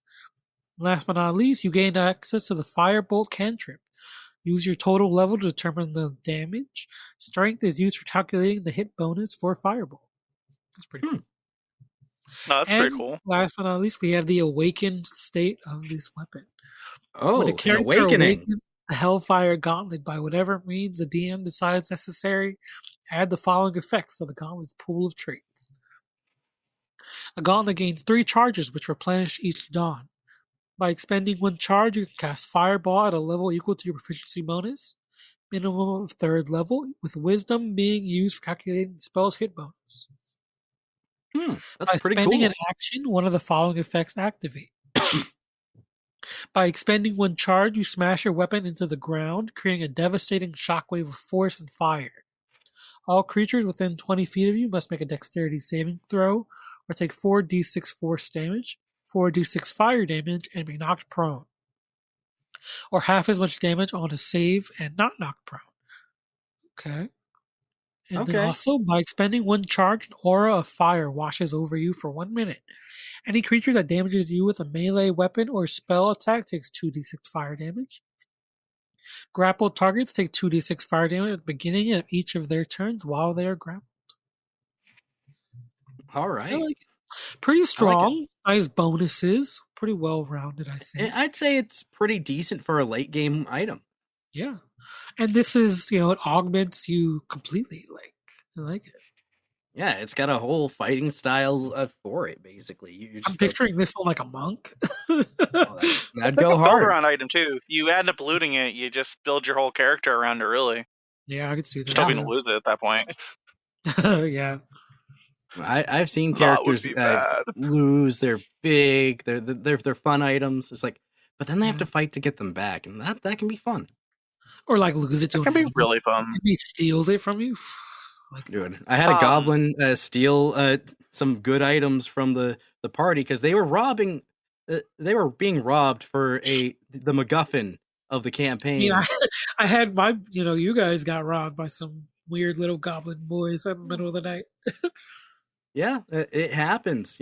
Last but not least, you gain access to the Firebolt cantrip. Use your total level to determine the damage. Strength is used for calculating the hit bonus for Firebolt. That's pretty cool. No, that's pretty cool. Last but not least, we have the awakened state of this weapon. Oh, when a character awakening. Awakens the Hellfire Gauntlet by whatever means the DM decides necessary, add the following effects to the Gauntlet's pool of traits. A Gauntlet gains 3 charges, which replenish each dawn. By expending 1 charge, you can cast Fireball at a level equal to your proficiency bonus, minimum of 3rd level, with Wisdom being used for calculating the spell's hit bonus. That's By pretty spending cool. an action, one of the following effects activate. By expending one charge, you smash your weapon into the ground, creating a devastating shockwave of force and fire. All creatures within 20 feet of you must make a dexterity saving throw or take 4d6 force damage, 4d6 fire damage, and be knocked prone. Or half as much damage on a save and not knocked prone. Okay. And then Okay. also, by expending one charge, an aura of fire washes over you for 1 minute. Any creature that damages you with a melee weapon or spell attack takes 2d6 fire damage. Grappled targets take 2d6 fire damage at the beginning of each of their turns while they are grappled. All I right. like it. Pretty strong. Nice bonuses. Pretty well rounded, I think. I'd say it's pretty decent for a late game item. Yeah. And this is, it augments you completely. I like it. Yeah, it's got a whole fighting style for it, basically. You're I'm just picturing this one like a monk. that'd It's go like a build hard. around item too. You end up looting it, you just build your whole character around it. Really, Yeah, I could see that. just hoping to lose it at that point. Yeah. I've seen That would characters be bad. lose. They're big. They're fun items. It's like, but then they have Yeah. to fight to get them back, and that can be fun. Or lose it to It an can be enemy. really fun. If he steals it from you. Dude, I had a goblin steal some good items from the party because they were robbing. They were being robbed for the MacGuffin of the campaign. I had my, you guys got robbed by some weird little goblin boys in the middle of the night. Yeah, it happens.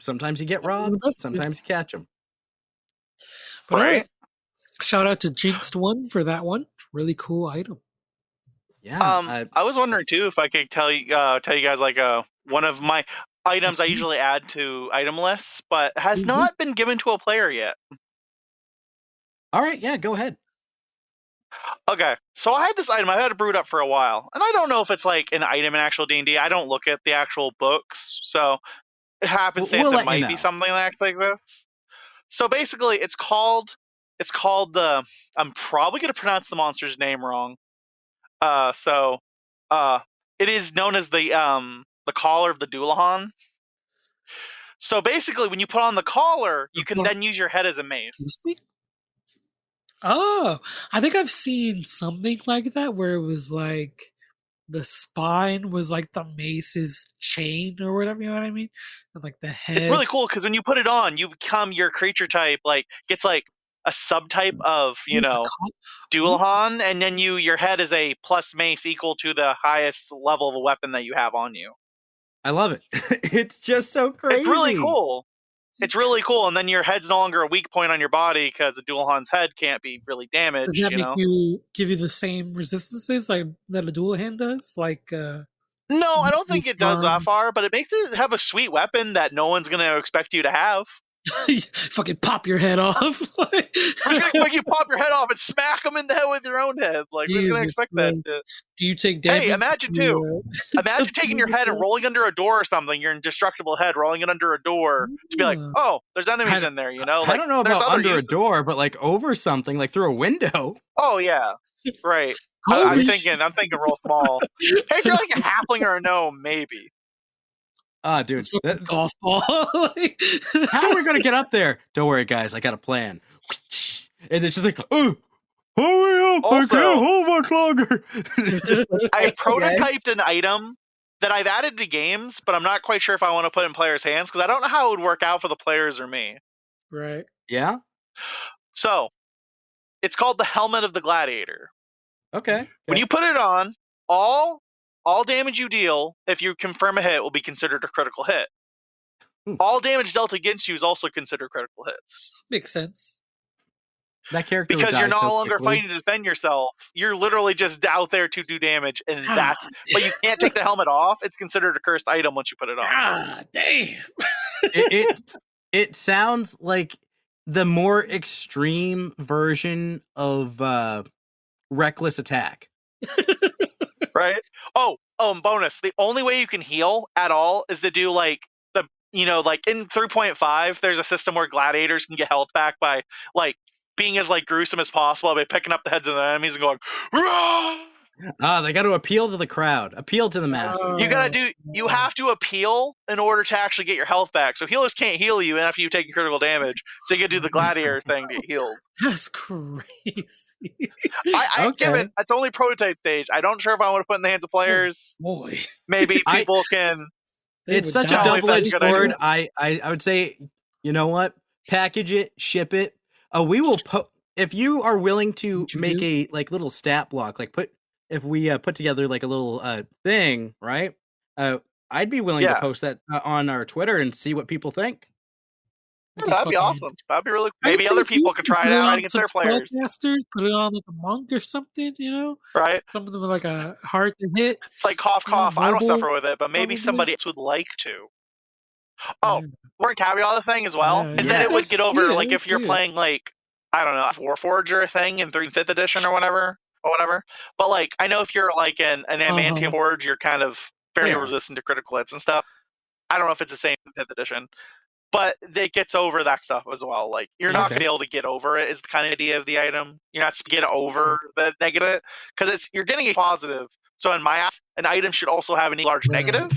Sometimes you get robbed, sometimes you catch them. But Right. all right. Shout out to Jinxed One for that one. Really cool item. Yeah. I was wondering too if I could tell you guys like one of my items I usually add to item lists, but has not been given to a player yet. All right, yeah, go ahead. Okay, so I had this item. I've had it brewed up for a while, and I don't know if it's like an item in actual D&D. I don't look at the actual books, so happenstance We'll it might be something that actually exists. So basically, it's called the. I'm probably going to pronounce the monster's name wrong. It is known as the collar of the Doulahan. So basically, when you put on the collar, you can then use your head as a mace. Excuse me? Oh, I think I've seen something like that where it was like the spine was like the mace's chain or whatever, you know what I mean? And like the head. It's really cool because when you put it on, you become your creature type, gets like a subtype of, Doulahan, and then your head is a plus mace equal to the highest level of a weapon that you have on you. I love it. It's just so crazy. It's really cool. It's really cool, and then your head's no longer a weak point on your body because the Doulahan's head can't be really damaged. Does that give you the same resistances like that a Doulahan does? No, I don't think it does that far, but it makes it have a sweet weapon that no one's going to expect you to have. Fucking pop your head off. We're just going to make you pop your head off and smack them in the head with your own head. Who's going to expect that? Do you take damage? Hey, imagine imagine taking your head and rolling under a door or something. Your indestructible head, rolling it under a door to be like, oh, there's enemies in there, I don't know about under a door, but over something, like through a window. Oh, yeah. Right. I'm thinking real small. Hey, if you're like a halfling or a gnome, maybe. Ah, dude. Golf ball. How are we going to get up there? Don't worry, guys. I got a plan. And it's just like, oh, hurry up. I can't hold much longer. I prototyped an item that I've added to games, but I'm not quite sure if I want to put in players' hands because I don't know how it would work out for the players or me. Right. Yeah? So, it's called the Helmet of the Gladiator. Okay. When you put it on, all damage you deal, if you confirm a hit, will be considered a critical hit. All damage dealt against you is also considered critical hits. Makes sense. That character because you're no longer fighting to defend yourself. You're literally just out there to do damage, and but you can't take the helmet off. It's considered a cursed item once you put it on. Ah, damn. It sounds like the more extreme version of reckless attack. Right? Oh, bonus. The only way you can heal at all is to do in 3.5, there's a system where gladiators can get health back by being as gruesome as possible by picking up the heads of the enemies and going, "Rah!" They got to appeal to the crowd, appeal to the masses. You have to appeal in order to actually get your health back. So healers can't heal you after you take critical damage. So you can do the gladiator thing to get healed. That's crazy. I give Okay. it. It's only prototype stage. I don't sure if I want to put it in the hands of players. Boy, Maybe people can. It's such a die. double-edged Tell me if sword. that's a I would say, you know what? Package it, ship it. We will if you are willing to What you make do? a like little stat block, like if we put together like a little thing, right? I'd be willing to Yeah. post that on our Twitter and see what people think. That'd be awesome. That'd be really. I'd Maybe say other if you people could could try put it out on against some their players. spellcasters, put it on like a monk or something, you know, Right? something with like a hard to hit. It's like cough, you know, cough. I don't mobile, suffer with it, but maybe probably. somebody else would like to. Oh, Yeah. one caveat of the thing as well Yeah, is yeah. that it would get over Yeah, like if you're yeah. playing like I don't know a Warforged or a thing in 5th edition or whatever. But like I know if you're like an Adamantium Forge, you're kind of very Yeah. resistant to critical hits and stuff. I don't know if it's the same in 5th edition, but it gets over that stuff as well. Like you're not Okay. gonna be able to get over it. Is the kind of idea of the item. You're not supposed to get over the negative because you're getting a positive. So in my ass, an item should also have any large Right. negative.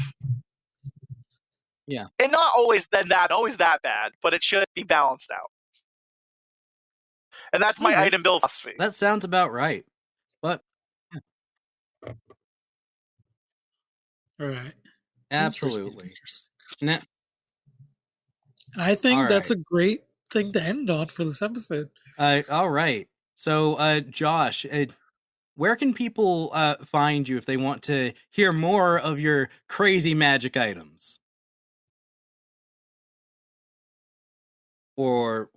Yeah. And not always that bad, but it should be balanced out. And that's my Okay. item build philosophy. That sounds about right. But All right. absolutely. Interesting. Now, I think All that's right. a great thing to end on for this episode. all right. So, Josh, where can people find you if they want to hear more of your crazy magic items? Or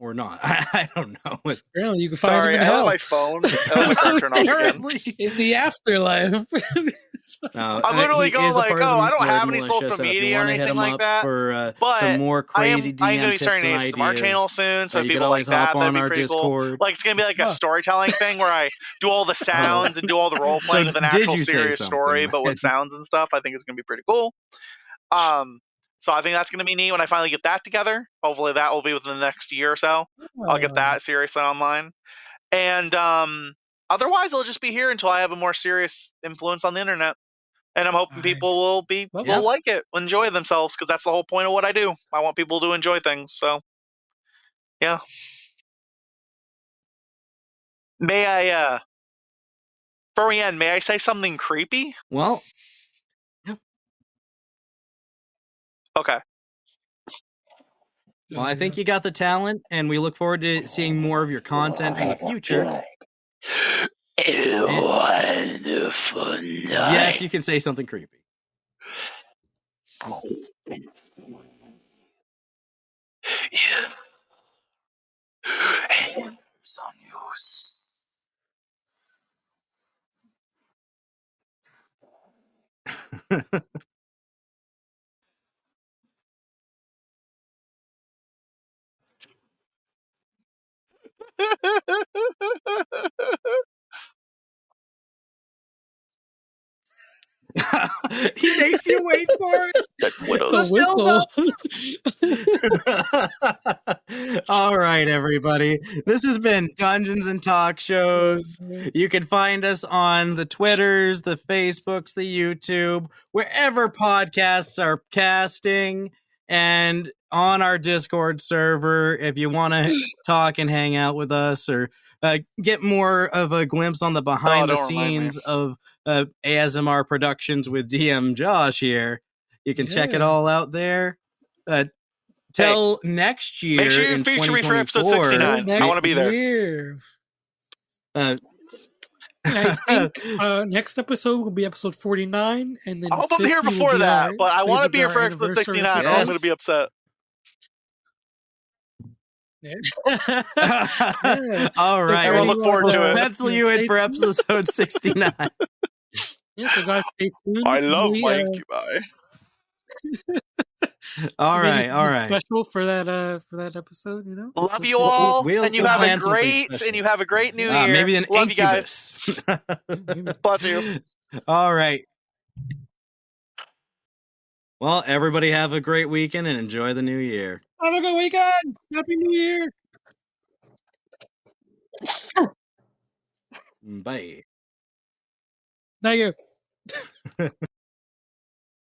not? I don't know. Apparently, you can find Sorry, them in I let hell my phone. I let my phone turn off again. Apparently. in the afterlife. No, I'm literally he going is a like, part of oh, the I don't have any militia, social so if you media or wanna hit anything him like up that. for But some more crazy I'm DM going to be tips starting and a Smart ideas, channel soon, so you could people always like that, hop that'd on be our pretty cool. Discord. Like it's going to be like a Huh. storytelling thing where I do all the sounds and do all the role playing with an did actual you say serious something, story, but man? with sounds and stuff. I think it's going to be pretty cool. So I think that's going to be neat when I finally get that together. Hopefully that will be within the next year or so. I'll get that seriously online. And otherwise, it'll just be here until I have a more serious influence on the internet. And I'm hoping people will will like it, enjoy themselves, because that's the whole point of what I do. I want people to enjoy things. So, yeah. May I, Brienne, may I say something creepy? Well, yeah. Okay. Well, I think you got the talent, and we look forward to seeing more of your content in the future. Wonderful night. Yes, you can say something creepy. Yeah. Hands on yours. He makes you wait for it. That widow. The whistle. All right, everybody. This has been Dungeons and Talk Shows. You can find us on the Twitters, the Facebooks, the YouTube, wherever podcasts are casting, and on our Discord server if you want to talk and hang out with us or get more of a glimpse on the behind the scenes of ASMR Productions with DM Josh here. You can check it all out there. Till next year, make sure you in feature me for episode 2024. 69. I want to be there. I think next episode will be episode 49, and then I hope I'm here before that, but I want to be here for episode 69, or I'm going to be upset. All right, I will look forward to it. Pencil you in for episode 69. Yeah, so guys, stay tuned. I love my incubi. All right. Special for that episode, you know. Love you all, we'll and you have a great new year. Maybe an love incubus. You guys. Bless you. All right. Well, everybody have a great weekend and enjoy the new year. Have a good weekend. Happy New Year. Bye. Thank you.